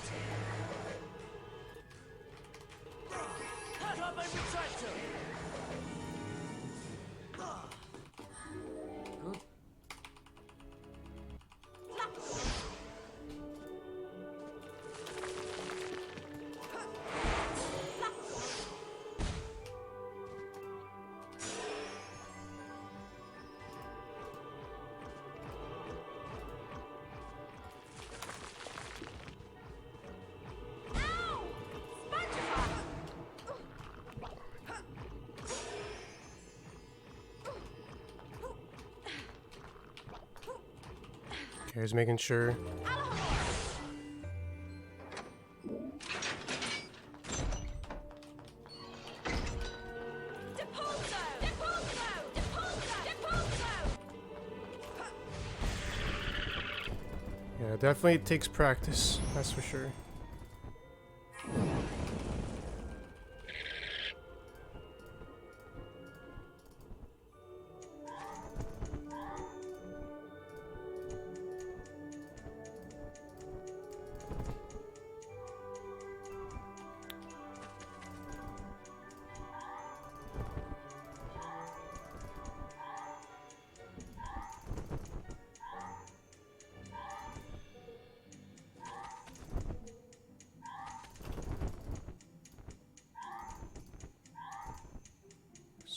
Okay, just making sure. Yeah, definitely takes practice, that's for sure.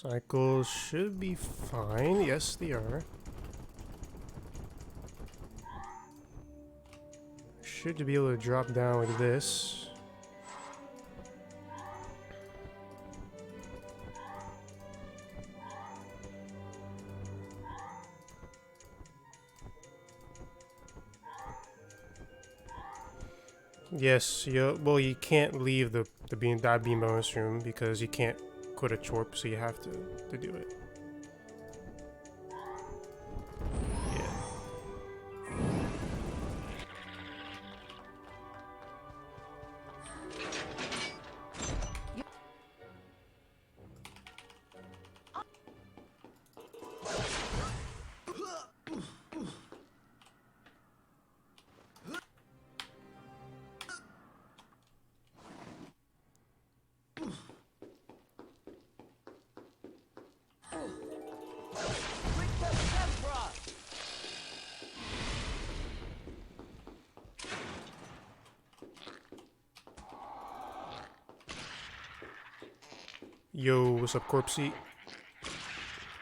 Cycles should be fine. Yes, they are. Should be able to drop down with this. Yes, well, you can't leave the beam bonus room because you can't quidditch warp, so you have to do it. Yo, what's up, Corpsey?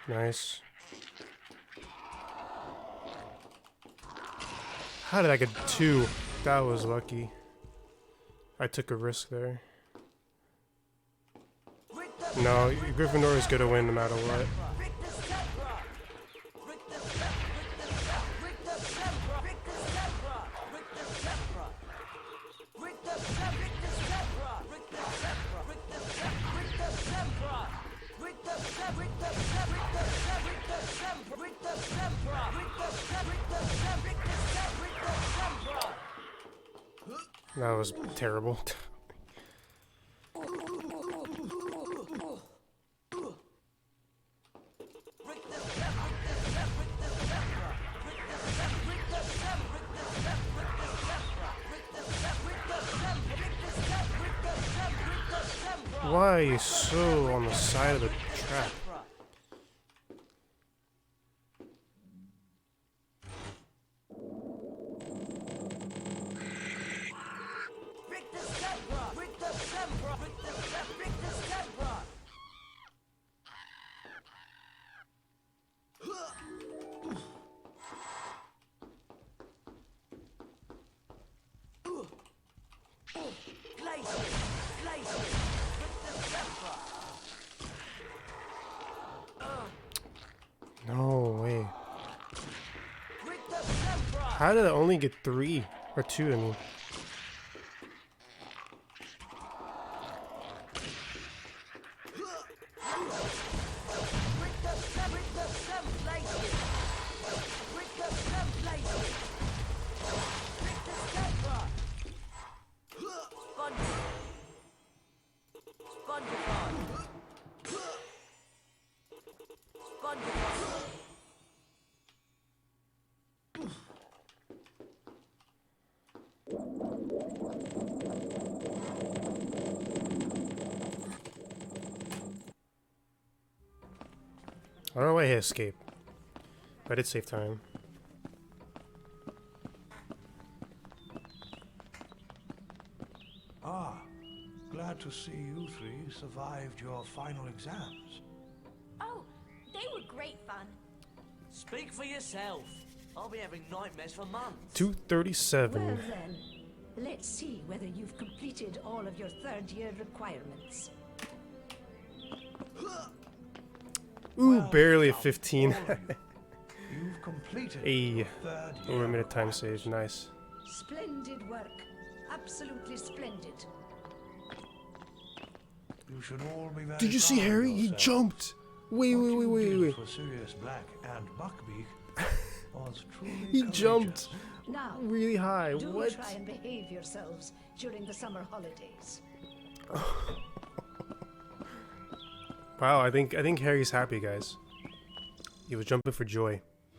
Nice. How did I get 2? That was lucky. I took a risk there. No, Gryffindor is gonna win no matter what. That was terrible. Why are you so on the side of the trap? No way. How did I only get 3? Or 2, I mean. I don't know why he escaped, but it's save time.
Ah, glad to see you three survived your final exams.
Oh, they were great fun.
Speak for yourself. I'll be having nightmares for months.
237.
Well then, let's see whether you've completed all of your third-year requirements.
Ooh, barely a 15.
You've completed
A
third
over a minute time save, nice.
Splendid work. Absolutely splendid.
You should all be very
Did you see
proud of
Harry? He
yourselves.
jumped. Wait.
For Sirius Black and Buckbeak was truly
He
courageous.
jumped
Now,
really high.
do
What?
try and behave yourselves during the summer holidays.
Wow, I think Harry's happy, guys. He was jumping for joy.